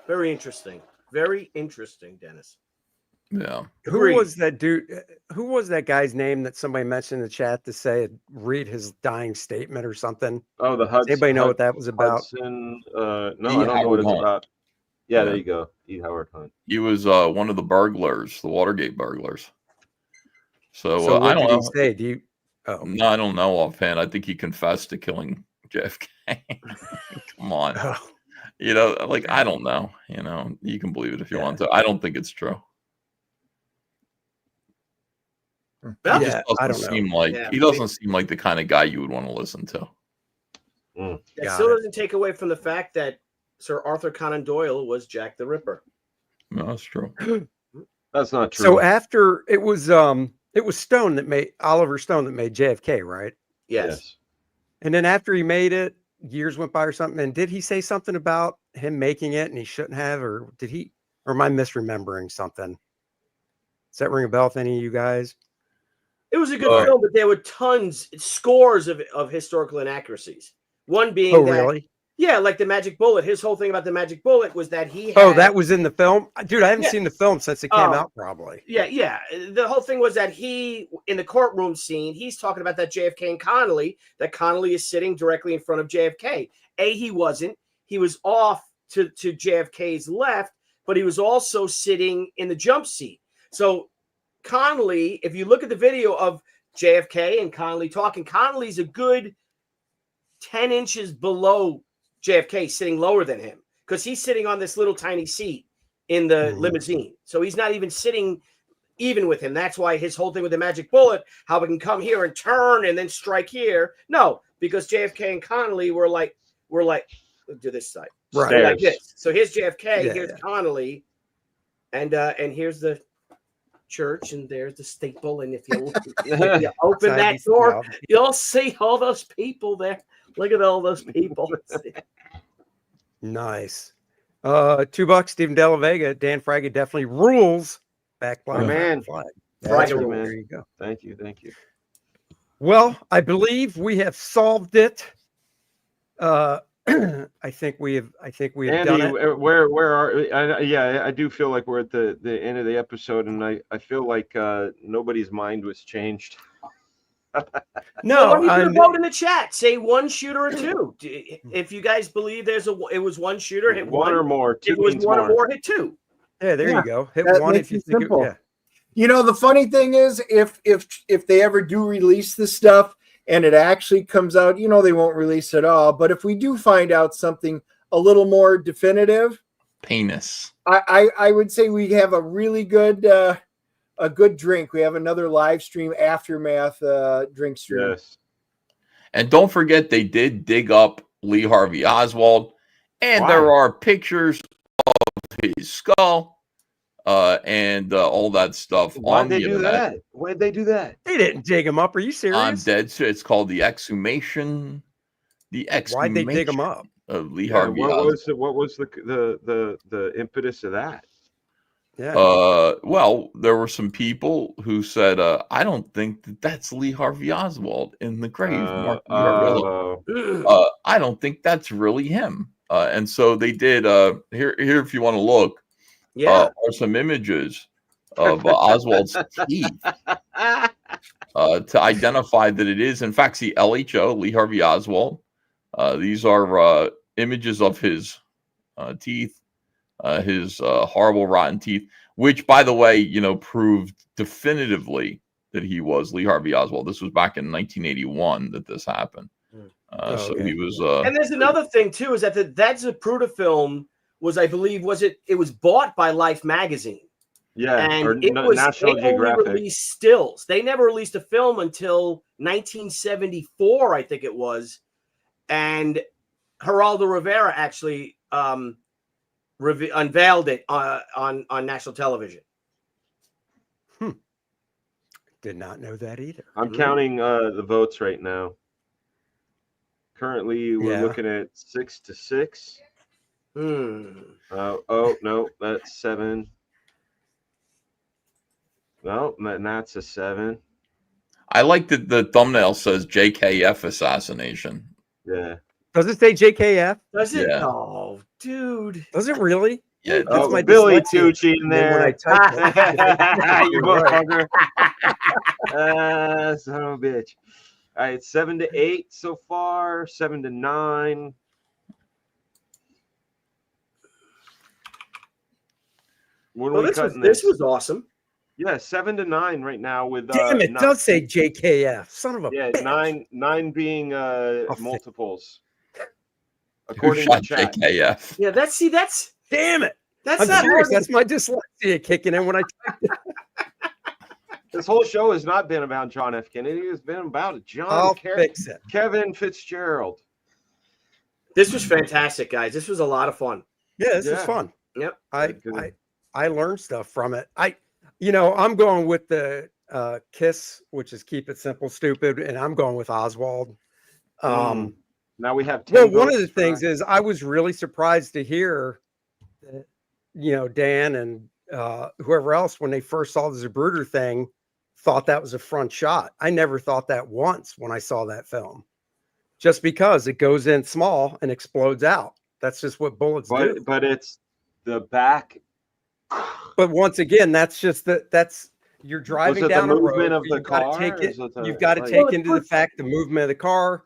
Very interesting. Very interesting, Dennis. Yeah. Who was that dude? Who was that guy's name that somebody mentioned in the chat to say read his dying statement or something? Oh, the Hudson. Anybody know what that was about? Hudson, no, I don't know what it's about. Yeah, there you go. E. Howard Hunt. He was one of the burglars, the Watergate burglars. So what I don't did know. he say? Do you? Oh. No, I don't know offhand. I think he confessed to killing JFK. Come on. Oh. I don't know. You can believe it if you want to. I don't think it's true. He just doesn't seem like he doesn't seem like the kind of guy you would want to listen to. It still doesn't take away from the fact that Sir Arthur Conan Doyle was Jack the Ripper. No, that's true. That's not true. So after it was Stone that made Oliver Stone that made JFK, right? Yes. And then after he made it, years went by or something. And did he say something about him making it and he shouldn't have, or did he? Or am I misremembering something? Does that ring a bell with any of you guys? It was a good film, but there were scores of historical inaccuracies. One being really? Yeah, like the magic bullet. His whole thing about the magic bullet was that he had... Oh, that was in the film? Dude, I haven't seen the film since it came out, probably. Yeah. The whole thing was that he, in the courtroom scene, he's talking about that JFK and Connolly, that Connolly is sitting directly in front of JFK. He wasn't. He was off to JFK's left, but he was also sitting in the jump seat. So Connolly, if you look at the video of JFK and Connolly talking, Connolly's a good 10 inches below JFK, sitting lower than him, because he's sitting on this little tiny seat in the limousine. So he's not even sitting even with him. That's why his whole thing with the magic bullet, how we can come here and turn and then strike here. No, because JFK and Connolly were like do this side. Right. Like this. So here's JFK, here's Connolly, and here's the church, and there's the staple. And if you open that door, you'll see all those people there. Look at all those people. Nice. $2, Stephen Della Vega. Dan Fraga definitely rules. Back by man. Flag. Fraga, man. There you go. Thank you. Well, I believe we have solved it. I think we have Andy, done it. Where are I do feel like we're at the end of the episode, and I feel like nobody's mind was changed. No, well, you can vote in the chat. Say one shooter or two. If you guys believe it was one shooter, hit one or more. If it was one or more, hit two. Yeah, there you go. Hit one if you think it, yeah. You know, the funny thing is, if they ever do release this stuff and it actually comes out, you know, they won't release it all. But if we do find out something a little more definitive, penis, I would say we have a really good a good drink. We have another live stream aftermath drink stream. Yes. And don't forget, they did dig up Lee Harvey Oswald, and there are pictures of his skull and all that stuff. Why'd they do that? Why'd they do that? They didn't dig him up. Are you serious? I'm dead. So it's called the exhumation. Why'd they dig him up? Of Lee Harvey Oswald. What was the impetus of that? Yeah. Well, there were some people who said, I don't think that's Lee Harvey Oswald in the grave. I don't think that's really him. And so they did here if you want to look, are some images of Oswald's teeth to identify that it is, in fact, see LHO, Lee Harvey Oswald. These are images of his teeth. His horrible rotten teeth, which, by the way, you know, proved definitively that he was Lee Harvey Oswald. This was back in 1981 that this happened. So he was. And there's another thing too, is that that Zapruder film was, I believe, it was bought by Life magazine. Yeah, and it was National Geographic. Only released stills. They never released a film until 1974, I think it was, and Geraldo Rivera actually unveiled it on national television. Did not know that either. I'm counting the votes right now. Currently, we're looking at 6-6. Oh no, that's 7. No, that's a 7. I like that the thumbnail says JKF assassination. Yeah. Does it say JKF? Does it? Yeah. Oh, dude. Does it really? Yeah. That's my Billy Tucci in there. You motherfucker. Son of a bitch. All right, 7-8 so far. 7-9. This was awesome. Yeah, 7-9 right now with. Damn, it does say JKF. Son of a bitch. 9 being multiples. According to chat. JKF. Yeah, that's. Damn it. I'm not serious. That's my dyslexia kicking in when I typed it. This whole show has not been about John F. Kennedy. It's been about I'll fix it. Kevin Fitzgerald. This was fantastic, guys. This was a lot of fun. Yeah, this was fun. Yep. I learned stuff from it. I'm going with the KISS, which is keep it simple, stupid, and I'm going with Oswald. Now we have 10 well, one of the votes things is I was really surprised to hear that, Dan and whoever else, when they first saw the Zapruder thing, thought that was a front shot. I never thought that once when I saw that film, just because it goes in small and explodes out. That's just what bullets do. But it's the back. But once again, that's just that's you're driving down a road. Of the car, you've got to take into the fact the movement of the car,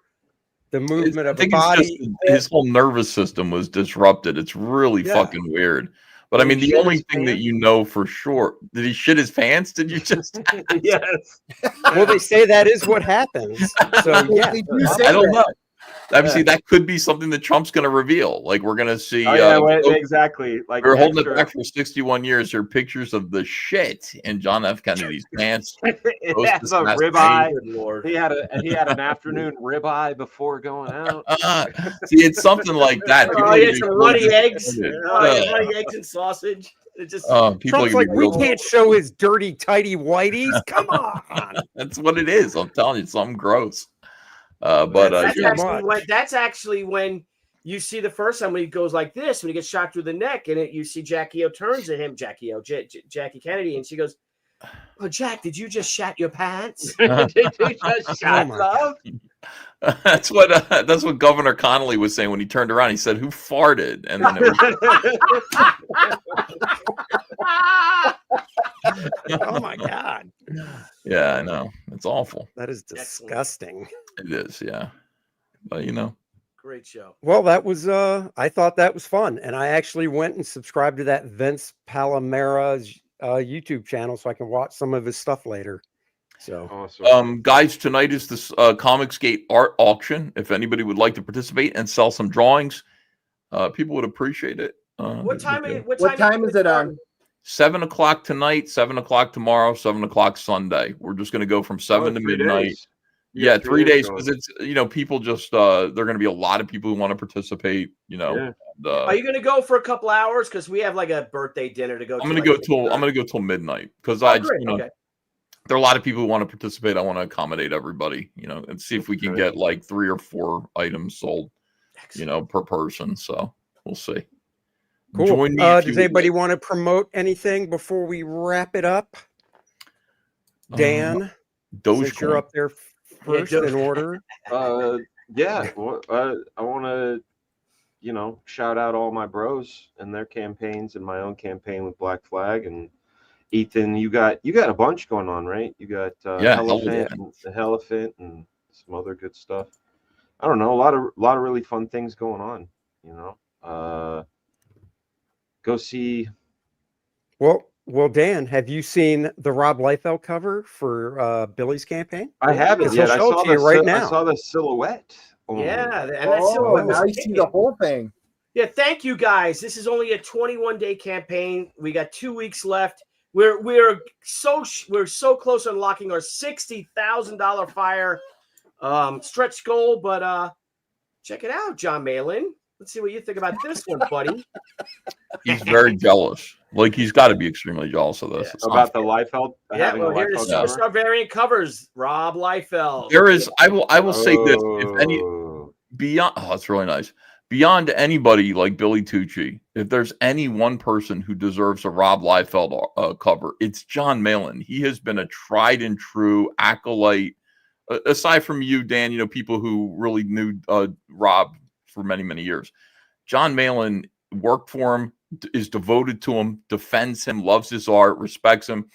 the movement of the body. His whole nervous system was disrupted. It's really fucking weird. But I mean, the only thing that you know for sure, did he shit his pants? Did you just? Yes. Well, they say that is what happens. So yeah, I don't know. Obviously, that could be something that Trump's going to reveal. Like we're going to see. Exactly. Like we're holding it back for 61 years. There are pictures of the shit in John F. Kennedy's pants. It has a ribeye. He had an afternoon ribeye before going out. See, it's something like that. He had some runny eggs. Runny eggs and sausage. It just Trump's like, we can't show his dirty, tighty whiteys. Come on. That's what it is. I'm telling you, it's something gross. That's actually when you see the first time when he goes like this, when he gets shot through the neck, and you see Jackie O turns to him, Jackie Kennedy, and she goes, "Oh, Jack, did you just shat your pants? Did you just shat love?" That's what Governor Connolly was saying when he turned around. He said, "Who farted?" And then oh my God. Yeah, I know. It's awful. That is disgusting. It is, yeah. But great show. Well, that was I thought that was fun. And I actually went and subscribed to that Vince Palamera's YouTube channel so I can watch some of his stuff later. So awesome. Guys, tonight is this Comicsgate art auction. If anybody would like to participate and sell some drawings, people would appreciate it. What time is it on? 7 o'clock tonight, 7 o'clock tomorrow, 7 o'clock Sunday. We're just going to go from 7 to midnight. Days. Yeah, 3 days, because it's people just there are going to be a lot of people who want to participate. Are you going to go for a couple hours? Because we have like a birthday dinner to go. I'm going to go till midnight because there are a lot of people who want to participate. I want to accommodate everybody, and see if we can get like 3 or 4 items sold, per person. So we'll see. Cool. Join me does anybody want to promote anything before we wrap it up? Dan, since you're up there first in order. I want to, shout out all my bros and their campaigns and my own campaign with Black Flag. And Ethan, you got a bunch going on, right? You got Elephant and some other good stuff. I don't know, a lot of really fun things going on. Go see. Well, Dan, have you seen the Rob Liefeld cover for Billy's campaign? I haven't yet. I saw the silhouette. Yeah, and that silhouette. Now you see the whole thing. Yeah, thank you guys. This is only a 21-day campaign. We got 2 weeks left. We're so close to unlocking our $60,000 fire stretch goal. But check it out, John Malin. Let's see what you think about this one, buddy. He's very jealous. Like, he's got to be extremely jealous of this. Yeah. About the Liefeld? Yeah, well, here's the Superstar variant covers. Rob Liefeld. There is, I will say this. If any, beyond, that's really nice. Beyond anybody like Billy Tucci, if there's any one person who deserves a Rob Liefeld cover, it's John Malin. He has been a tried and true acolyte. Aside from you, Dan, people who really knew Rob for many, many years. John Malin worked for him, is devoted to him, defends him, loves his art, respects him.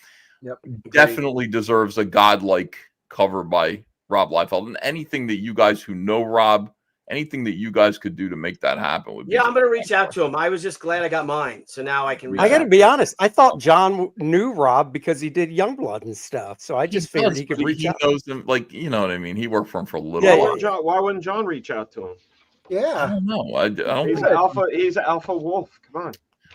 Yep. Definitely deserves a godlike cover by Rob Liefeld. And anything that you guys who know Rob, anything that you guys could do to make that happen would be. Yeah, I'm going to reach out to him. I was just glad I got mine. So now I can reach out. I got to be honest. I thought John knew Rob because he did Youngblood and stuff. So I just figured he could reach out. He knows him, like, you know what I mean? He worked for him for a little while. Why wouldn't John reach out to him? Yeah. I don't know. I don't he's an alpha wolf. Come on.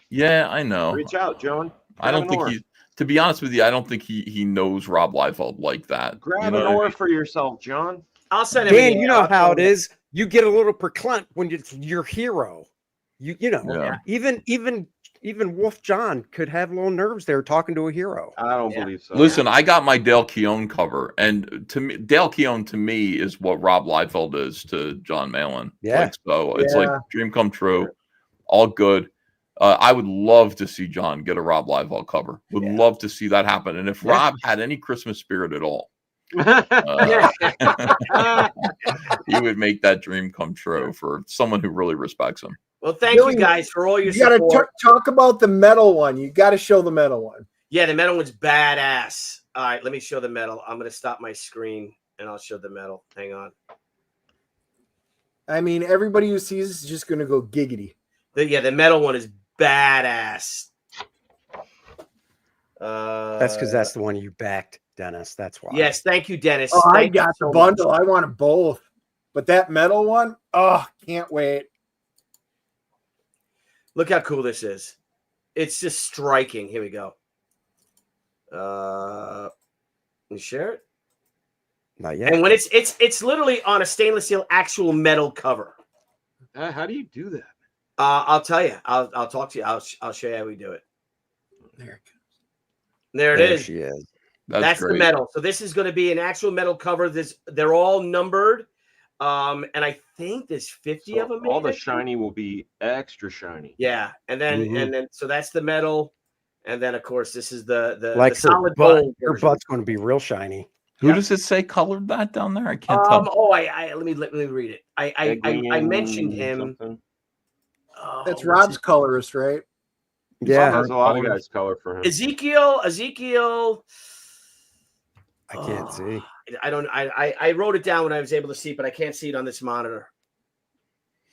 Yeah, I know. Reach out, John. I don't think he, to be honest with you, I don't think he knows Rob Liefeld like that. Grab an oar for yourself, John. I'll send him. Dan, you know how it is. you get a little perclent when it's your hero. You know, even Wolf John could have little nerves there talking to a hero. I don't believe so. Listen, I got my Dale Keown cover, and to me, Dale Keown to me is what Rob Liefeld is to John Malin. Yeah. Like, so it's like dream come true, all good. I would love to see John get a Rob Liefeld cover. Would love to see that happen. And if Rob had any Christmas spirit at all, he would make that dream come true for someone who really respects him. Well, thank you guys for all your support. You got to talk about the metal one. You got to show the metal one. Yeah, the metal one's badass. All right, let me show the metal. I'm going to stop my screen and I'll show the metal. Hang on. I mean, everybody who sees this is just going to go giggity. The metal one is badass. That's because that's the one you backed, Dennis. That's why. Yes, thank you, Dennis. Oh, thank I got the bundle. I wanted both. But that metal one, can't wait. Look how cool this is. It's just striking. Here we go. Can you share it? Not yet. And when it's literally on a stainless steel actual metal cover. How do you do that? I'll tell you. I'll talk to you. I'll show you how we do it. There it is. She is. That's the metal. So this is going to be an actual metal cover. They're all numbered. And I think there's 50 of them. All the shiny will be extra shiny. Yeah. And then so that's the metal. And then of course this is the like the solid butt. gold. Her butt's going to be real shiny. Who does it say colored that down there? I can't tell. Let me read it. I mentioned him. That's Rob's colorist, right? Yeah, there's a lot of guys color for him. Ezekiel. I can't see. I wrote it down when I was able to see, but I can't see it on this monitor.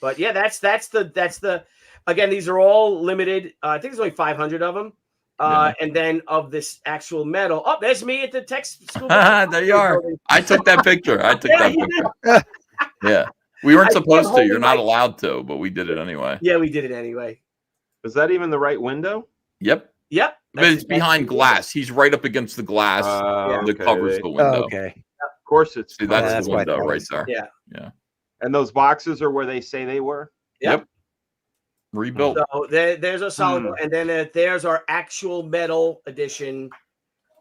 But yeah, that's the again, these are all limited. I think there's only 500 of them. And then of this actual metal. Oh, there's me at the tech school. There you are. I took that picture. Yeah. We weren't supposed to. You're not allowed to, but we did it anyway. Yeah, we did it anyway. Is that even the right window? Yep. But it's behind glass. He's right up against the glass. That covers the window. Okay. Of course it's. See, that's the window right there. Yeah. And those boxes are where they say they were? Yep. Rebuilt. So there's a solid one. And then there's our actual metal edition.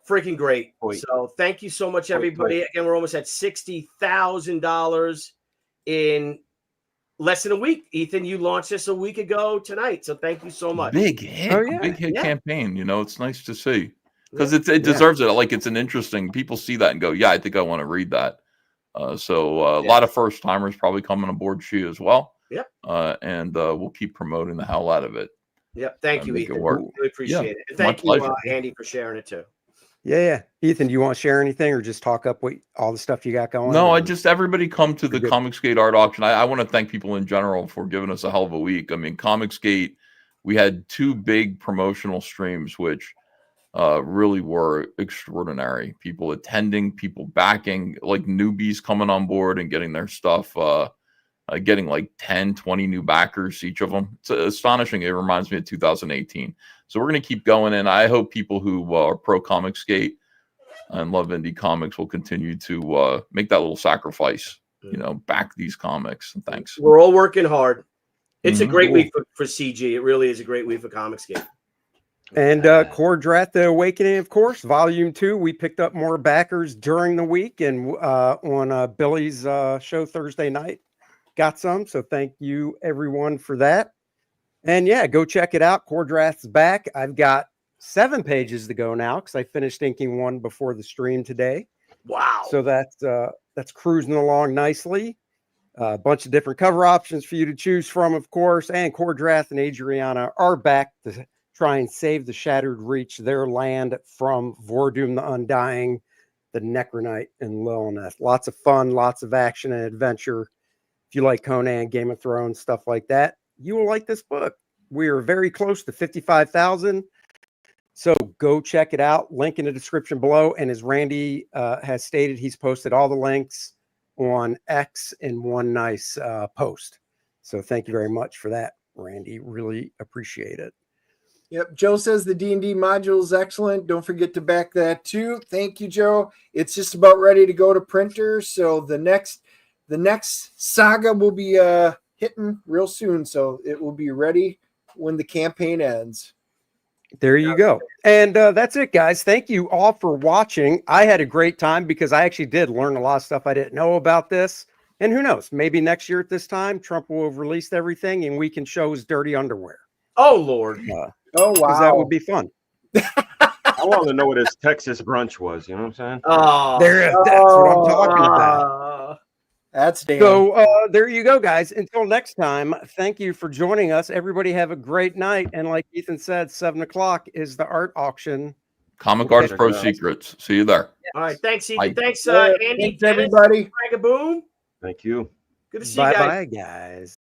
Freaking great. So thank you so much, everybody. Again, we're almost at $60,000 in less than a week. Ethan, you launched this a week ago tonight. So thank you so much. Big hit. Big hit campaign. It's nice to see. Because it deserves it. Like, it's an interesting, people see that and go, yeah, I think I want to read that. So a lot of first timers probably coming aboard She as well. Yep. And we'll keep promoting the hell out of it. Yep. Thank you, Ethan. Really appreciate it. And thank you, Andy, for sharing it too. Yeah. Ethan, do you want to share anything or just talk up all the stuff you got going? No, everybody come to the Comicsgate art auction. I want to thank people in general for giving us a hell of a week. I mean, Comicsgate, we had 2 big promotional streams, which really were extraordinary. People attending, people backing, like newbies coming on board and getting their stuff, getting like 10, 20 new backers, each of them. It's astonishing. It reminds me of 2018. So we're going to keep going. And I hope people who are pro Comicsgate and love indie comics will continue to make that little sacrifice, back these comics. And thanks. We're all working hard. It's a great week for CG. It really is a great week for Comicsgate. And Kor-Drath, The Awakening, of course, Volume 2. We picked up more backers during the week and on Billy's show Thursday night. Got some. So thank you, everyone, for that. And yeah, go check it out. Kor-Drath's back. I've got 7 pages to go now because I finished inking one before the stream today. Wow. So that's cruising along nicely. A bunch of different cover options for you to choose from, of course. And Kor-Drath and Adriana are back to try and save the Shattered Reach, their land, from Vordum the Undying, the Necronite, and Lilith. Lots of fun, lots of action and adventure. If you like Conan, Game of Thrones, stuff like that, you will like this book. We are very close to 55,000. So go check it out. Link in the description below. And as Randy has stated, he's posted all the links on X in one nice post. So thank you very much for that, Randy. Really appreciate it. Yep. Joe says the D&D module is excellent. Don't forget to back that too. Thank you, Joe. It's just about ready to go to printer. So the next the next saga will be hitting real soon, so it will be ready when the campaign ends. There you go. And that's it, guys. Thank you all for watching. I had a great time because I actually did learn a lot of stuff I didn't know about this. And who knows, maybe next year at this time, Trump will have released everything and we can show his dirty underwear. Oh, Lord. Oh, wow. Because that would be fun. I want to know what his Texas brunch was. You know what I'm saying? Oh, that's what I'm talking about. That's damn. So there you go, guys. Until next time, thank you for joining us. Everybody have a great night. And like Ethan said, 7 o'clock is the art auction. Comic Arts Pro Secrets. See you there. All right. Thanks, Ethan. Bye. Thanks, Andy. Thanks, everybody. Boom. Thank you. Good to see you guys. Bye-bye, guys.